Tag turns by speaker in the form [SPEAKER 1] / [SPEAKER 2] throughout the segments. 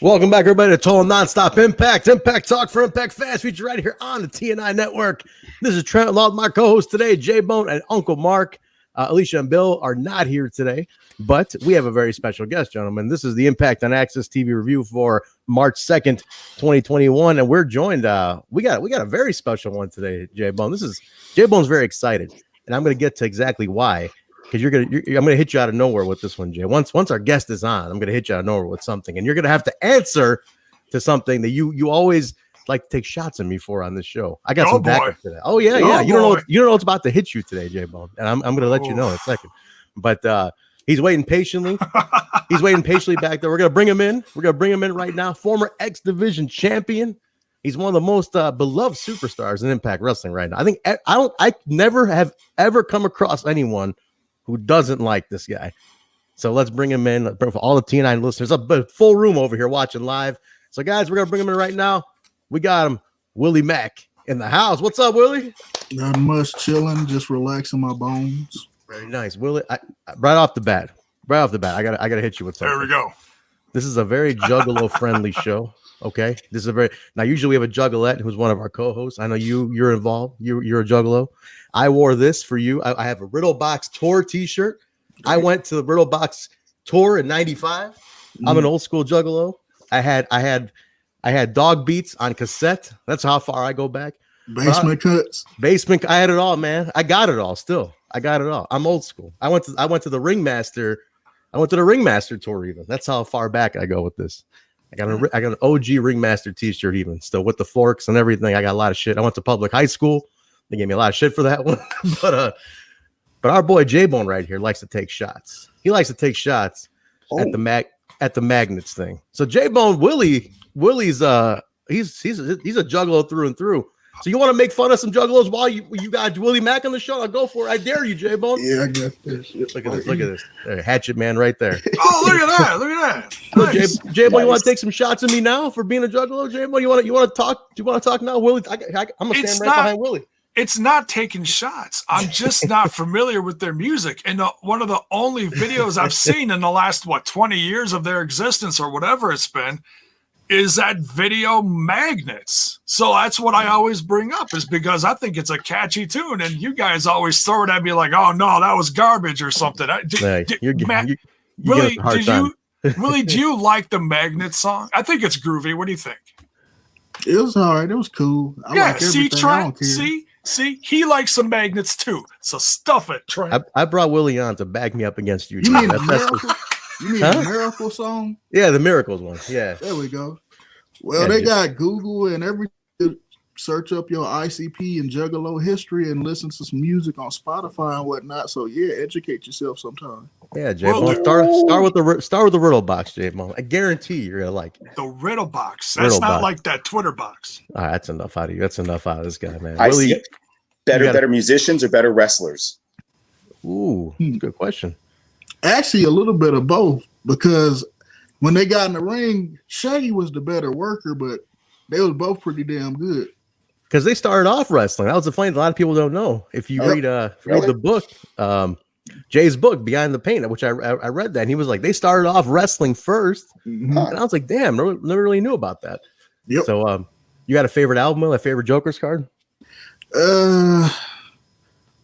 [SPEAKER 1] Welcome back, everybody, to Total Nonstop Impact. Impact Talk for Impact Fans, featured right here on the TNI Network. This is Trent, along with my co-host today, Jaybone and Uncle Marq. Alicia and Bill are not here today, but we have a very special guest, gentlemen. This is the Impact on Access TV review for March 2nd, 2021, and we're joined. We got a very special one today, Jaybone. Jaybone's very excited, and I'm going to get to exactly why. Because I'm gonna hit you out of nowhere with this one, Jay. Once our guest is on, I'm gonna hit you out of nowhere with something, and you're gonna have to answer to something that you always like to take shots at me for on this show. I got some backup to that. Oh yeah. You don't know what's about to hit you today, Jaybone, and I'm gonna let you know in a second. But he's waiting patiently. He's waiting patiently back there. We're gonna bring him in. We're gonna bring him in right now. Former X Division champion. He's one of the most beloved superstars in Impact Wrestling right now. I think I never have ever come across anyone who doesn't like this guy. So let's bring him in for all the TNI listeners. A full room over here watching live. So guys, we're gonna bring him in right now. We got him, Willie Mack, in the house. What's up, Willie?
[SPEAKER 2] Not much, chilling, just relaxing my bones.
[SPEAKER 1] Very nice, Willie. Right off the bat, I gotta hit you with something.
[SPEAKER 3] There we go.
[SPEAKER 1] This is a very Juggalo friendly show. Okay, this is now usually we have a Juggalette who's one of our co-hosts. I know you're involved. You're a Juggalo. I wore this for you. I have a Riddle Box Tour t-shirt. I went to the Riddle Box Tour in '95. I'm an old school Juggalo. I had Dog Beats on cassette. That's how far I go back.
[SPEAKER 2] Basement cuts.
[SPEAKER 1] Basement. I had it all, man. I got it all. Still, I got it all. I'm old school. I went to the Ringmaster. I went to the Ringmaster Tour even. That's how far back I go with this. I got an OG Ringmaster t-shirt even still with the forks and everything. I got a lot of shit. I went to public high school. They gave me a lot of shit for that one. but our boy Jaybone right here likes to take shots. He likes to take shots at the magnets thing. So Jaybone, Willie's he's a Juggalo through and through. So you want to make fun of some Juggalos while you got Willie Mack on the show? I'll go for it. I dare you, Jaybone.
[SPEAKER 2] Yeah, I got this.
[SPEAKER 1] Look at this. There, Hatchet Man right there.
[SPEAKER 3] Oh, look at that. Nice.
[SPEAKER 1] Jaybone, nice. You want to take some shots at me now for being a Juggalo, Jaybone? You want to talk? Do you want to talk now, Willie? I'm gonna stand right behind Willie.
[SPEAKER 3] It's not taking shots. I'm just not familiar with their music. And one of the only videos I've seen in the last 20 years of their existence or whatever it's been is that video Magnets. So that's what I always bring up, is because I think it's a catchy tune, and you guys always throw it at me like, "Oh no, that was garbage" or something. Willie, do you like the Magnet song? I think it's groovy. What do you think?
[SPEAKER 2] It was all right. It was cool. I like everything.
[SPEAKER 3] Trent, see, he likes some Magnets too. So stuff it, Trent.
[SPEAKER 1] I brought Willie on to back me up against you.
[SPEAKER 2] You mean the Miracle song?
[SPEAKER 1] Yeah, the Miracles one. Yeah.
[SPEAKER 2] There we go. Well, they got Google and everything. Search up your ICP and Juggalo history and listen to some music on Spotify and whatnot. So yeah, educate yourself sometime.
[SPEAKER 1] Yeah, Jaybone. Start with the Riddle Box, Jaybone. I guarantee you're gonna like it.
[SPEAKER 3] The Riddle Box. That's not like that Twitter box.
[SPEAKER 1] All right, that's enough out of you. That's enough out of this guy, man.
[SPEAKER 4] I see better musicians or better wrestlers?
[SPEAKER 1] Ooh, good question.
[SPEAKER 2] Actually, a little bit of both, because when they got in the ring, Shaggy was the better worker, but they was both pretty damn good.
[SPEAKER 1] Because they started off wrestling. That was the funny. A lot of people don't know. If you read the book, Jay's book, Behind the Paint, which I read that, and he was like, they started off wrestling first, and I was like, damn, never really knew about that.
[SPEAKER 2] Yep.
[SPEAKER 1] So, you got a favorite album, a favorite Joker's card?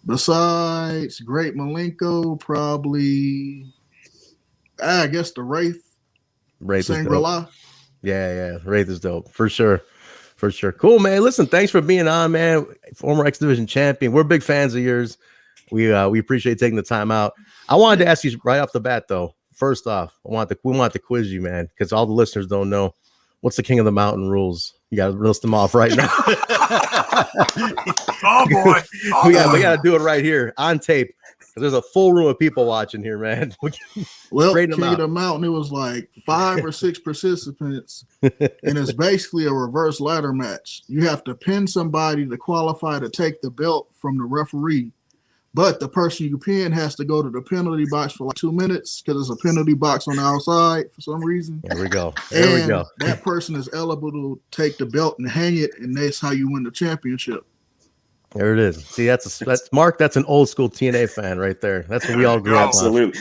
[SPEAKER 2] Besides Great Malenko, probably, I guess the Wraith. Shangri-La.
[SPEAKER 1] Yeah. Wraith is dope for sure. Cool, man. Listen, thanks for being on, man. Former X Division champion. We're big fans of yours. We appreciate taking the time out. I wanted to ask you right off the bat, though. First off, we want to quiz you, man, because all the listeners don't know what's the King of the Mountain rules. You got to list them off right now.
[SPEAKER 3] Oh boy,
[SPEAKER 1] we got to do it right here on tape. There's a full room of people watching here, man.
[SPEAKER 2] Well, King of the Mountain, it was like 5 or 6 participants, and it's basically a reverse ladder match. You have to pin somebody to qualify to take the belt from the referee, but the person you pin has to go to the penalty box for like 2 minutes because there's a penalty box on the outside for some reason.
[SPEAKER 1] There we go.
[SPEAKER 2] That person is eligible to take the belt and hang it, and that's how you win the championship.
[SPEAKER 1] There it is. See, that's Marq. That's an old school TNA fan right there. That's what we all grew up on.
[SPEAKER 4] Absolutely.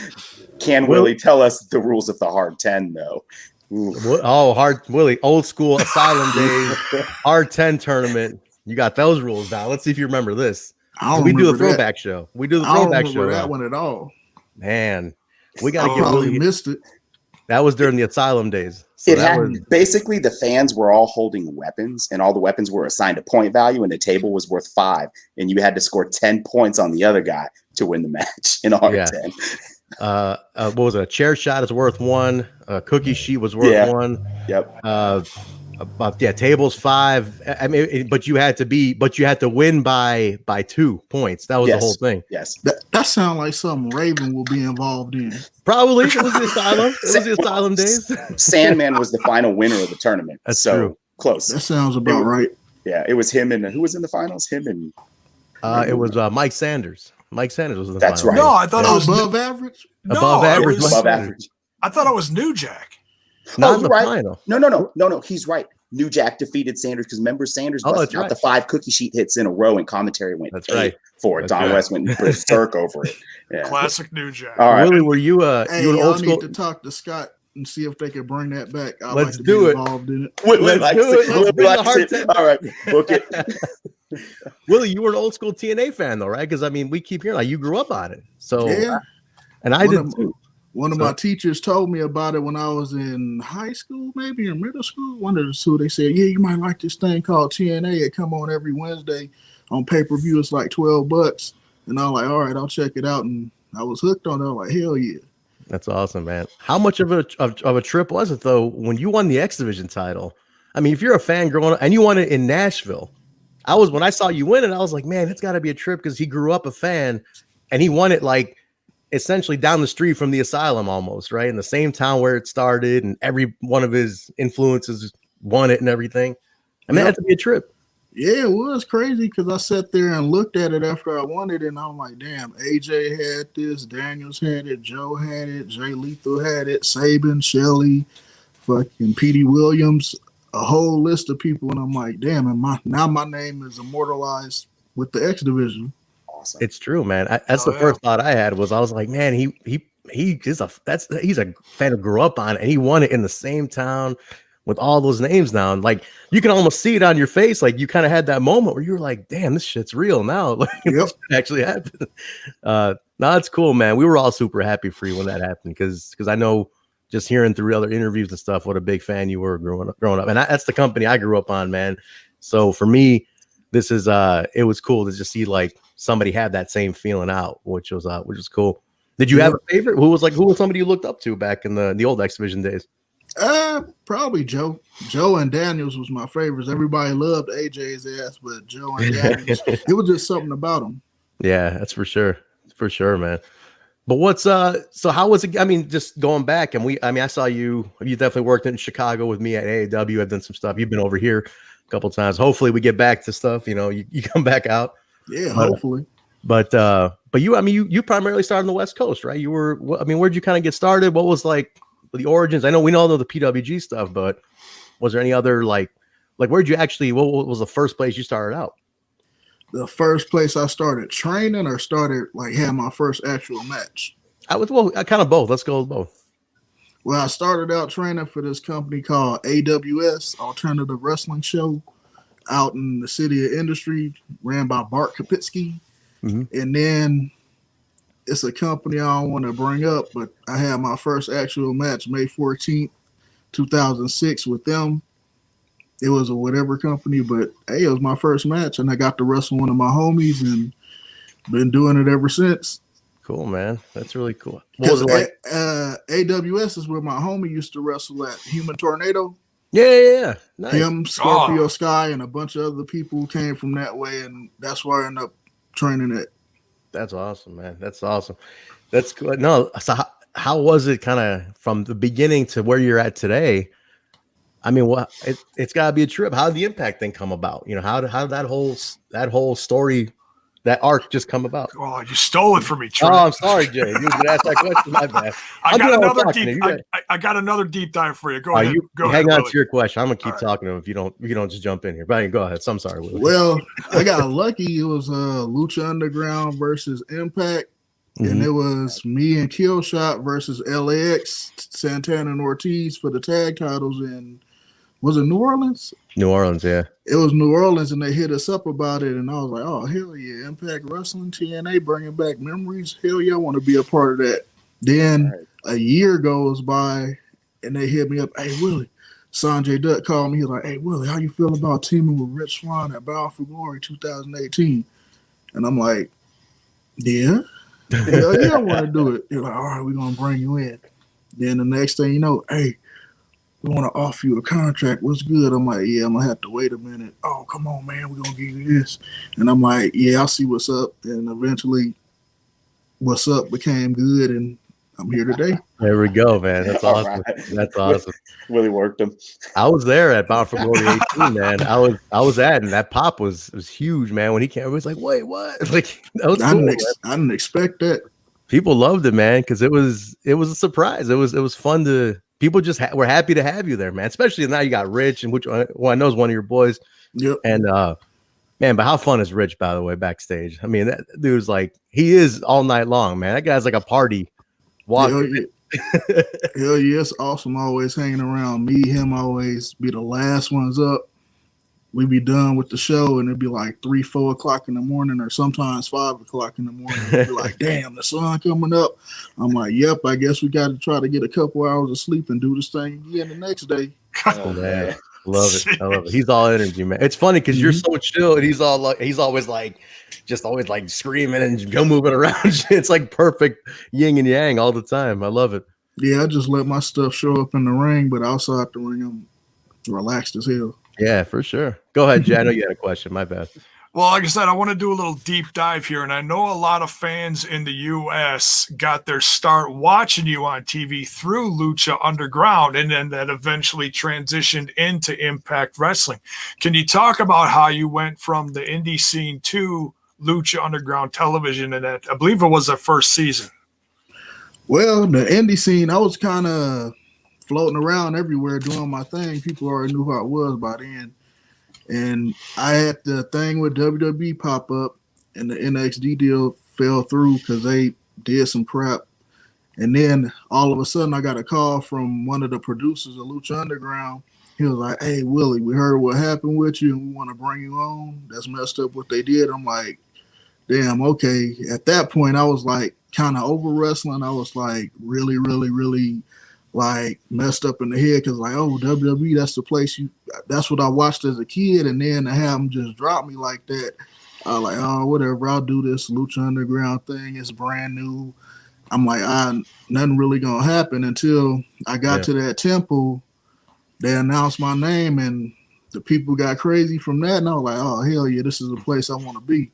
[SPEAKER 4] Can Willie tell us the rules of the hard 10 though?
[SPEAKER 1] Oh, hard Willie, old school Asylum days, R10 tournament. You got those rules down. Let's see if you remember this. We do the throwback show. We do the throwback show.
[SPEAKER 2] I don't remember that one at all.
[SPEAKER 1] Man, we got to get
[SPEAKER 2] Willie. Missed it.
[SPEAKER 1] That was during the Asylum days. So
[SPEAKER 4] basically the fans were all holding weapons, and all the weapons were assigned a point value, and the table was worth 5, and you had to score 10 points on the other guy to win the match in R10.
[SPEAKER 1] What was it? A chair shot is worth 1. A cookie sheet was worth 1.
[SPEAKER 4] Yep.
[SPEAKER 1] Tables 5. I mean, but you had to win by 2 points. That was the whole thing.
[SPEAKER 4] Yes.
[SPEAKER 2] That sounds like something Raven will be involved in.
[SPEAKER 1] Probably. It was the Asylum. It was the Asylum days.
[SPEAKER 4] Sandman was the final winner of the tournament.
[SPEAKER 1] That's true.
[SPEAKER 4] Close.
[SPEAKER 2] That sounds about right.
[SPEAKER 4] Yeah, it was him and who was in the finals? Him and
[SPEAKER 1] it was Mike Sanders. Mike Sanders was in the
[SPEAKER 4] That's
[SPEAKER 1] finals.
[SPEAKER 4] right.
[SPEAKER 3] No, I thought it was
[SPEAKER 2] above average.
[SPEAKER 1] Above average.
[SPEAKER 4] Above average.
[SPEAKER 3] I thought it was New Jack.
[SPEAKER 1] Not in the final.
[SPEAKER 4] No. He's right. New Jack defeated Sanders because remember Sanders busted out the 5 cookie sheet hits in a row, and commentary went for it. Don West went berserk over it. Yeah.
[SPEAKER 3] Classic New Jack.
[SPEAKER 4] All right.
[SPEAKER 1] Willie, were you
[SPEAKER 2] Hey,
[SPEAKER 1] you old school?
[SPEAKER 2] need to talk to Scott and see if they can bring that back.
[SPEAKER 1] Let's do it.
[SPEAKER 2] Involved in it.
[SPEAKER 1] Let's do it.
[SPEAKER 4] All right, book it.
[SPEAKER 1] Willie, you were an old school TNA fan though, right? Because I mean, we keep hearing like you grew up on it. So and I did too.
[SPEAKER 2] One of my teachers told me about it when I was in high school, maybe in middle school. One of the two, they said, "Yeah, you might like this thing called TNA. It come on every Wednesday on pay-per-view. It's like $12." And I'm like, "All right, I'll check it out." And I was hooked on it. I'm like, "Hell yeah!"
[SPEAKER 1] That's awesome, man. How much of a trip was it though when you won the X Division title? I mean, if you're a fan growing up and you won it in Nashville, when I saw you win it, I was like, man, it's got to be a trip because he grew up a fan and he won it like essentially down the street from the Asylum almost, right? In the same town where it started, and every one of his influences won it and everything. I mean, that had to be a trip.
[SPEAKER 2] Yeah, it was crazy because I sat there and looked at it after I won it, and I'm like, damn, AJ had this, Daniels had it, Joe had it, Jay Lethal had it, Sabin, Shelley, fucking Petey Williams, a whole list of people, and I'm like, damn, and now my name is immortalized with the X Division.
[SPEAKER 4] Awesome.
[SPEAKER 1] It's true, man. That's the first thought I had was I was like, man, he's a fan who grew up on it, and he won it in the same town with all those names now. And like you can almost see it on your face. Like you kind of had that moment where you were like, damn, this shit's real now. Like this actually happened. No, it's cool, man. We were all super happy for you when that happened because I know just hearing through other interviews and stuff, what a big fan you were growing up. And that's the company I grew up on, man. So for me, this is it was cool to just see like somebody had that same feeling out, which was cool. Did you have a favorite? Who was somebody you looked up to back in the old X Division days?
[SPEAKER 2] Probably Joe. Joe and Daniels was my favorites. Everybody loved AJ's ass, but Joe and Daniels, it was just something about them. Yeah,
[SPEAKER 1] that's for sure. For sure, man. But what's so how was it? I mean, just going back, and I saw you definitely worked in Chicago with me at AAW. I've done some stuff. You've been over here a couple of times. Hopefully we get back to stuff, you come back out.
[SPEAKER 2] Yeah, hopefully.
[SPEAKER 1] But you primarily started on the West Coast, right? Where'd you kind of get started? What was like the origins? I know we all know the PWG stuff, but was there any other like where'd you actually, what was the first place you started out?
[SPEAKER 2] The first place I started training or started had my first actual match?
[SPEAKER 1] Kind of both. Let's go with both.
[SPEAKER 2] Well, I started out training for this company called AWS, Alternative Wrestling Show, out in the city of Industry, ran by Bart Kapitsky. Mm-hmm. And then it's a company I don't want to bring up, but I had my first actual match May 14th, 2006 with them. It was a whatever company, but hey, it was my first match, and I got to wrestle one of my homies and been doing it ever since.
[SPEAKER 1] Cool, man. That's really cool. What was it like?
[SPEAKER 2] AWS is where my homie used to wrestle at. Human Tornado.
[SPEAKER 1] Yeah. Nice.
[SPEAKER 2] Him, Scorpio Sky, and a bunch of other people came from that way, and that's where I ended up training at. That's
[SPEAKER 1] awesome, man. That's awesome. That's good. No, so how was it kind of from the beginning to where you're at today? I mean, it's got to be a trip. How did the Impact thing come about? How did that whole story, that arc just come about?
[SPEAKER 3] Oh, you stole it from me, Trent.
[SPEAKER 1] Oh, I'm sorry, Jay. You were going to ask that question. My bad.
[SPEAKER 3] I got another deep dive for you. Go ahead.
[SPEAKER 1] Hang on to your question. I'm going to keep talking to him if you don't just jump in here. But go ahead. So I'm sorry, Willie.
[SPEAKER 2] Well, I got lucky. It was Lucha Underground versus Impact. and it was me and Killshot versus LAX, Santana and Ortiz for the tag titles in, was it New Orleans?
[SPEAKER 1] New Orleans, yeah.
[SPEAKER 2] It was New Orleans, and they hit us up about it, and I was like, oh, hell yeah, Impact Wrestling, TNA, bringing back memories. Hell yeah, I want to be a part of that. Then a year goes by, and they hit me up, hey, Willie. Sanjay Dutt called me. He's like, hey, Willie, how you feel about teaming with Rich Swann at Bound for Glory 2018? And I'm like, yeah. Hell yeah, I want to do it. They're like, all right, we're going to bring you in. Then the next thing you know, hey, we want to offer you a contract. What's good? I'm like, yeah, I'm going to have to wait a minute. Oh, come on, man. We're going to give you this. And I'm like, yeah, I'll see what's up. And eventually, what's up became good, and I'm here today.
[SPEAKER 1] There we go, man. That's awesome. Right. That's awesome.
[SPEAKER 4] Willie worked him.
[SPEAKER 1] I was there at Bound for Glory 18, man. I was at, and that pop was huge, man. When he came, it was like, wait, what? Like, that was cool,
[SPEAKER 2] I didn't expect that.
[SPEAKER 1] People loved it, man, because it was a surprise. It was fun to. People just were happy to have you there, man. Especially now you got Rich, and which I know is one of your boys.
[SPEAKER 2] Yep.
[SPEAKER 1] And man, but how fun is Rich, by the way, backstage? I mean, that dude's like, he is all night long, man. That guy's like a party.
[SPEAKER 2] Hell yeah, it's awesome. Always hanging around. Me, him, always be the last ones up. We be done with the show, and it'd be like 3, 4 o'clock in the morning, or sometimes 5 o'clock in the morning. It'd be like, damn, the sun coming up. I'm like, yep, I guess we got to try to get a couple hours of sleep and do this thing again the next day.
[SPEAKER 1] Oh, man. Love it. I love it. He's all energy, man. It's funny because you're so chill, and he's always like, just always like screaming and go moving around. It's like perfect yin and yang all the time. I love it.
[SPEAKER 2] Yeah, I just let my stuff show up in the ring, but outside the ring, I'm relaxed as hell.
[SPEAKER 1] Yeah, for sure. Go ahead, Jay. I know you had a question. My bad.
[SPEAKER 3] Well, like I said, I want to do a little deep dive here, and I know a lot of fans in the U.S. got their start watching you on TV through Lucha Underground, and then that eventually transitioned into Impact Wrestling. Can you talk about how you went from the indie scene to Lucha Underground television, and that, I believe it was the first season?
[SPEAKER 2] Well, the indie scene, I was kind of floating around everywhere doing my thing. People already knew who I was by then. And I had the thing with WWE pop up, and the NXT deal fell through because they did some crap. And then all of a sudden, I got a call from one of the producers of Lucha Underground. He was like, hey, Willie, we heard what happened with you, and we want to bring you on. That's messed up what they did. I'm like, damn, okay. At that point, I was like kind of over wrestling. I was like really, really, really like messed up in the head because like, oh, WWE, that's the place that's what I watched as a kid. And then to have them just drop me like that, I was like, oh, whatever, I'll do this Lucha Underground thing. It's brand new. I'm like, nothing really gonna happen until I got to that temple. They announced my name, and the people got crazy from that. And I was like, oh, hell yeah, this is the place I want to be.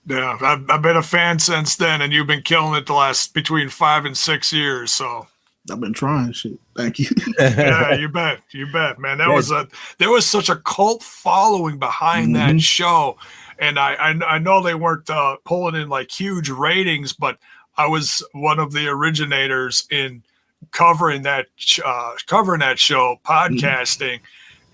[SPEAKER 3] Yeah, I've been a fan since then, and you've been killing it the last between 5 and 6 years. So
[SPEAKER 2] I've been trying shit. Thank you.
[SPEAKER 3] Yeah, you bet, man. There was such a cult following behind that show, and I know they weren't pulling in like huge ratings, but I was one of the originators in covering that show, podcasting.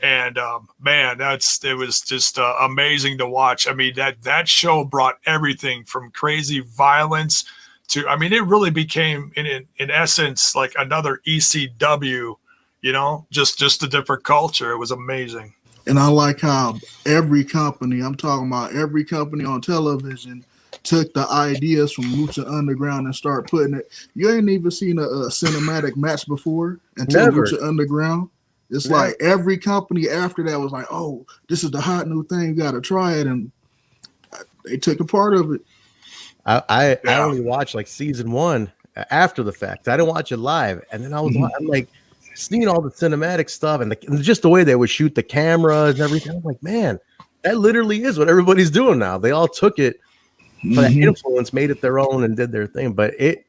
[SPEAKER 3] And man, it was just amazing to watch. I mean, that show brought everything from crazy violence to, I mean, it really became in essence like another ECW, you know, just a different culture. It was amazing.
[SPEAKER 2] And I like how every company, I'm talking about every company on television, took the ideas from Lucha Underground and start putting it. You ain't even seen a cinematic match before until Lucha Underground. It's like every company after that was like, oh, this is the hot new thing. You got to try it. And they took a part of it.
[SPEAKER 1] I only watched like season 1 after the fact. I didn't watch it live. And then I'm like seeing all the cinematic stuff and just the way they would shoot the cameras and everything. I'm like, man, that literally is what everybody's doing now. They all took it, but that influence made it their own and did their thing. But it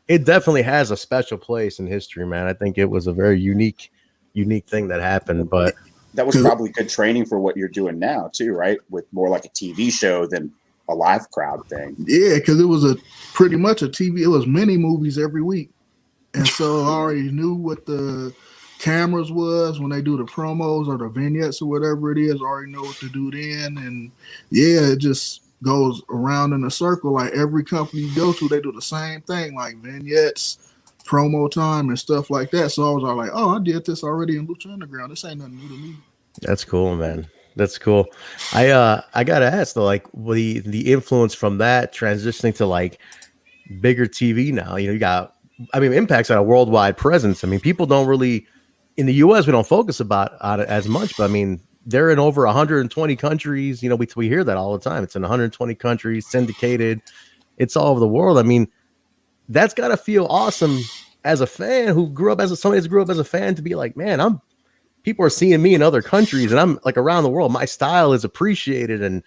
[SPEAKER 1] definitely has a special place in history, man. I think it was a very unique thing that happened, but
[SPEAKER 4] that was probably good training for what you're doing now too, right? With more like a TV show than a live crowd thing.
[SPEAKER 2] Yeah, because it was pretty much a TV. It was mini movies every week, and so I already knew what the cameras was when they do the promos or the vignettes or whatever it is. I already know what to do then, and yeah, it just goes around in a circle. Like every company you go to, they do the same thing, like vignettes, promo time, and stuff like that. So I was all like, oh, I did this already in Lucha Underground. This ain't nothing new to me.
[SPEAKER 1] That's cool, man. That's cool. I gotta ask though, like the influence from that transitioning to like bigger TV now. You know, you got, I mean, Impact's got a worldwide presence. I mean, people don't really in the US we don't focus on it as much, but I mean, they're in over 120 countries. You know, we hear that all the time. It's in 120 countries, syndicated. It's all over the world. I mean, that's gotta feel awesome as a fan who grew up as somebody who grew up as a fan to be like, man, people are seeing me in other countries and I'm like around the world. My style is appreciated. And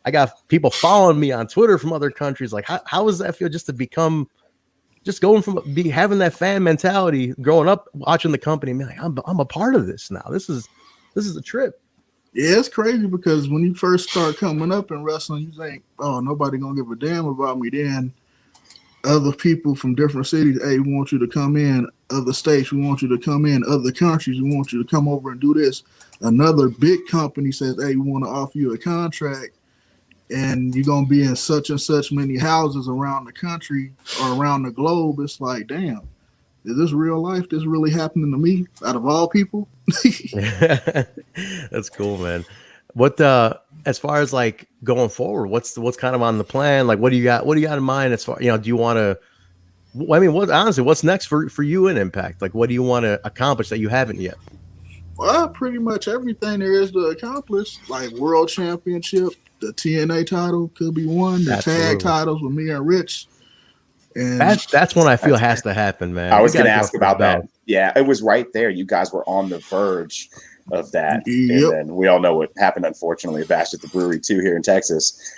[SPEAKER 1] I got people following me on Twitter from other countries. Like, how does that feel just to become, just going from having that fan mentality, growing up, watching the company, man, like, I'm a part of this now. This is a trip.
[SPEAKER 2] Yeah, it's crazy because when you first start coming up in wrestling, you think, oh, nobody gonna give a damn about me. Then other people from different cities, hey, we want you to come in. Other states, we want you to come in. Other countries, we want you to come over and do this. Another big company says, hey, we want to offer you a contract, and you're going to be in such and such many houses around the country or around the globe. It's like, damn, is this real life? This really happening to me out of all people?
[SPEAKER 1] That's cool, man. What as far as like going forward, what's kind of on the plan? Like, what do you got in mind as far, you know, do you want to, I mean, what's next for you in Impact? Like, what do you want to accomplish that you haven't yet?
[SPEAKER 2] Well, pretty much everything there is to accomplish, like world championship, the TNA title could be one, the tag titles with me and Rich. And
[SPEAKER 1] that's one I feel has to happen, man.
[SPEAKER 4] I was going to ask about that. Yeah, it was right there. You guys were on the verge of that. Yep. And then we all know what happened, unfortunately, Bash at the Brewery 2 here in Texas.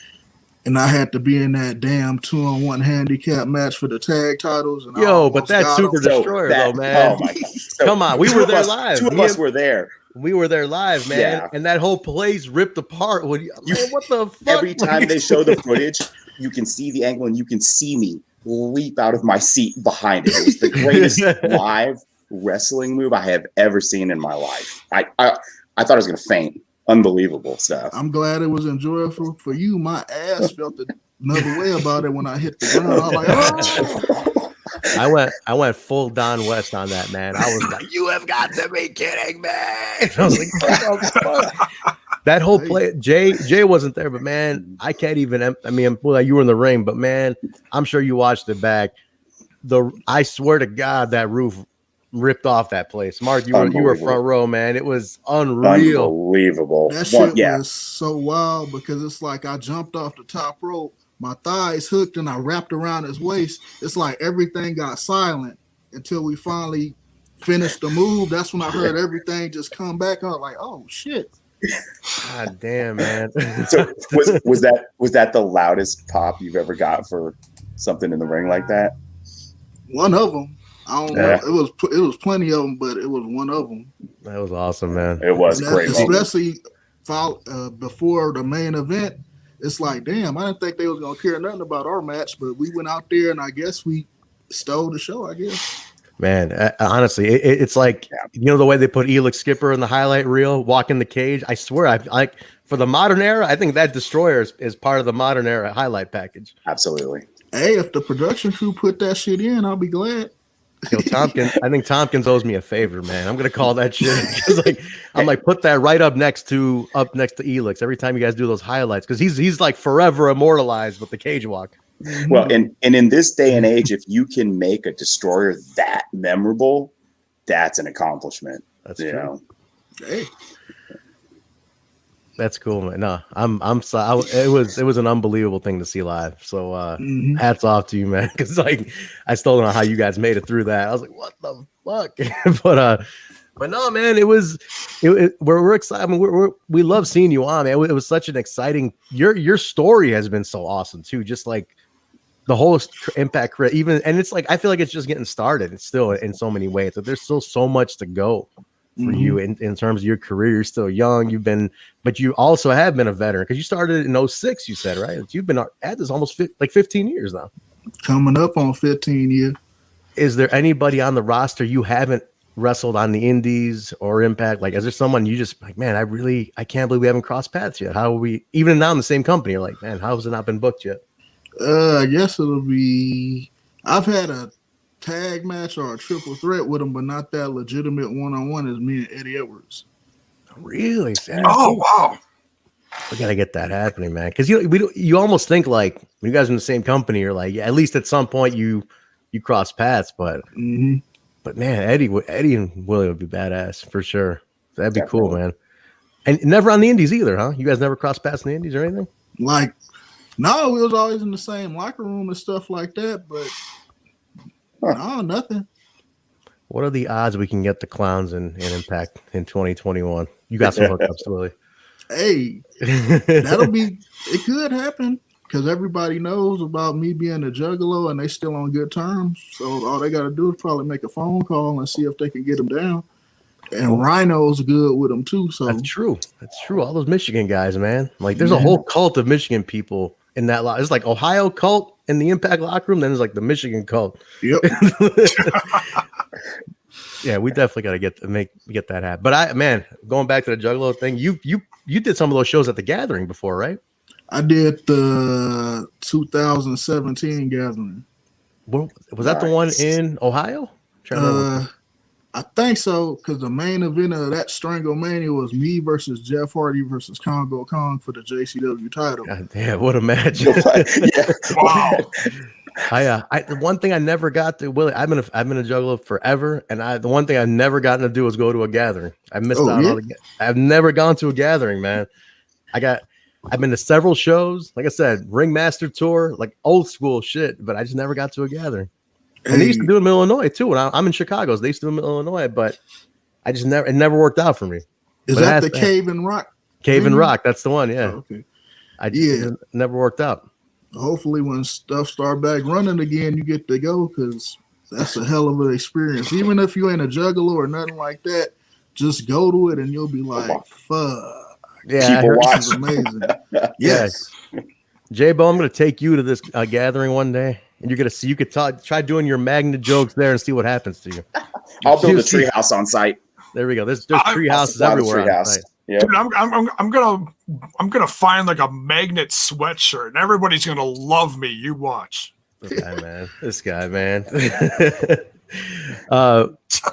[SPEAKER 2] And I had to be in that damn 2-on-1 handicap match for the tag titles. And
[SPEAKER 1] but that's Super Destroyer, though, man. Oh my God. So come on, we were there live.
[SPEAKER 4] Two of us were there.
[SPEAKER 1] We were there live, man. Yeah. And that whole place ripped apart. Man, what the fuck?
[SPEAKER 4] Every time they show the footage, you can see the angle and you can see me leap out of my seat behind it. It was the greatest live wreshling move I have ever seen in my life. I thought I was going to faint. Unbelievable stuff.
[SPEAKER 2] I'm glad it was enjoyable for you. My ass felt another way about it when I hit the ground. I was like, oh.
[SPEAKER 1] I went full Don West on that, man. I was like, you have got to be kidding me. I was like, what the fuck? That whole play, Jay wasn't there, but man, I can't even. I mean, well, you were in the ring, but man, I'm sure you watched it back. I swear to God, that roof ripped off that place. Marq, you were front row, man. It was unreal.
[SPEAKER 4] Unbelievable.
[SPEAKER 2] That shit was so wild because it's like I jumped off the top rope, my thighs hooked, and I wrapped around his waist. It's like everything got silent until we finally finished the move. That's when I heard everything just come back. I was like, oh shit.
[SPEAKER 1] God damn, man.
[SPEAKER 4] So was that the loudest pop you've ever got for something in the ring like that?
[SPEAKER 2] One of them. I don't know. It was plenty of them, but it was one of them.
[SPEAKER 1] That was awesome, man.
[SPEAKER 4] It was great,
[SPEAKER 2] especially before the main event. It's like, damn, I didn't think they was gonna care nothing about our match, but we went out there and I guess we stole the show. I guess.
[SPEAKER 1] Man, honestly, it's like you know the way they put Elix Skipper in the highlight reel, walking the cage. I swear, I for the modern era, I think that Destroyer is part of the modern era highlight package.
[SPEAKER 4] Absolutely.
[SPEAKER 2] Hey, if the production crew put that shit in, I'll be glad.
[SPEAKER 1] Yo, Tompkins, I think Tompkins owes me a favor, man. I'm gonna call that shit. I'm like, put that right up next to Elix every time you guys do those highlights, because he's like forever immortalized with the cage walk.
[SPEAKER 4] Well, and in this day and age, if you can make a Destroyer that memorable, that's an accomplishment.
[SPEAKER 1] That's true.
[SPEAKER 2] Hey.
[SPEAKER 1] That's cool, man. No, I'm sorry. It was an unbelievable thing to see live. So hats off to you, man. Because like I still don't know how you guys made it through that. I was like, what the fuck? but no, man. We're excited. I mean, we love seeing you on, man. It was such an exciting. Your story has been so awesome too. Just like the whole Impact, even, and it's like I feel like it's just getting started. It's still in so many ways. But there's still so much to go for you in terms of your career. You're still young. But you also have been a veteran because you started in 2006, you said, right? You've been at this almost 15 years now.
[SPEAKER 2] Coming up on 15 years.
[SPEAKER 1] Is there anybody on the roster you haven't wrestled on the Indies or Impact? Like, is there someone you just like, man, I can't believe we haven't crossed paths yet. How are we even now in the same company? You're like, man, how has it not been booked yet?
[SPEAKER 2] I guess it'll be. I've had a tag match or a triple threat with him, but not that legitimate one-on-one as me and Eddie Edwards.
[SPEAKER 1] Really?
[SPEAKER 3] Oh wow!
[SPEAKER 1] We gotta get that happening, man. Because you almost think like when you guys are in the same company, you're like, yeah, at least at some point you cross paths. But but man, Eddie and Willie would be badass for sure. That'd be cool, man. And never on the Indies either, huh? You guys never crossed paths in the Indies or anything?
[SPEAKER 2] Like, no, we was always in the same locker room and stuff like that, but no, nothing.
[SPEAKER 1] What are the odds we can get the clowns in Impact in 2021? You got some hookups, Willie.
[SPEAKER 2] Hey, it could happen because everybody knows about me being a Juggalo and they still on good terms. So all they got to do is probably make a phone call and see if they can get them down. And Rhino's good with them too. So
[SPEAKER 1] that's true. All those Michigan guys, man. Like there's a whole cult of Michigan people in that lot. It's like Ohio cult in the Impact locker room. Then there's like the Michigan cult.
[SPEAKER 2] Yep.
[SPEAKER 1] Yeah, we definitely got to get that happen. But going back to the Juggalo thing, you did some of those shows at the Gathering before, right?
[SPEAKER 2] I did the 2017 Gathering.
[SPEAKER 1] Was that the one in Ohio?
[SPEAKER 2] I think so, because the main event of that Stranglemania was me versus Jeff Hardy versus Congo Kong for the JCW title.
[SPEAKER 1] God damn, what a match!
[SPEAKER 3] Wow.
[SPEAKER 1] The one thing I never got to, Willie, I've been a Juggalo forever, and the one thing I've never gotten to do is go to a gathering. I missed out on it. I've never gone to a gathering, man. I've been to several shows, like I said, Ringmaster Tour, like old school shit, but I just never got to a gathering. And they used to do them in Illinois too. When I'm in Chicago, they used to do them in Illinois, but it never worked out for me.
[SPEAKER 2] Is that the Cave and Rock?
[SPEAKER 1] Cave and Rock, that's the one, yeah.
[SPEAKER 2] Oh, okay.
[SPEAKER 1] It never worked out.
[SPEAKER 2] Hopefully when stuff start back running again, you get to go, because that's a hell of an experience. Even if you ain't a Juggalo or nothing like that, just go to it and you'll be like, fuck.
[SPEAKER 1] Yeah,
[SPEAKER 2] this is amazing. Yes.
[SPEAKER 1] Jaybone, I'm going to take you to this gathering one day, and you're going to see. You could try doing your magnet jokes there and see what happens to you.
[SPEAKER 4] I'll build a treehouse on site.
[SPEAKER 1] There we go. There's tree houses everywhere.
[SPEAKER 3] Yeah. Dude, I'm gonna find like a magnet sweatshirt, and everybody's gonna love me. You watch.
[SPEAKER 1] This guy, man.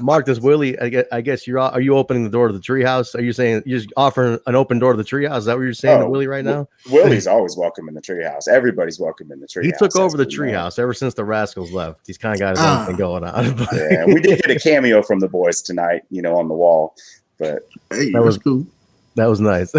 [SPEAKER 1] Marq, does Willie? I guess are you opening the door to the treehouse? Are you saying you're just offering an open door to the treehouse? Is that what you're saying to Willie right now?
[SPEAKER 4] Willie's always welcome in the treehouse. Everybody's welcome in the treehouse.
[SPEAKER 1] He took over the treehouse ever since the Rascals left. He's kind of got his own thing going on.
[SPEAKER 4] Yeah, we did get a cameo from the boys tonight, on the wall. But
[SPEAKER 2] that was cool.
[SPEAKER 1] That was nice.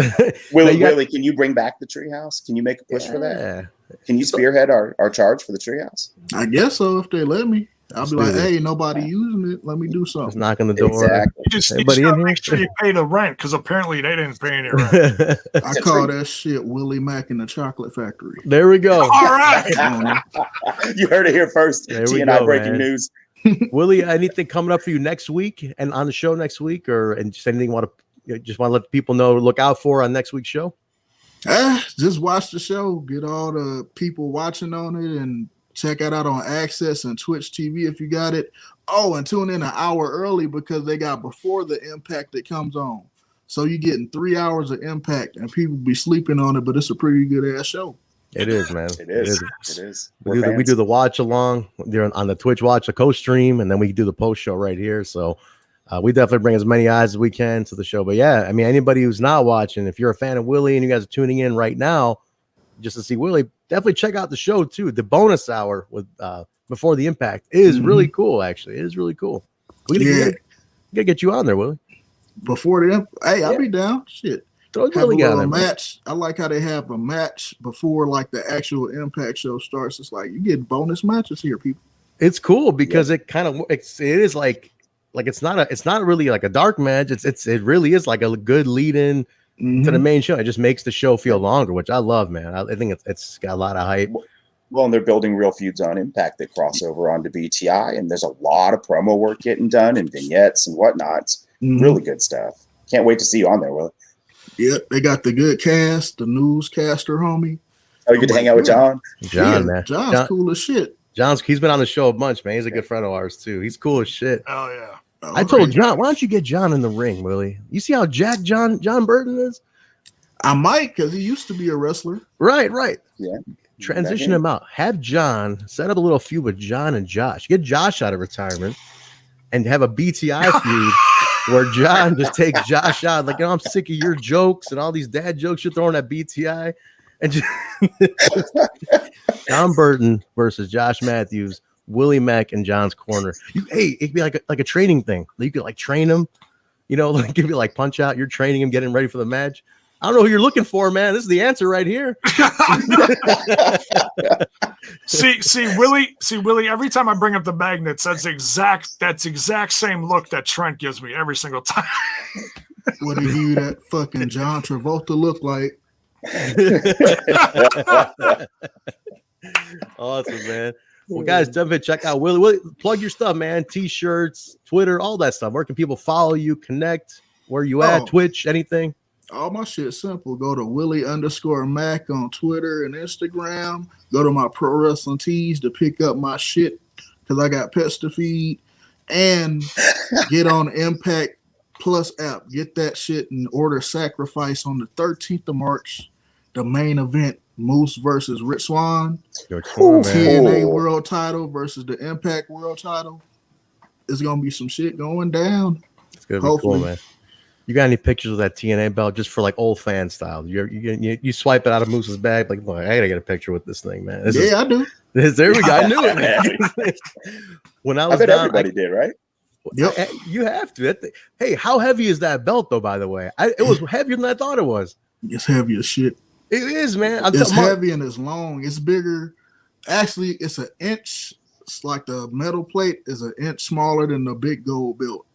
[SPEAKER 4] Willie, can you bring back the treehouse? Can you make a push for that? Can you spearhead our charge for the treehouse?
[SPEAKER 2] I guess so, if they let me. I'll be like, hey, nobody using it. Let me do something.
[SPEAKER 1] Just knock on the door.
[SPEAKER 4] Exactly.
[SPEAKER 3] You just gotta make sure you pay the rent, because apparently they didn't pay any rent.
[SPEAKER 2] I call that shit Willie Mack in the Chocolate Factory.
[SPEAKER 1] There we go.
[SPEAKER 3] All right.
[SPEAKER 4] You heard it here first. TNI breaking news.
[SPEAKER 1] Willie, anything coming up for you next week and on the show next week, and just anything you want to let people know, look out for on next week's show?
[SPEAKER 2] Just watch the show. Get all the people watching on it, and check it out on Access and Twitch TV if you got it. Oh, and tune in an hour early, because they got before the Impact that comes on. So you're getting 3 hours of Impact, and people be sleeping on it, but it's a pretty good ass show.
[SPEAKER 1] It is, man.
[SPEAKER 4] It is.
[SPEAKER 1] We do the watch along on the Twitch watch, the co-stream, and then we do the post show right here. So we definitely bring as many eyes as we can to the show. But yeah, I mean, anybody who's not watching, if you're a fan of Willie and you guys are tuning in right now just to see Willie, definitely check out the show too. The bonus hour with before the Impact is really cool. Actually, it is really cool. We gotta get you on there, Willie.
[SPEAKER 2] Before the I'll be down. Shit.
[SPEAKER 1] Throw Willie on there,
[SPEAKER 2] match. I like how they have a match before like the actual Impact show starts. It's like you get bonus matches here, people.
[SPEAKER 1] It's cool because it is like it's not really like a dark match. It really is like a good lead in to the main show. It just makes the show feel longer, which I love, man. I think it's got a lot of hype.
[SPEAKER 4] Well, and they're building real feuds on Impact that cross over onto BTI, and there's a lot of promo work getting done and vignettes and whatnot. It's really good stuff. Can't wait to see you on there, Will.
[SPEAKER 2] Yeah, they got the good cast, the newscaster homie.
[SPEAKER 4] Oh, you get to hang out with John?
[SPEAKER 1] Man.
[SPEAKER 2] John's cool as shit.
[SPEAKER 1] He's been on the show a bunch, man. He's a good friend of ours too. He's cool as shit.
[SPEAKER 3] Oh yeah.
[SPEAKER 1] I told John, why don't you get John in the ring, Willie? You see how jacked John Burton is?
[SPEAKER 2] I might, because he used to be a wrestler.
[SPEAKER 1] Right.
[SPEAKER 4] Yeah.
[SPEAKER 1] Transition him out. Have John set up a little feud with John and Josh. Get Josh out of retirement and have a BTI feud where John just takes Josh out. Like, I'm sick of your jokes and all these dad jokes you're throwing at BTI. And just John Burton versus Josh Matthews, Willie Mack in John's corner. It could be like a training thing. You could like train him, like give you like punch out. You're training him, getting ready for the match. I don't know who you're looking for, man. This is the answer right here.
[SPEAKER 3] see, Willie, every time I bring up the magnets, that's exact same look that Trent gives me every single time.
[SPEAKER 2] What do you that fucking John Travolta look like?
[SPEAKER 1] Awesome, man. Well, guys, definitely check out Willie. Plug your stuff, man. T-shirts, Twitter, all that stuff. Where can people follow you, connect? Where you at? Twitch, anything?
[SPEAKER 2] All my shit's simple. Go to Willie_Mack on Twitter and Instagram. Go to my Pro Wrestling Tees to pick up my shit because I got pets to feed. And get on Impact Plus app. Get that shit and order Sacrifice on the 13th of March. The main event, Moose versus Rich Swann. TNA World Title versus the Impact World Title. There's going to be some shit going down.
[SPEAKER 1] It's going to be cool, man. You got any pictures of that TNA belt just for like old fan style? You swipe it out of Moose's bag, like, look, I gotta get a picture with this thing, man.
[SPEAKER 2] I do.
[SPEAKER 1] There we go. I knew it, man. When I was
[SPEAKER 4] down, everybody did, right?
[SPEAKER 1] Yep. You have to. Hey, how heavy is that belt, though? By the way, it was heavier than I thought it was.
[SPEAKER 2] It's heavy as shit.
[SPEAKER 1] It is, man.
[SPEAKER 2] It's heavy and it's long. It's bigger. Actually, it's an inch. It's like the metal plate is an inch smaller than the big gold belt.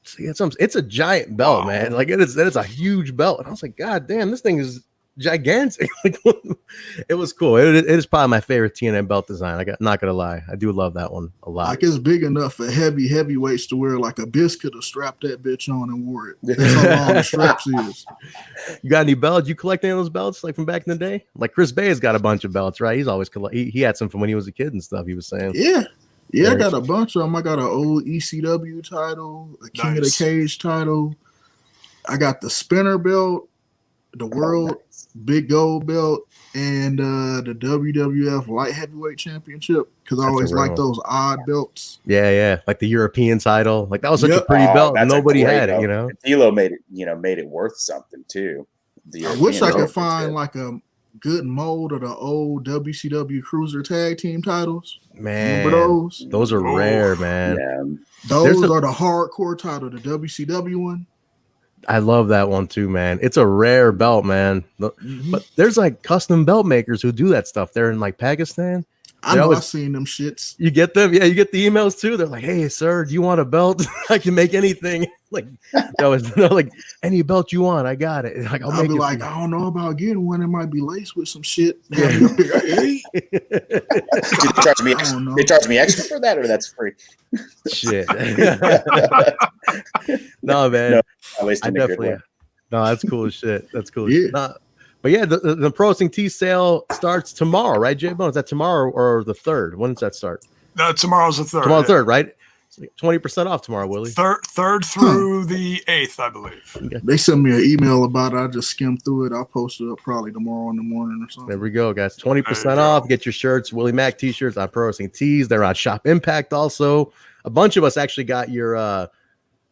[SPEAKER 1] See, it's a giant belt, man. Like it is a huge belt. And I was like, God damn, this thing is gigantic. It was cool. It is probably my favorite TNA belt design. Not gonna lie, I do love that one a lot.
[SPEAKER 2] Like it's big enough for heavyweights to wear. Like a biscuit to strap that bitch on and wore it. That's how long the straps is.
[SPEAKER 1] You got any belts? You collect any of those belts like from back in the day? Like Chris Bay has got a bunch of belts, right? He's always he had some from when he was a kid and stuff. He was saying,
[SPEAKER 2] Yeah, I got a bunch of them. I got an old ECW title, a King of the Cage title. I got the spinner belt, the world big gold belt, and the WWF light heavyweight championship because I always like those odd belts.
[SPEAKER 1] Yeah, like the European title. Like that was such a pretty belt. Nobody had it,
[SPEAKER 4] D'Lo made it worth something too.
[SPEAKER 2] I wish I could find like a good mold of the old WCW Cruiser Tag Team titles.
[SPEAKER 1] Man,
[SPEAKER 2] remember those?
[SPEAKER 1] Those are rare, man.
[SPEAKER 2] Yeah. Those are the hardcore title, the WCW one.
[SPEAKER 1] I love that one too, man. It's a rare belt, man. But there's like custom belt makers who do that stuff. They're in like Pakistan.
[SPEAKER 2] I've seen them shits.
[SPEAKER 1] You get them? Yeah, you get the emails too. They're like, hey, sir, do you want a belt? I can make anything. Like, like any belt you want, I got it. Like,
[SPEAKER 2] I'll be like, I don't know about getting one. It might be laced with some shit.
[SPEAKER 1] Yeah.
[SPEAKER 4] They charge me extra for that, or that's free?
[SPEAKER 1] Shit. No, man.
[SPEAKER 4] No, I definitely.
[SPEAKER 1] No, that's cool as shit. That's cool. Yeah. But yeah, the Pro Wrestling Tee sale starts tomorrow, right, Jaybone? Is that tomorrow or the 3rd? When does that start?
[SPEAKER 3] Tomorrow's the 3rd.
[SPEAKER 1] Tomorrow's 3rd, right? 20% off tomorrow, Willie.
[SPEAKER 3] 3rd through the 8th, I believe.
[SPEAKER 1] Okay.
[SPEAKER 2] They sent me an email about it. I just skimmed through it. I'll post it up probably tomorrow in the morning or something.
[SPEAKER 1] There we go, guys. 20% off. Get your shirts, Willie Mack t-shirts on Pro Wrestling Tees. They're on Shop Impact also. A bunch of us actually got your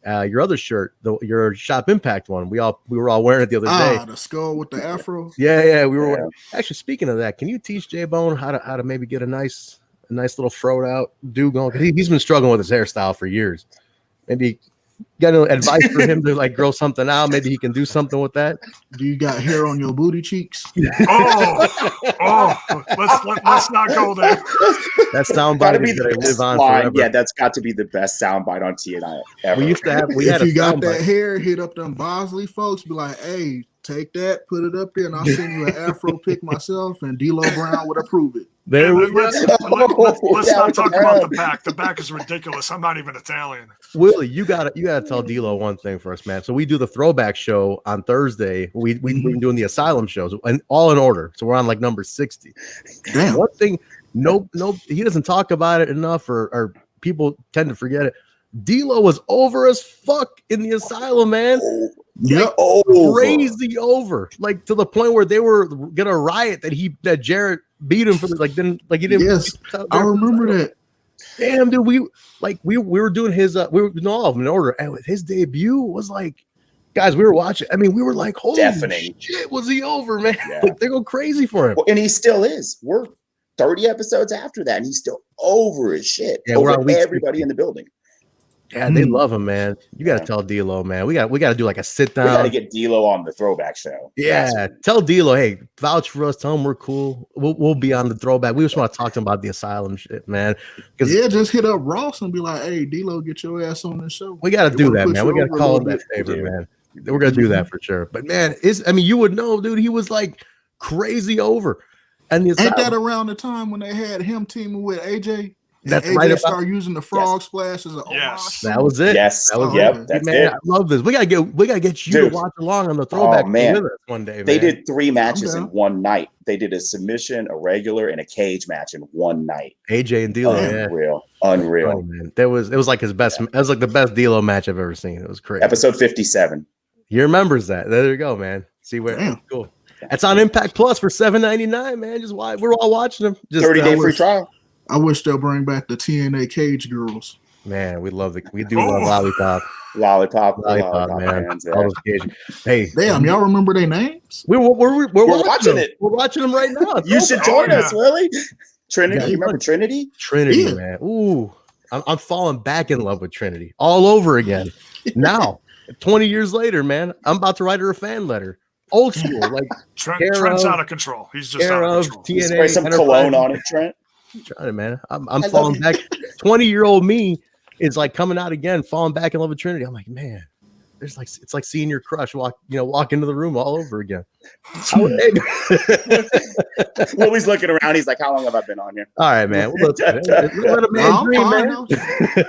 [SPEAKER 1] other shirt, your Shop Impact one. We were all wearing it the other day.
[SPEAKER 2] The skull with the afro.
[SPEAKER 1] Yeah. We were actually speaking of that. Can you teach Jaybone how to maybe get a nice little throwed out do going? Because he's been struggling with his hairstyle for years. Maybe got any advice for him to like grow something out? Maybe he can do something with that.
[SPEAKER 2] Do you got hair on your booty cheeks?
[SPEAKER 3] Let's not go there.
[SPEAKER 1] That soundbite is going to live on forever.
[SPEAKER 4] Yeah, that's got to be the best soundbite on TNI ever.
[SPEAKER 2] If you got that hair, hit up them Bosley folks. Be like, hey, take that, put it up there, and I'll send you an afro pic myself, and D'Lo Brown would approve it.
[SPEAKER 1] There we go.
[SPEAKER 3] Let's not talk about the back. The back is ridiculous. I'm not even Italian.
[SPEAKER 1] Willie, you gotta tell D'Lo one thing for us, man. So we do the throwback show on Thursday. We've been doing the Asylum shows, and all in order. So we're on like number 60.
[SPEAKER 2] Damn.
[SPEAKER 1] One thing, no, he doesn't talk about it enough, or people tend to forget it. D'Lo was over as fuck in the asylum, man.
[SPEAKER 2] Yep.
[SPEAKER 1] Crazy over. Like to the point where they were gonna riot that Jarrett beat him for he didn't.
[SPEAKER 2] Yes, I remember that.
[SPEAKER 1] Damn, dude, we were doing his we were doing all of them in order, and with his debut was like, guys, we were watching. I mean, we were like, holy shit, was he over, man? Yeah. Like, they go crazy for him.
[SPEAKER 4] Well, and he still is. We're 30 episodes after that, and he's still over his shit.
[SPEAKER 1] Yeah,
[SPEAKER 4] over everybody in the building.
[SPEAKER 1] Yeah, they love him, man. You got to tell D'Lo, man. We got to do like a sit down.
[SPEAKER 4] We got to get D'Lo on the throwback show.
[SPEAKER 1] Yeah, tell D'Lo, hey, vouch for us. Tell him we're cool. We'll be on the throwback. We just want to talk to him about the asylum shit, man.
[SPEAKER 2] Yeah, just hit up Ross and be like, hey, D'Lo, get your ass on the show.
[SPEAKER 1] We got to do that, man. We got to call him that favor, man. We're gonna do that for sure. But man, you would know, dude. He was like crazy over. And ain't
[SPEAKER 2] that around the time when they had him teaming with AJ?
[SPEAKER 1] That's
[SPEAKER 2] AJ
[SPEAKER 1] right.
[SPEAKER 2] Started using the frog splash as an
[SPEAKER 1] that was it.
[SPEAKER 4] Yes,
[SPEAKER 1] that was
[SPEAKER 4] it. That's
[SPEAKER 1] man,
[SPEAKER 4] it.
[SPEAKER 1] I love this. We gotta get you to watch along on the throwback with us one day.
[SPEAKER 4] They did 3 matches in one night. They did a submission, a regular, and a cage match in one night.
[SPEAKER 1] AJ and D'Lo,
[SPEAKER 4] unreal.
[SPEAKER 1] Oh, man. It was like his best. It was like the best D'Lo match I've ever seen. It was crazy.
[SPEAKER 4] Episode 57.
[SPEAKER 1] He remembers that. There you go, man. See where cool. It's on Impact Plus for $7.99, man. Just why we're all watching them. Just
[SPEAKER 4] 30-day free trial.
[SPEAKER 2] I wish they'll bring back the TNA cage girls.
[SPEAKER 1] Man, we love we do love Lollipop.
[SPEAKER 4] Lollipop,
[SPEAKER 1] man. Hey,
[SPEAKER 2] damn, y'all remember their names?
[SPEAKER 1] We're
[SPEAKER 4] watching it.
[SPEAKER 1] We're watching them right now.
[SPEAKER 4] You should join us, Willie. Trinity, you remember Trinity?
[SPEAKER 1] Trinity, man. Ooh, I'm falling back in love with Trinity all over again. Now, 20 years later, man, I'm about to write her a fan letter. Old school, like
[SPEAKER 3] Trent's out of control. He's just out of control.
[SPEAKER 1] TNA,
[SPEAKER 4] spray some cologne on it, Trent.
[SPEAKER 1] I'm trying it, man. I'm falling back. 20-year-old me is like coming out again, falling back in love with Trinity. I'm like, man, it's like seeing your crush walk into the room all over again.
[SPEAKER 4] Willie's looking around. He's like, how long have I been on here?
[SPEAKER 1] All right, man. Let a man dream, man.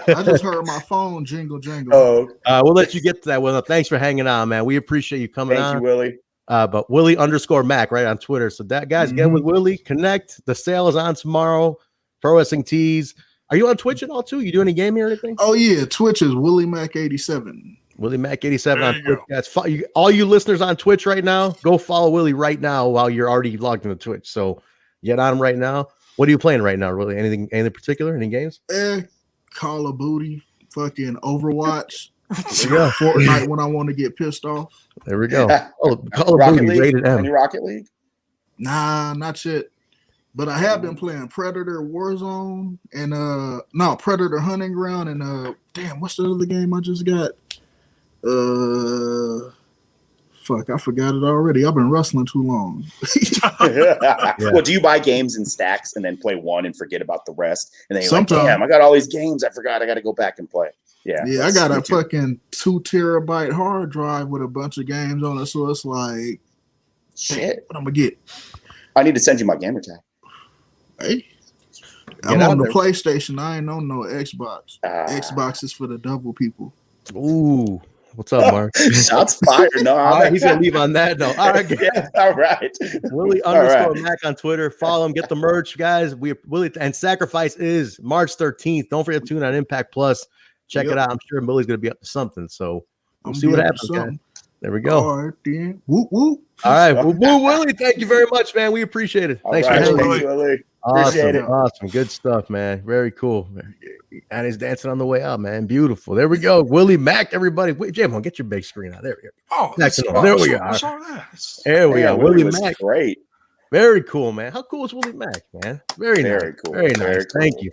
[SPEAKER 2] I just heard my phone jingle.
[SPEAKER 1] Oh, we'll let you get to that, Will. Thanks for hanging on, man. We appreciate you coming on.
[SPEAKER 4] Thank you, Willie.
[SPEAKER 1] But Willie_Mack, right, on Twitter. So that guys, get with Willie, connect. The sale is on tomorrow. Pro Wrestling Tees. Are you on Twitch at all too? You do any gaming or anything?
[SPEAKER 2] Oh yeah, Twitch is Willie Mack 87.
[SPEAKER 1] Willie Mack 87 on Twitch. Guys, all you listeners on Twitch right now, go follow Willie right now while you're already logged into Twitch. So get on him right now. What are you playing right now, really? Anything particular? Any games?
[SPEAKER 2] Call of Duty, fucking Overwatch. Fortnite when I want to get pissed off.
[SPEAKER 1] There we go. Call of Duty rated M.
[SPEAKER 4] Any Rocket League?
[SPEAKER 2] Nah, not yet. But I have been playing Predator Warzone and Predator Hunting Ground and damn, what's the other game I just got? Fuck, I forgot it already. I've been wrestling too long.
[SPEAKER 4] Well, do you buy games in stacks and then play one and forget about the rest? And then you're like, damn, I got all these games I forgot. I got to go back and play. Yeah,
[SPEAKER 2] I got a fucking 2 terabyte hard drive with a bunch of games on it. So it's like,
[SPEAKER 4] shit,
[SPEAKER 2] what I'm gonna get?
[SPEAKER 4] I need to send you my gamer tag.
[SPEAKER 2] Hey, I'm on the PlayStation. I ain't on no Xbox. Xbox is for the devil people.
[SPEAKER 1] Ooh, what's up, Mark?
[SPEAKER 4] Shots fired. No,
[SPEAKER 1] all right, he's gonna leave on that note. All right,
[SPEAKER 4] yeah, all right.
[SPEAKER 1] Willie_Mack on Twitter. Follow him. Get the merch, guys. Willie and Sacrifice is March 13th. Don't forget to tune on Impact Plus. Check it out. I'm sure Willie's gonna be up to something. So we'll see what happens, guys. There we go.
[SPEAKER 2] All right, then. Whoop whoop.
[SPEAKER 1] All right, whoop whoop, Willie. Thank you very much, man. We appreciate it. Thanks for having me,
[SPEAKER 4] Willie.
[SPEAKER 1] Appreciate it. Awesome, good stuff, man. Very cool. And he's dancing on the way out, man. Beautiful. There we go. Willie Mack, everybody. Wait, Jaybone, get your big screen out. There we go.
[SPEAKER 3] Oh,
[SPEAKER 1] there we are. There we go. Willie Mack.
[SPEAKER 4] Great.
[SPEAKER 1] Very cool, man. How cool is Willie Mack, man? Very nice.
[SPEAKER 4] Cool.
[SPEAKER 1] Very nice. Thank you.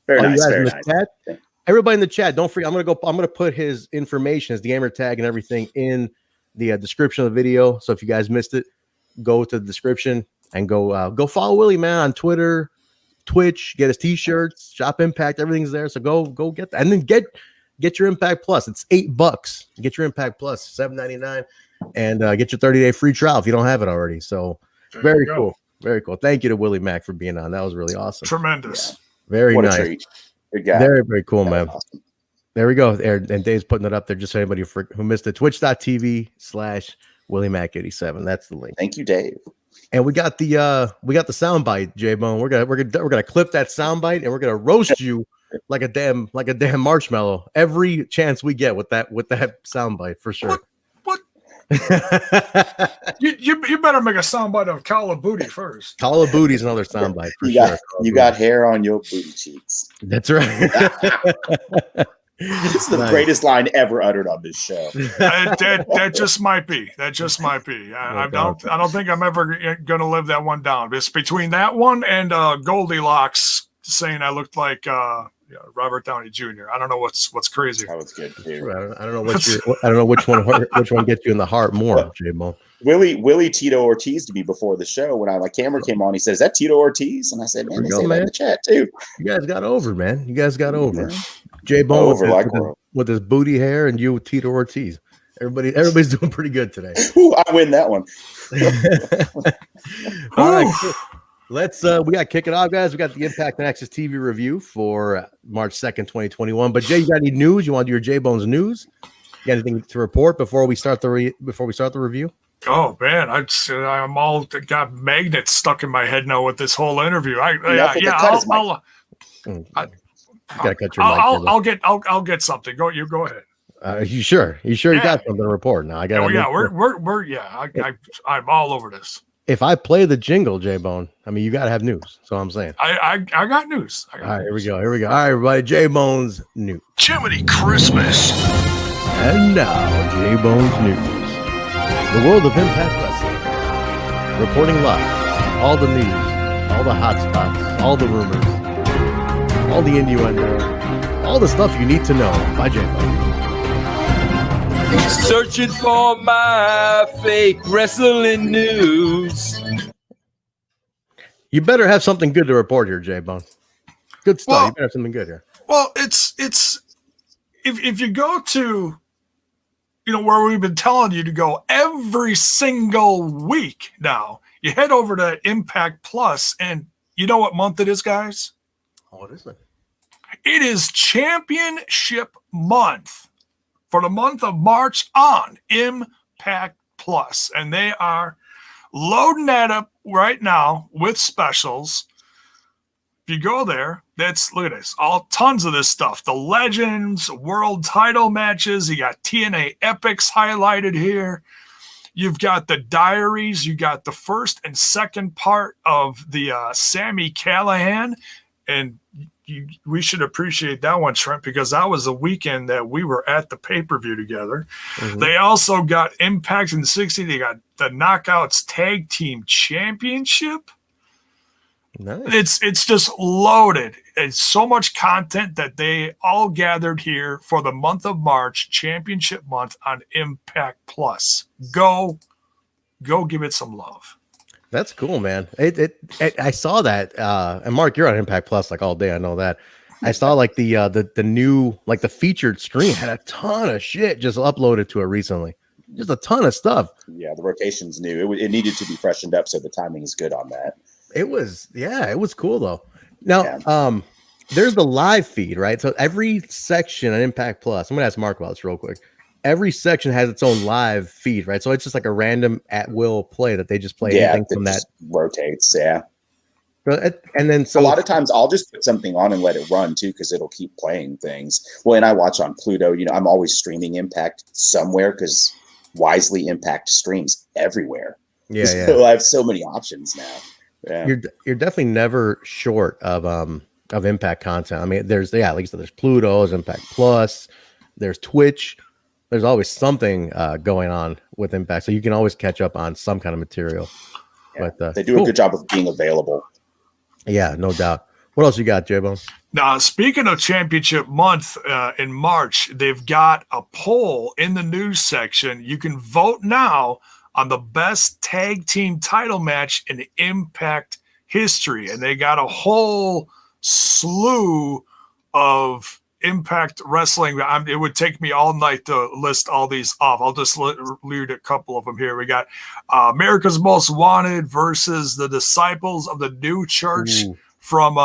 [SPEAKER 4] Very nice.
[SPEAKER 1] Chat, everybody in the chat, don't forget. I'm gonna put his information, his gamer tag, and everything in the description of the video. So if you guys missed it, go to the description and go follow Willie, man, on Twitter, Twitch. Get his t-shirts, Shop Impact, everything's there. So go get that, and then get your Impact Plus. It's $8. Get your Impact Plus, $7.99, and get your 30-day free trial if you don't have it already. So very cool. Very cool. Thank you to Willie Mack for being on. That was really awesome.
[SPEAKER 3] Tremendous.
[SPEAKER 1] Yeah. Very
[SPEAKER 4] what
[SPEAKER 1] nice.
[SPEAKER 4] A treat. Good guy.
[SPEAKER 1] Very, very cool, man. Awesome. There we go. And Dave's putting it up there just so anybody who missed it. Twitch.tv/Willie Mack 87. That's the link.
[SPEAKER 4] Thank you, Dave.
[SPEAKER 1] And we got the soundbite, Jaybone. We're gonna clip that soundbite and we're gonna roast you like a damn marshmallow every chance we get with that soundbite for sure.
[SPEAKER 3] What? you better make a soundbite of Call of Booty first.
[SPEAKER 1] Call of Booty's another soundbite for
[SPEAKER 4] sure. You
[SPEAKER 1] Booty.
[SPEAKER 4] got hair on your booty cheeks.
[SPEAKER 1] That's right.
[SPEAKER 4] It's the greatest line ever uttered on this show.
[SPEAKER 3] That just might be. I don't think I'm ever going to live that one down. It's between that one and Goldilocks saying I looked like Robert Downey Jr. I don't know what's crazy.
[SPEAKER 4] That was good too.
[SPEAKER 1] I don't know which one gets you in the heart more, Jaybone.
[SPEAKER 4] Willie Tito Ortiz to me before the show when my camera came on. He said, "Is that Tito Ortiz?" And I said, "Man, they say that in the chat too."
[SPEAKER 1] You guys got over, man. You guys got over. Jaybone with his booty hair, and you with Tito Ortiz. Everybody's doing pretty good today.
[SPEAKER 4] Ooh, I win that one.
[SPEAKER 1] All right, cool. Let's we got to kick it off, guys. We got the Impact and Access TV review for March 2nd, 2021. But Jay, you got any news? You want to do your Jaybone's news? You got anything to report before we start the review?
[SPEAKER 3] Oh man, I'm all got magnets stuck in my head now with this whole interview. I'll get something. Go ahead.
[SPEAKER 1] You sure? You got something to report now? I got.
[SPEAKER 3] I'm all over this.
[SPEAKER 1] If I play the jingle, Jaybone, I mean you got to have news. So I'm saying.
[SPEAKER 3] I got news.
[SPEAKER 1] All right, here we go. All right, everybody, Jaybone's news.
[SPEAKER 3] Jiminy Christmas.
[SPEAKER 1] And now Jaybone's news. The world of Impact Wrestling. Reporting live. All the news, all the hot spots, all the rumors, all the innuendo, all the stuff you need to know by Jaybone.
[SPEAKER 5] Searching for my fake wrestling news.
[SPEAKER 1] You better have something good to report here, Jaybone. Good stuff.
[SPEAKER 3] Well,
[SPEAKER 1] you better have something good here.
[SPEAKER 3] Well, it's if you go to where we've been telling you to go every single week now, you head over to Impact Plus, and you know what month it is, guys?
[SPEAKER 1] What is it?
[SPEAKER 3] It is Championship Month for the month of March on Impact Plus, and they are loading that up right now with specials. If you go there, look at this, tons of this stuff. The Legends, World Title matches. You got TNA Epics highlighted here. You've got the diaries. You got the first and second part of the Sami Callihan, and we should appreciate that one, Trent, because that was the weekend that we were at the pay-per-view together. Mm-hmm. They also got Impact in the 60. They got the Knockouts Tag Team Championship.
[SPEAKER 1] Nice.
[SPEAKER 3] It's just loaded. It's so much content that they all gathered here for the month of March, Championship Month on Impact Plus. Go give it some love.
[SPEAKER 1] That's cool, man. I saw that. And Mark, you're on Impact Plus like all day. I know that. I saw like the new, like the featured stream had a ton of shit just uploaded to it recently. Just a ton of stuff.
[SPEAKER 4] Yeah, the rotation's new. It needed to be freshened up, so the timing is good on that.
[SPEAKER 1] It was cool though. Now, there's the live feed, right? So every section on Impact Plus, I'm gonna ask Mark about this real quick. Every section has its own live feed, right? So it's just like a random at will play that they just play anything from that
[SPEAKER 4] rotates. Yeah.
[SPEAKER 1] And then
[SPEAKER 4] a lot of times I'll just put something on and let it run too, because it'll keep playing things. Well, and I watch on Pluto. I'm always streaming Impact somewhere because Wisely Impact streams everywhere.
[SPEAKER 1] Yeah,
[SPEAKER 4] so I have so many options now. Yeah.
[SPEAKER 1] You're definitely never short of Impact content. I mean, like you said, there's Pluto, there's Impact Plus, there's Twitch. There's always something going on with Impact, so you can always catch up on some kind of material.
[SPEAKER 4] Yeah, but they do a good job of being available.
[SPEAKER 1] Yeah, no doubt. What else you got, Jaybone?
[SPEAKER 3] Now, speaking of Championship Month in March, they've got a poll in the news section. You can vote now on the best tag team title match in Impact history. And they got a whole slew of Impact Wrestling. It would take me all night to list all these off. I'll just read a couple of them here. We got America's Most Wanted versus the Disciples of the New Church from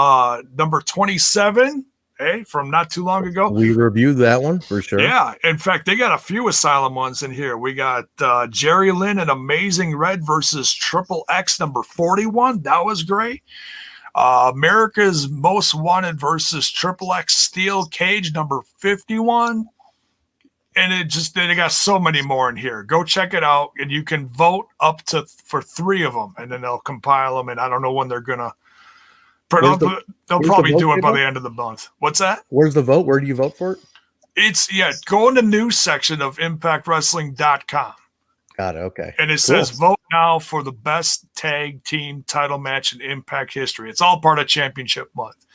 [SPEAKER 3] number 27. Hey, from not too long ago.
[SPEAKER 1] We reviewed that one for sure.
[SPEAKER 3] Yeah. In fact, they got a few Asylum ones in here. We got Jerry Lynn and Amazing Red versus Triple X number 41. That was great. America's Most Wanted versus Triple X Steel Cage number 51. And they got so many more in here. Go check it out, and you can vote for 3 of them, and then they'll compile them. And I don't know when they're gonna. They'll probably do it by the end of the month. What's that?
[SPEAKER 1] Where's the vote? Where do you vote for it?
[SPEAKER 3] Go in the news section of ImpactWrestling.com.
[SPEAKER 1] Got it. Okay.
[SPEAKER 3] And it says vote now for the best tag team title match in Impact history. It's all part of Championship Month.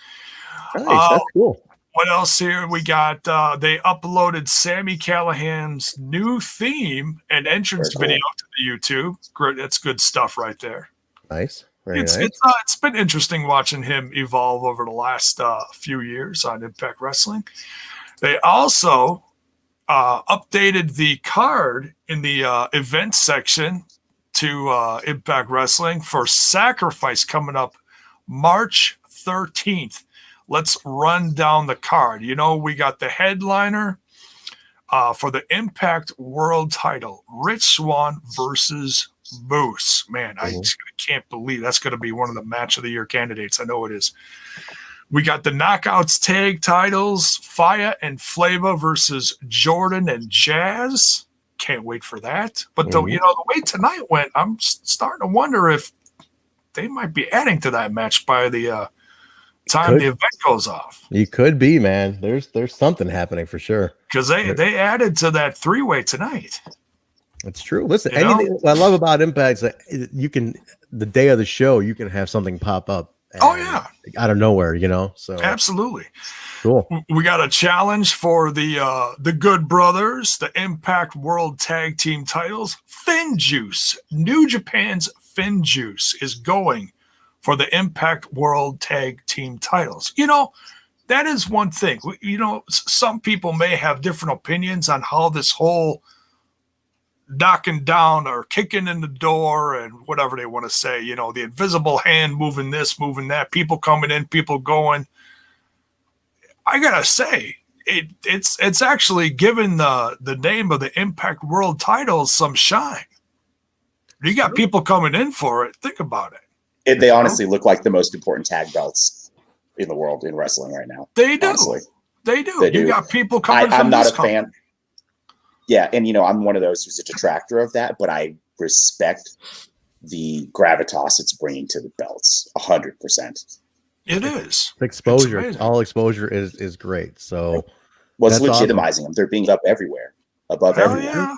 [SPEAKER 1] Nice. That's cool.
[SPEAKER 3] What else here? We got they uploaded Sami Callihan's new theme and entrance video to the YouTube. Great, that's good stuff right there.
[SPEAKER 1] Nice.
[SPEAKER 3] It's been interesting watching him evolve over the last few years on Impact Wrestling. They also updated the card in the event section to Impact Wrestling for Sacrifice coming up March 13th. Let's run down the card. We got the headliner for the Impact World title, Rich Swann versus Moose. Man, I can't believe that's going to be one of the match of the year candidates. I know it is. We got the Knockouts tag titles, Faya and Flava versus Jordan and Jazz. Can't wait for that. But the way tonight went, I'm starting to wonder if they might be adding to that match by the time the event goes off.
[SPEAKER 1] You could be, man. There's something happening for sure.
[SPEAKER 3] Because they added to that 3-way tonight.
[SPEAKER 1] It's true. Listen, anything I love about Impact is that you can, the day of the show, you can have something pop up. Out of nowhere, So
[SPEAKER 3] absolutely
[SPEAKER 1] cool.
[SPEAKER 3] We got a challenge for the Good Brothers, the Impact World Tag Team titles. Finn Juice, New Japan's Finn Juice, is going for the Impact World Tag Team titles. That is one thing. Some people may have different opinions on how this whole knocking down or kicking in the door and whatever they want to say, the invisible hand moving this, moving that, people coming in, people going. I gotta say, it's actually given the name of the Impact World titles some shine. You got people coming in for it. Think about it.
[SPEAKER 4] They honestly look like the most important tag belts in the world in wrestling right now.
[SPEAKER 3] They do.
[SPEAKER 4] Honestly.
[SPEAKER 3] They do. You got people coming from
[SPEAKER 4] I'm not
[SPEAKER 3] this
[SPEAKER 4] a fan. Yeah, and I'm one of those who's a detractor of that, but I respect the gravitas it's bringing to the belts 100%.
[SPEAKER 3] It is
[SPEAKER 1] exposure. All exposure is great. So
[SPEAKER 4] it's legitimizing them. They're being up everywhere, above everywhere.
[SPEAKER 3] Yeah.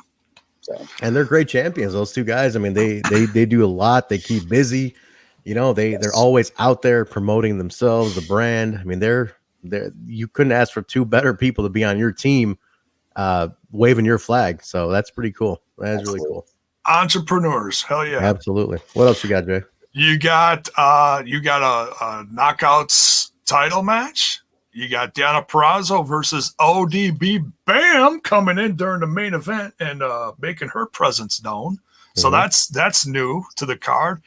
[SPEAKER 4] So.
[SPEAKER 1] And they're great champions. Those two guys. I mean, they do a lot. They keep busy. They're always out there promoting themselves, the brand. I mean, they're you couldn't ask for 2 better people to be on your team. Waving your flag, so that's pretty cool. That's really cool.
[SPEAKER 3] Entrepreneurs, hell yeah,
[SPEAKER 1] absolutely. What else you got, Jay?
[SPEAKER 3] You got a knockouts title match. You got Diana Purrazzo versus ODB Bam coming in during the main event and making her presence known. So that's new to the card.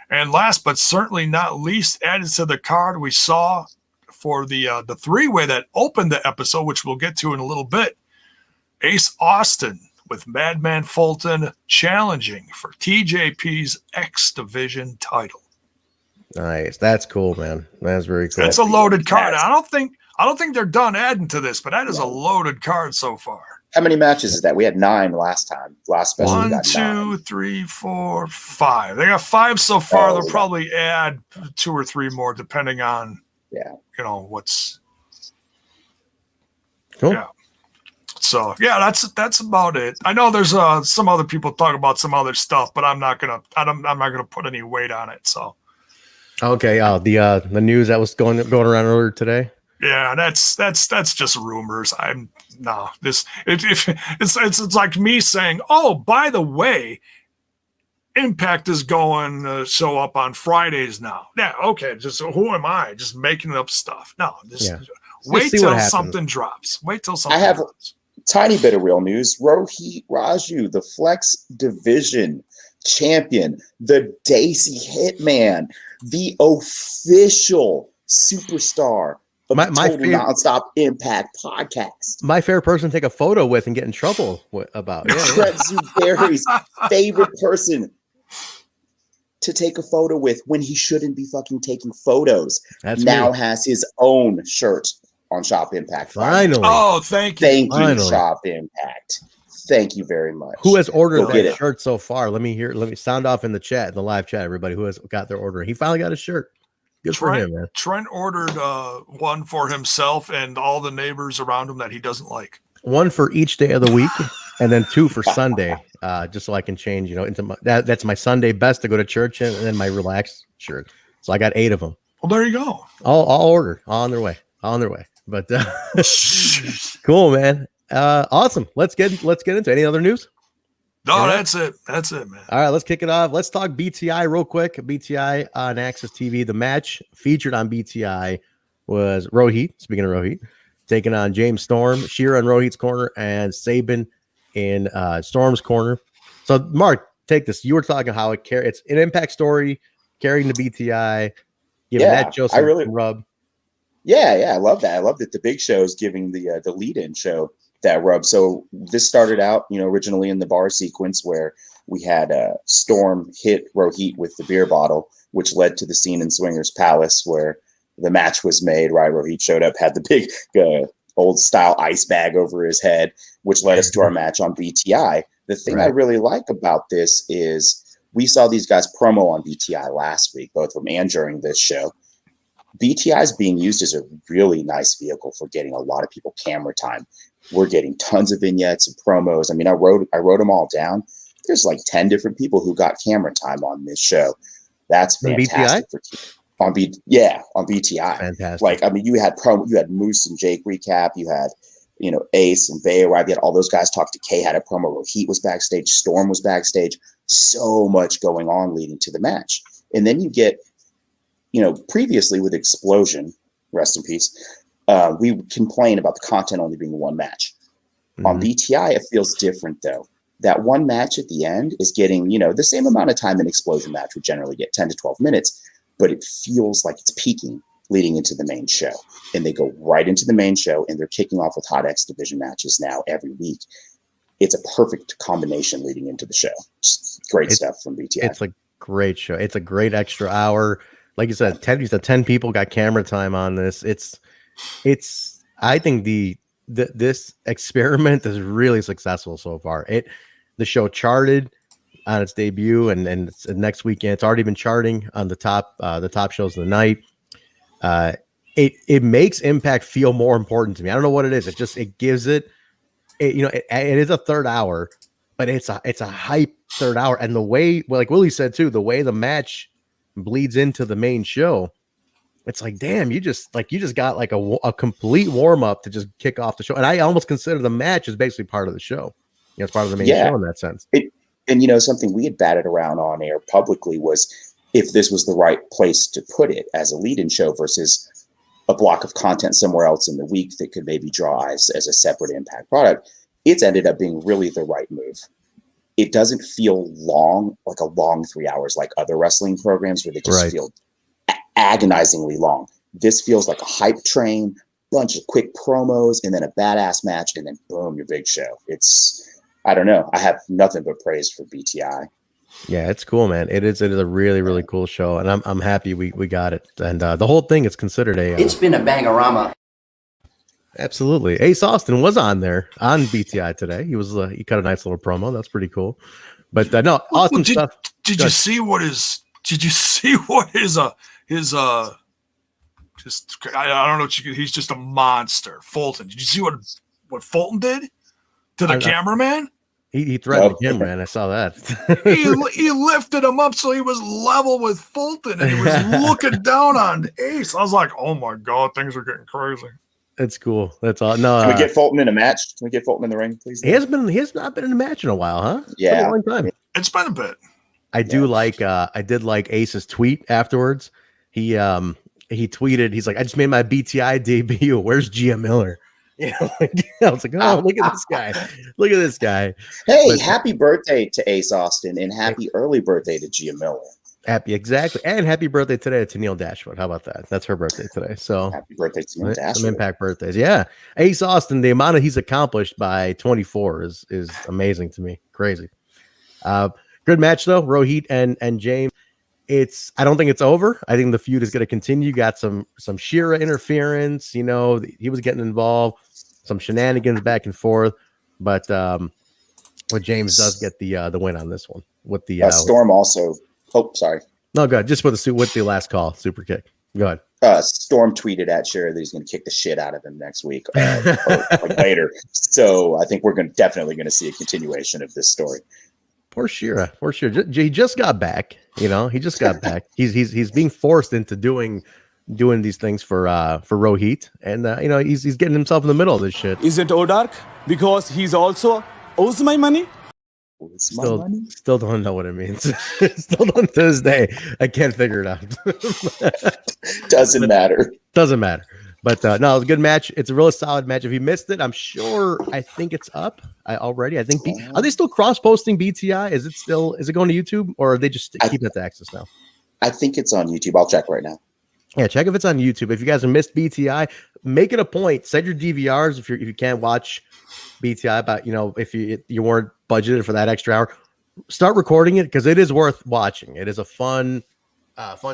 [SPEAKER 3] And last but certainly not least, added to the card, we saw for the 3-way that opened the episode, which we'll get to in a little bit. Ace Austin with Madman Fulton challenging for TJP's X Division title.
[SPEAKER 1] Nice. That's cool, man. That's very cool.
[SPEAKER 3] That's a loaded card. I don't think they're done adding to this, but that is a loaded card so far.
[SPEAKER 4] How many matches is that? We had 9 last time. Last special.
[SPEAKER 3] 1, 2, 3, 4, 5. They got 5 so far. They'll probably add 2 or 3 more depending on what's
[SPEAKER 1] cool.
[SPEAKER 3] Yeah. So that's about it. I know there's some other people talk about some other stuff, but I'm not gonna put any weight on it. So
[SPEAKER 1] okay, the news that was going around earlier today.
[SPEAKER 3] Yeah, that's just rumors. It's like me saying, oh, by the way, Impact is going to show up on Fridays now. Yeah, okay. Just who am I? Just making up stuff. No, wait till something drops. Wait till something drops.
[SPEAKER 4] Tiny bit of real news. Rohit Raju, the Flex Division champion, the Daisy Hitman, the official superstar of the Total Nonstop Impact podcast.
[SPEAKER 1] My favorite person to take a photo with and get in trouble about.
[SPEAKER 4] Trent Zuberi's favorite person to take a photo with when he shouldn't be fucking taking photos.
[SPEAKER 1] That's
[SPEAKER 4] now
[SPEAKER 1] me.
[SPEAKER 4] has his own shirt on Shop Impact.
[SPEAKER 1] Finally.
[SPEAKER 3] Oh, thank you.
[SPEAKER 4] Thank you,
[SPEAKER 1] Finally.
[SPEAKER 4] Shop Impact. Thank you very much.
[SPEAKER 1] Who has ordered
[SPEAKER 4] get
[SPEAKER 1] that
[SPEAKER 4] it.
[SPEAKER 1] shirt so far? Let me sound off in the chat, in the live chat, everybody who has got their order. He finally got a shirt. Good for him, man.
[SPEAKER 3] Trent ordered one for himself and all the neighbors around him that he doesn't like.
[SPEAKER 1] One for each day of the week, and then 2 for Sunday, just so I can change, into that's my Sunday best to go to church in, and then my relaxed shirt. So I got 8 of them.
[SPEAKER 3] Well, there you go.
[SPEAKER 1] I'll order. All on their way. But cool, man. Awesome. Let's get into any other news.
[SPEAKER 3] No, that's it, man.
[SPEAKER 1] All right, let's kick it off. Let's talk BTI real quick. BTI on Access TV. The match featured on BTI was Rohit. Speaking of Rohit, taking on James Storm, Shera in Rohit's corner, and Sabin in Storm's corner. So, Marq, take this. You were talking how it's an Impact story carrying the BTI, giving that Joe some rub.
[SPEAKER 4] Yeah, I love that. I love that the Big Show is giving the lead-in show that rub. So this started out, originally in the bar sequence where we had Storm hit Rohit with the beer bottle, which led to the scene in Swingers Palace where the match was made. Right, Rohit showed up, had the big old style ice bag over his head, which led us to our match on BTI. The thing I really like about this is we saw these guys promo on BTI last week, both of them and during this show. BTI is being used as a really nice vehicle for getting a lot of people camera time. We're getting tons of vignettes and promos. I mean, I wrote them all down. There's like 10 different people who got camera time on this show. That's fantastic. On BTI.
[SPEAKER 1] Fantastic.
[SPEAKER 4] Like, I mean, you had Moose and Jake recap. You had, Ace and Bay arrived. You had all those guys talk to Kay, had a promo. Heat was backstage. Storm was backstage. So much going on leading to the match. And then you get, previously with Explosion, rest in peace, we complain about the content only being one match. Mm-hmm. On BTI, it feels different, though. That one match at the end is getting, the same amount of time an Explosion match would generally get, 10 to 12 minutes, but it feels like it's peaking leading into the main show. And they go right into the main show, and they're kicking off with Hot X Division matches now every week. It's a perfect combination leading into the show. Just great stuff from BTI.
[SPEAKER 1] It's a great show. It's a great extra hour. Like you said, 10 people got camera time on this. I think this experiment is really successful so far. The show charted on its debut, and it's next weekend. It's already been charting on the top shows of the night. It makes Impact feel more important to me. I don't know what it is. It gives it is a third hour, but it's a hype third hour. And the way, like Willie said too, the way the match bleeds into the main show, it's like, damn, you just got like a complete warm up to just kick off the show. And I almost consider the match as basically part of the show. It's part of the main show in that sense.
[SPEAKER 4] And something we had batted around on air publicly was if this was the right place to put it as a lead-in show versus a block of content somewhere else in the week that could maybe draw eyes as a separate Impact product. It's ended up being really the right move. It doesn't feel long, like a long 3 hours, like other wrestling programs where they just feel agonizingly long. This feels like a hype train, bunch of quick promos, and then a badass match, and then boom, your big show. I don't know. I have nothing but praise for BTI.
[SPEAKER 1] Yeah, it's cool, man. It is a really, really cool show, and I'm happy we got it. And the whole thing is considered
[SPEAKER 6] it's been a bangorama.
[SPEAKER 1] Absolutely. Ace Austin was on there on BTI today. He was he cut a nice little promo. That's pretty cool. But no, awesome stuff.
[SPEAKER 3] Did you see what his just I don't know what he's just a monster. Fulton. Did you see what Fulton did to the cameraman?
[SPEAKER 1] He threatened the cameraman. I saw that.
[SPEAKER 3] he lifted him up so he was level with Fulton, and he was looking down on Ace. I was like, oh my God, things are getting crazy.
[SPEAKER 1] That's cool. That's all. No,
[SPEAKER 4] can we get Fulton in a match? Can we get Fulton in the ring, please?
[SPEAKER 1] He has not been in a match in a while, huh?
[SPEAKER 4] Yeah,
[SPEAKER 1] been a long time.
[SPEAKER 3] It's been a bit.
[SPEAKER 1] I did like Ace's tweet afterwards. He tweeted, he's like, I just made my BTI debut. Where's Gia Miller? I was like, oh, look at this guy. Look at this guy.
[SPEAKER 4] Hey, happy birthday to Ace Austin, and happy early birthday to Gia Miller.
[SPEAKER 1] Exactly. And happy birthday today to Neil Dashwood. How about that? That's her birthday today. So
[SPEAKER 4] happy birthday to Neil Dashwood.
[SPEAKER 1] Some Impact birthdays. Yeah. Ace Austin, the amount he's accomplished by 24 is amazing to me. Crazy. Good match though. Rohit and James. I don't think it's over. I think the feud is going to continue. You got some Shera interference. You know, he was getting involved, some shenanigans back and forth. But James does get the win on this one with the
[SPEAKER 4] Storm also. Oh, sorry.
[SPEAKER 1] No, go ahead. Just with the last call, super kick. Go ahead.
[SPEAKER 4] Storm tweeted at Shera that he's going to kick the shit out of him next week or like later. So I think we're definitely going to see a continuation of this story.
[SPEAKER 1] Poor Shera. He just got back. You know, he just got back. He's being forced into doing these things for Rohit, and you know, he's getting himself in the middle of this shit.
[SPEAKER 6] Isn't Odark because he's also owes my money?
[SPEAKER 1] Still don't know what it means. Still don't to this day. I can't figure it out.
[SPEAKER 4] Doesn't matter.
[SPEAKER 1] But no, it's a good match. It's a really solid match. If you missed it, I think it's up already. I think are they still cross-posting BTI? Is it going to YouTube, or are they just keeping it to Access now?
[SPEAKER 4] I think it's on YouTube. I'll check right now.
[SPEAKER 1] Yeah, check if it's on YouTube. If you guys have missed BTI, make it a point. Send your DVRs if you can't watch BTI, but you know, if you weren't budgeted for that extra hour, start recording it because it is worth watching. It is a fun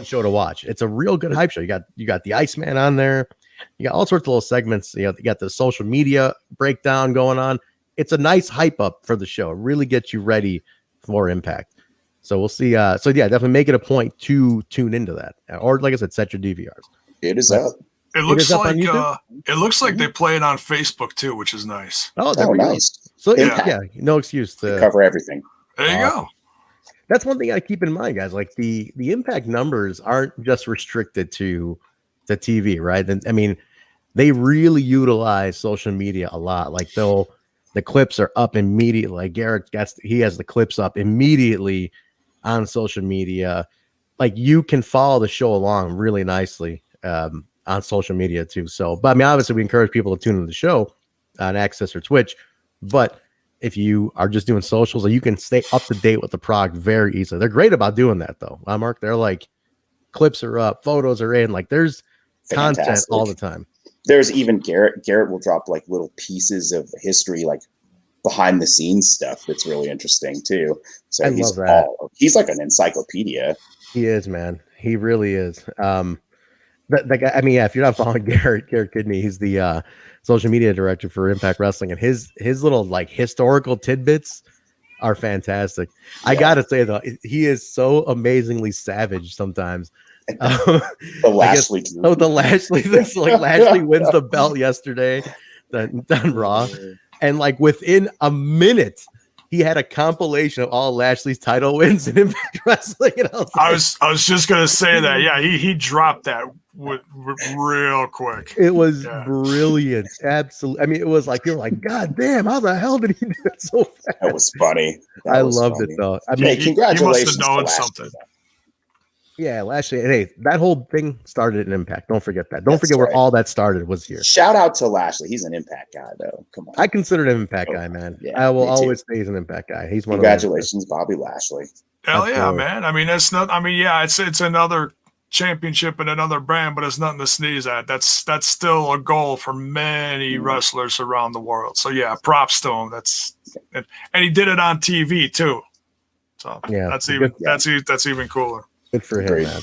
[SPEAKER 1] show to watch. It's a real good hype show. You got the Iceman on there. You got all sorts of little segments. You got the social media breakdown going on. It's a nice hype up for the show. It really gets you ready for Impact. So we'll see. So yeah, definitely make it a point to tune into that, or like I said, set your DVRs.
[SPEAKER 4] It is up.
[SPEAKER 3] It looks like they play it on Facebook too, which is nice.
[SPEAKER 1] Oh, nice.
[SPEAKER 4] So
[SPEAKER 1] yeah, no excuse to
[SPEAKER 4] cover everything.
[SPEAKER 3] There you go.
[SPEAKER 1] That's one thing I keep in mind, guys. Like the Impact numbers aren't just restricted to the TV, right? And I mean, they really utilize social media a lot. Like the clips are up immediately. Like Garrett he has the clips up immediately on social media. Like you can follow the show along really nicely on social media too. So, but I mean, obviously we encourage people to tune into the show on Access or Twitch, but if you are just doing socials, you can stay up to date with the product very easily. They're great about doing that though. Mark, they're like clips are up, photos are in, like there's content all the time.
[SPEAKER 4] There's even Garrett will drop like little pieces of history, like behind the scenes stuff that's really interesting too. So
[SPEAKER 1] I love that.
[SPEAKER 4] He's like an encyclopedia.
[SPEAKER 1] He is, man. He really is. I mean, yeah, if you're not following Garrett Kidney, he's the social media director for Impact Wrestling, and his little like historical tidbits are fantastic. Yeah. I gotta say though, he is so amazingly savage sometimes.
[SPEAKER 4] The Lashley.
[SPEAKER 1] This like Lashley wins the belt yesterday on Raw, and like within a minute, he had a compilation of all Lashley's title wins in Impact Wrestling. And
[SPEAKER 3] I was just gonna say that. Yeah, he dropped that real quick.
[SPEAKER 1] It was brilliant. Absolutely. I mean, it was like you're like, God damn, how the hell did he do it so fast?
[SPEAKER 4] That was funny.
[SPEAKER 1] I loved it though. I mean,
[SPEAKER 4] congratulations.
[SPEAKER 3] He must have known something.
[SPEAKER 1] Yeah, Lashley. Hey, that whole thing started in Impact. Don't forget that. Don't forget where all that started was here.
[SPEAKER 4] Shout out to Lashley. He's an Impact guy, though. Come on.
[SPEAKER 1] I consider him an Impact guy, man. Yeah, I will always say he's an Impact guy. He's one.
[SPEAKER 4] Congratulations, Bobby Lashley.
[SPEAKER 3] Hell yeah, man. I mean, that's not. I mean, yeah, it's another championship and another brand, but it's nothing to sneeze at. That's still a goal for many wrestlers around the world. So yeah, props to him. And he did it on TV too. So yeah, that's even cooler.
[SPEAKER 1] Good for him, man.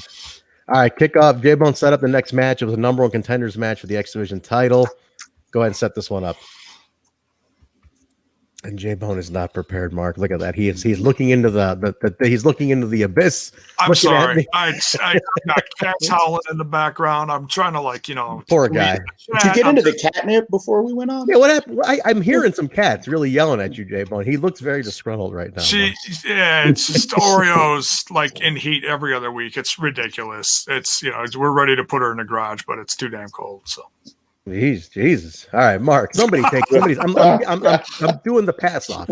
[SPEAKER 1] All right, kickoff. Jaybone set up the next match. It was a number one contenders match for the X Division title. Go ahead and set this one up. And Jaybone is not prepared, Mark. Look at that. He's looking into he's looking into the abyss.
[SPEAKER 3] I'm sorry. I got cats howling in the background. I'm trying to
[SPEAKER 1] poor guy.
[SPEAKER 4] Did you get into the catnip before we went on?
[SPEAKER 1] Yeah, what happened? I'm hearing some cats really yelling at you, Jaybone. He looks very disgruntled right now.
[SPEAKER 3] It's just Oreos like in heat every other week. It's ridiculous. It's we're ready to put her in the garage, but it's too damn cold. So.
[SPEAKER 1] Jesus. All right, Mark. I'm doing the pass off.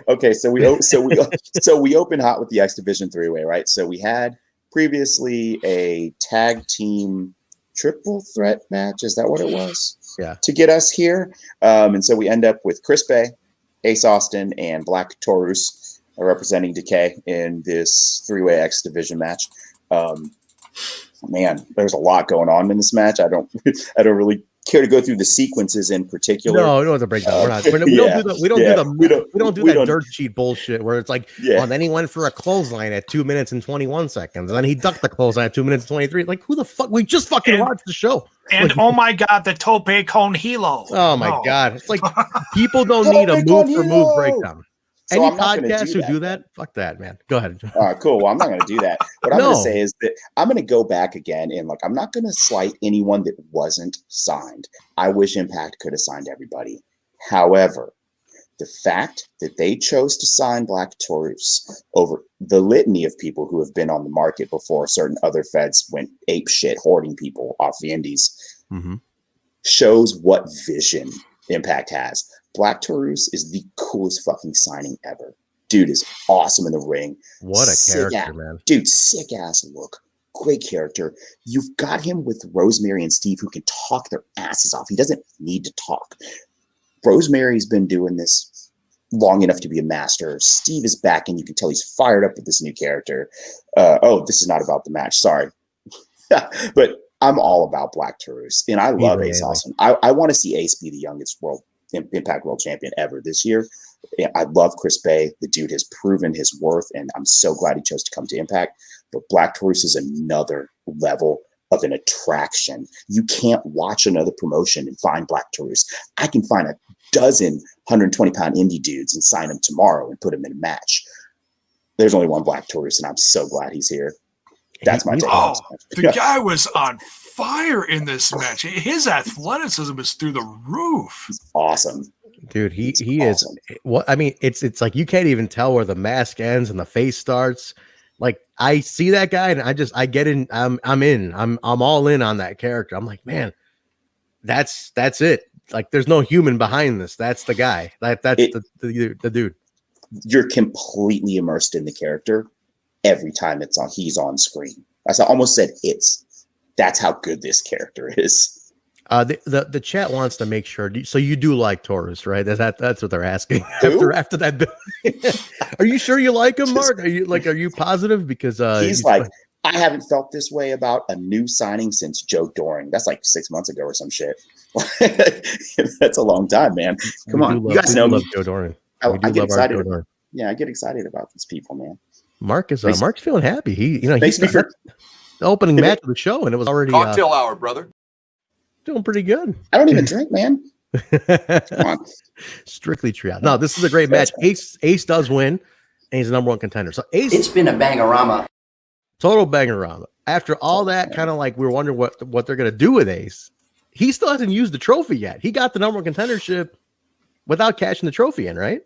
[SPEAKER 4] Okay. So we open hot with the X Division 3-way, right? So we had previously a tag team triple threat match. Is that what it was?
[SPEAKER 1] Yeah.
[SPEAKER 4] To get us here. And so we end up with Chris Bay, Ace Austin, and Black Taurus representing Decay in this 3-way X Division match. Man, there's a lot going on in this match. I don't really care to go through the sequences in particular?
[SPEAKER 1] No, we don't have to break down. We don't do that dirt sheet bullshit where it's like, well, then he went for a clothesline at 2 minutes and 21 seconds, and then he ducked the clothesline at 2 minutes and 23. Like, who the fuck? We just fucking watched the show.
[SPEAKER 3] And oh my god, the tope con hilo.
[SPEAKER 1] Oh my god, it's like people don't need a move for move breakdown.
[SPEAKER 4] So
[SPEAKER 1] any podcasts who do that, fuck that, man. Go ahead.
[SPEAKER 4] All right, cool. Well, I'm not going to do that. What I'm going to say is that I'm going to go back again and I'm not going to slight anyone that wasn't signed. I wish Impact could have signed everybody. However, the fact that they chose to sign Black Taurus over the litany of people who have been on the market before certain other feds went ape shit hoarding people off the indies shows what vision Impact has. Black Taurus is the coolest fucking signing ever. Dude is awesome in the ring.
[SPEAKER 1] What a character, man.
[SPEAKER 4] Dude, sick ass look. Great character. You've got him with Rosemary and Steve who can talk their asses off. He doesn't need to talk. Rosemary's been doing this long enough to be a master. Steve is back and you can tell he's fired up with this new character. This is not about the match. Sorry. But I'm all about Black Taurus. And I love Ace Austin. I want to see Ace be the youngest Impact World Champion ever this year. I love Chris Bay. The dude has proven his worth, and I'm so glad he chose to come to Impact. But Black Taurus is another level of an attraction. You can't watch another promotion and find Black Taurus. I can find a dozen 120-pound indie dudes and sign them tomorrow and put them in a match. There's only one Black Taurus, and I'm so glad he's here. That's my take.
[SPEAKER 3] The guy was on fire in this match. His athleticism is through the roof.
[SPEAKER 4] He's awesome,
[SPEAKER 1] dude. He awesome. Is. What I mean, it's like you can't even tell where the mask ends and the face starts. Like I see that guy and I get in. I'm in. I'm all in on that character. I'm like, man, that's it. Like there's no human behind this. That's the guy. That's the dude.
[SPEAKER 4] You're completely immersed in the character every time he's on screen. I almost said that's how good this character is.
[SPEAKER 1] The chat wants to make sure. So you do like Taurus, right? That's what they're asking. After that, are you sure you like him, Mark? Are you positive? Because
[SPEAKER 4] he's like, I haven't felt this way about a new signing since Joe Doring. That's like 6 months ago or some shit. That's a long time, man. Come on, you guys know me.
[SPEAKER 1] Joe Doring.
[SPEAKER 4] I get excited. I get excited about these people, man.
[SPEAKER 1] Mark's feeling happy. He's the opening match of the show, and it was already
[SPEAKER 5] cocktail hour, brother.
[SPEAKER 1] Doing pretty good.
[SPEAKER 4] I don't even drink, man. Come on.
[SPEAKER 1] Strictly triage. No, this is a great match. Ace does win, and he's the number one contender. So Ace,
[SPEAKER 7] it's been a bangorama.
[SPEAKER 1] Total bangorama. After all that, kind of like we were wondering what they're gonna do with Ace. He still hasn't used the trophy yet. He got the number one contendership without cashing the trophy in, right?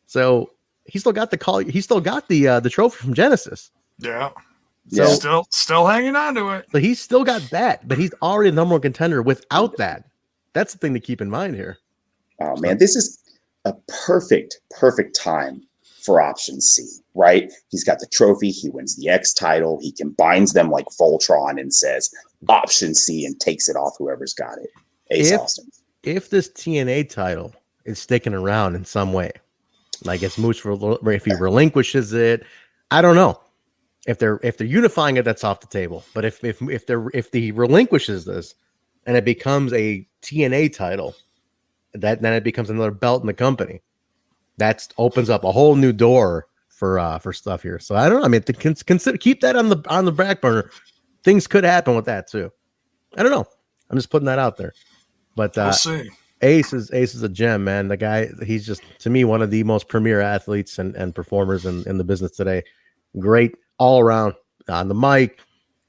[SPEAKER 1] So he still got the call. He still got the trophy from Genesis.
[SPEAKER 3] Yeah. So still hanging on to it.
[SPEAKER 1] So he's still got that, but he's already the number one contender without that. That's the thing to keep in mind here.
[SPEAKER 4] Oh man, this is a perfect time for Option C, right? He's got the trophy. He wins the X title. He combines them like Voltron and says Option C and takes it off whoever's got it. Ace Austin.
[SPEAKER 1] If this TNA title is sticking around in some way, like it's moves for if he relinquishes it, I don't know. If they're unifying it, that's off the table. But if he relinquishes this and it becomes a TNA title, then it becomes another belt in the company. That opens up a whole new door for stuff here. So I don't know. I mean, consider keep that on the back burner. Things could happen with that too. I don't know. I'm just putting that out there. But
[SPEAKER 3] we'll see.
[SPEAKER 1] Ace is a gem, man. The guy, he's just to me one of the most premier athletes and performers in the business today. Great all around on the mic,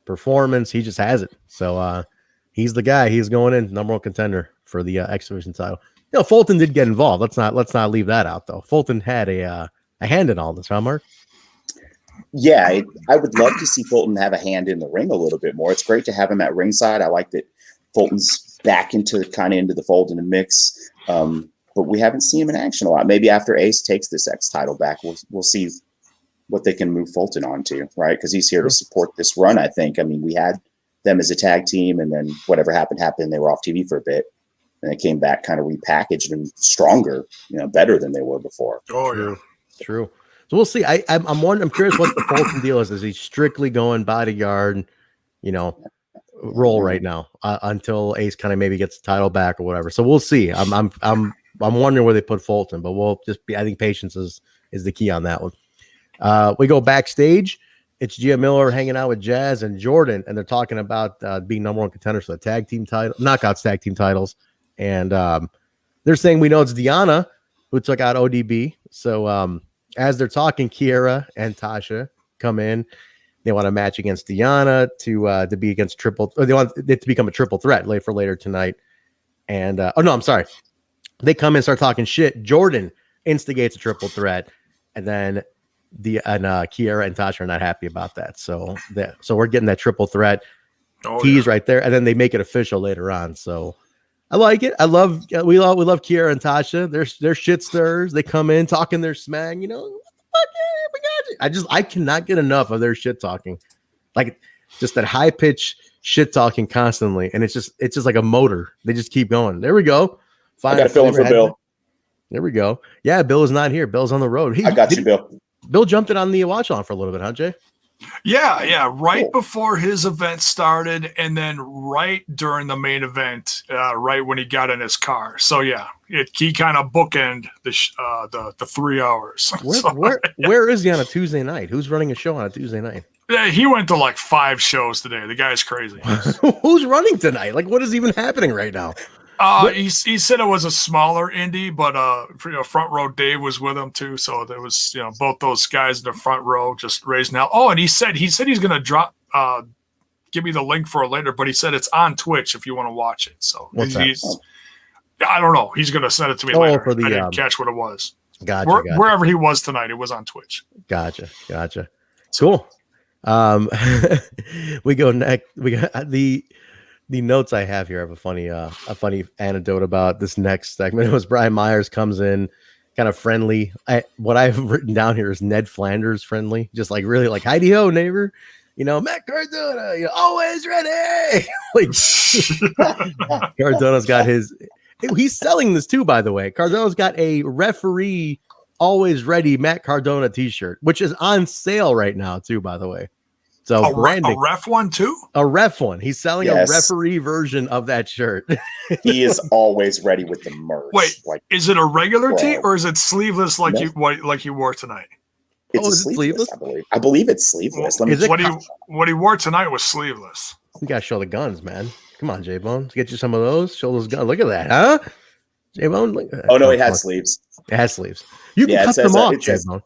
[SPEAKER 1] performance. He just has it. So he's the guy. He's going in number one contender for the X Division title. You know, Fulton did get involved. Let's not leave that out though. Fulton had a hand in all this, huh, Mark?
[SPEAKER 4] Yeah, I would love to see Fulton have a hand in the ring a little bit more. It's great to have him at ringside. I like that Fulton's back into the fold in the mix. But we haven't seen him in action a lot. Maybe after Ace takes this X title back, we'll see what they can move Fulton onto, right? Because he's here to support this run, I think. I mean, we had them as a tag team, and then whatever happened. They were off TV for a bit, and they came back kind of repackaged and stronger, better than they were before.
[SPEAKER 3] Oh, yeah.
[SPEAKER 1] True. So we'll see. I'm curious what the Fulton deal is. Is he strictly going bodyguard? role right now until Ace kind of maybe gets the title back or whatever. So we'll see. I'm wondering where they put Fulton, but we'll just be. I think patience is the key on that one. We go backstage. It's Gia Miller hanging out with Jazz and Jordan, and they're talking about being number one contenders for the tag team title, knockouts tag team titles, and they're saying we know it's Deanna who took out ODB. So as they're talking, Kiera and Tasha come in. They want a match against Deanna to be against triple. Or they want it to become a triple threat for later tonight. And I'm sorry. They come in, start talking shit. Jordan instigates a triple threat, and then Kiera and Tasha are not happy about that. So we're getting that triple threat tease right there, and then they make it official later on. So I like it. We love Kiera and Tasha. They're shit stirrers. They come in talking their smack. You know, what the fuck? Yeah, we got you. I cannot get enough of their shit talking, like just that high pitch shit talking constantly, and it's just like a motor. They just keep going. There we go.
[SPEAKER 4] I got to fill in for Bill.
[SPEAKER 1] There we go. Yeah, Bill is not here. Bill's on the road.
[SPEAKER 4] I got you, Bill.
[SPEAKER 1] Bill jumped it on the watch on for a little bit, huh, Jay?
[SPEAKER 3] Yeah. Right before his event started, and then right during the main event, right when he got in his car. So yeah, he kind of bookend the 3 hours.
[SPEAKER 1] Where is he on a Tuesday night? Who's running a show on a Tuesday night?
[SPEAKER 3] Yeah, he went to like 5 shows today. The guy's crazy.
[SPEAKER 1] Who's running tonight? Like, what is even happening right now?
[SPEAKER 3] He said it was a smaller indie, but Front Row Dave was with him too. So there was both those guys in the front row just raising hell. Oh, and he said he's gonna drop give me the link for it later, but he said it's on Twitch if you want to watch it. So I don't know. He's gonna send it to me later. I didn't catch what it was.
[SPEAKER 1] Gotcha.
[SPEAKER 3] Wherever he was tonight, it was on Twitch.
[SPEAKER 1] Gotcha. Cool. We go next. We got the notes I have here have a funny anecdote about this next segment. It was Brian Myers comes in kind of friendly. What I've written down here is Ned Flanders friendly, just like really like heidi ho neighbor, Matt Cardona, always ready. Like Cardona's got he's selling this too, by the way. Cardona's got a referee always ready Matt Cardona t-shirt, which is on sale right now too, by the way. So branding,
[SPEAKER 3] a ref one too?
[SPEAKER 1] A ref one. He's selling a referee version of that shirt.
[SPEAKER 4] He is always ready with the merch.
[SPEAKER 3] Wait, is it a regular tee or is it sleeveless like you wore tonight?
[SPEAKER 4] It's sleeveless. I believe it's sleeveless.
[SPEAKER 3] What he wore tonight was sleeveless.
[SPEAKER 1] You gotta show the guns, man. Come on, Jaybone. Let's get you some of those. Show those guns. Look at that, huh? Jaybone.
[SPEAKER 4] Oh no, it has sleeves.
[SPEAKER 1] It has sleeves. You can cut them off, Jaybone.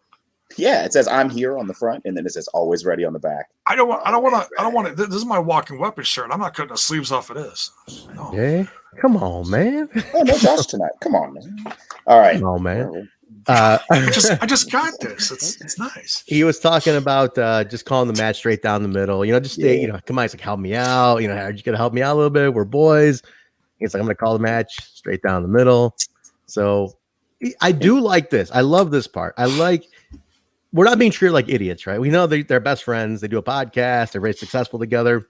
[SPEAKER 4] Yeah, it says I'm here on the front, and then it says always ready on the back.
[SPEAKER 3] I don't want to. This is my walking weapon shirt. I'm not cutting the sleeves off of this. No.
[SPEAKER 1] Yeah, come on, man.
[SPEAKER 4] Oh, no Josh tonight. Come on, man. All right,
[SPEAKER 1] come on, man.
[SPEAKER 3] I just got this. It's nice.
[SPEAKER 1] He was talking about just calling the match straight down the middle. Just stay. Come on. He's like, help me out. Are you gonna help me out a little bit? We're boys. He's like, I'm gonna call the match straight down the middle. So I do like this. I love this part. We're not being treated like idiots, right? We know they're best friends. They do a podcast. They're very successful together.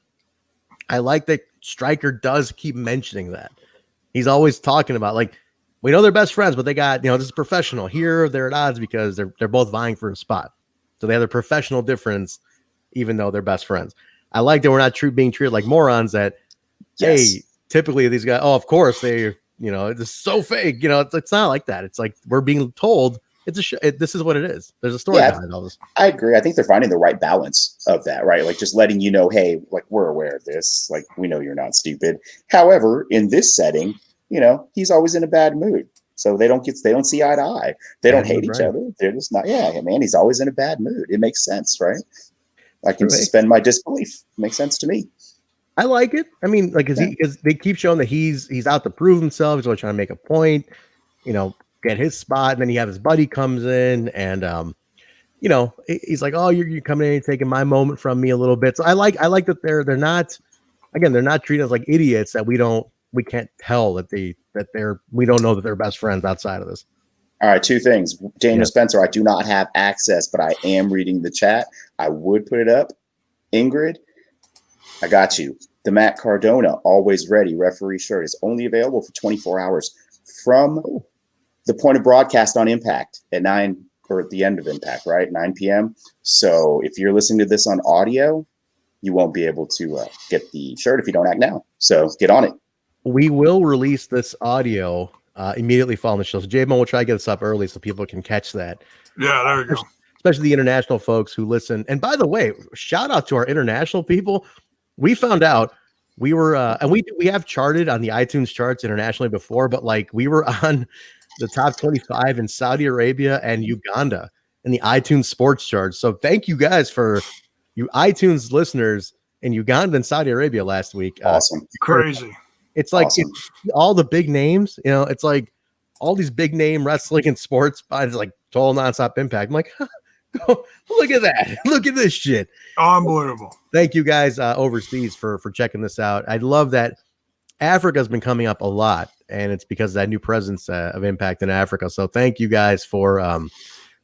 [SPEAKER 1] I like that Stryker does keep mentioning that. He's always talking about, like, we know they're best friends, but they got, this is professional. Here, they're at odds because they're both vying for a spot. So they have a professional difference, even though they're best friends. I like that we're not being treated like morons that, hey, typically these guys, of course, they, it's so fake. It's not like that. It's like we're being told it's this is what it is. There's a story behind all this. I
[SPEAKER 4] agree. I think they're finding the right balance of that, right? Like just letting hey, like we're aware of this. Like we know you're not stupid. However, in this setting, he's always in a bad mood. So they don't see eye to eye. They don't hate each other. They're just not. Yeah, man, he's always in a bad mood. It makes sense, right? I can suspend my disbelief. It makes sense to me.
[SPEAKER 1] I like it. I mean, like, because they keep showing that he's out to prove himself. He's always trying to make a point. Get his spot, and then you have his buddy comes in, and he's like, "Oh, you're coming in and taking my moment from me a little bit." So I like that they're not treated as like idiots that we can't tell that we don't know that they're best friends outside of this.
[SPEAKER 4] All right, 2 things. Daniel Spencer, I do not have access, but I am reading the chat. I would put it up. Ingrid, I got you. The Matt Cardona always ready referee shirt is only available for 24 hours from the point of broadcast on Impact at 9 or at the end of Impact, right? 9 p.m. So if you're listening to this on audio, you won't be able to get the shirt if you don't act now. So get on it.
[SPEAKER 1] We will release this audio immediately following the show. So Jaybone will try to get us up early so people can catch that.
[SPEAKER 3] Yeah, there you go.
[SPEAKER 1] Especially the international folks who listen. And by the way, shout out to our international people. We found out we were, and we have charted on the iTunes charts internationally before, but like we were on the top 25 in Saudi Arabia and Uganda in the iTunes sports charts. So thank you guys for you iTunes listeners in Uganda and Saudi Arabia last week.
[SPEAKER 4] Awesome.
[SPEAKER 3] Crazy.
[SPEAKER 1] It's like
[SPEAKER 4] Awesome.
[SPEAKER 1] all the big names, you know, it's like all these big name wrestling and sports, it's like total Nonstop Impact. I'm like, oh, look at that. Look at this shit.
[SPEAKER 3] Unbelievable.
[SPEAKER 1] Thank you guys overseas for checking this out. I love that Africa's been coming up a lot, and it's because of that new presence of Impact in Africa. So thank you guys for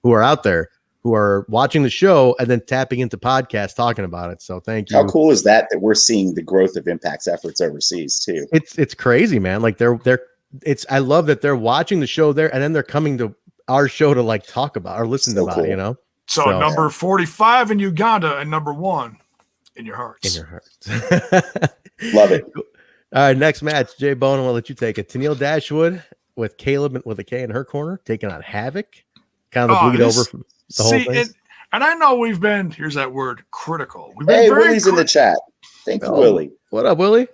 [SPEAKER 1] who are out there, who are watching the show and then tapping into podcasts talking about it. So thank you.
[SPEAKER 4] How cool is that we're seeing the growth of Impact's efforts overseas too?
[SPEAKER 1] It's crazy, man. Like I love that they're watching the show there and then they're coming to our show to like talk about or listen
[SPEAKER 4] So
[SPEAKER 1] about
[SPEAKER 4] cool.
[SPEAKER 1] it, you know?
[SPEAKER 3] So number 45 in Uganda and number 1 in your hearts.
[SPEAKER 1] In your hearts.
[SPEAKER 4] Love it.
[SPEAKER 1] All right, next match, Jaybone, I'll let you take it. Tennille Dashwood with Caleb with a K in her corner, taking on Havoc. Kind of the bleed over from the whole thing.
[SPEAKER 3] And I know we've been, here's that word, critical. We've been
[SPEAKER 4] Hey,
[SPEAKER 3] very
[SPEAKER 4] Willie's in the chat. Thank you, Willie.
[SPEAKER 1] What up, Willie?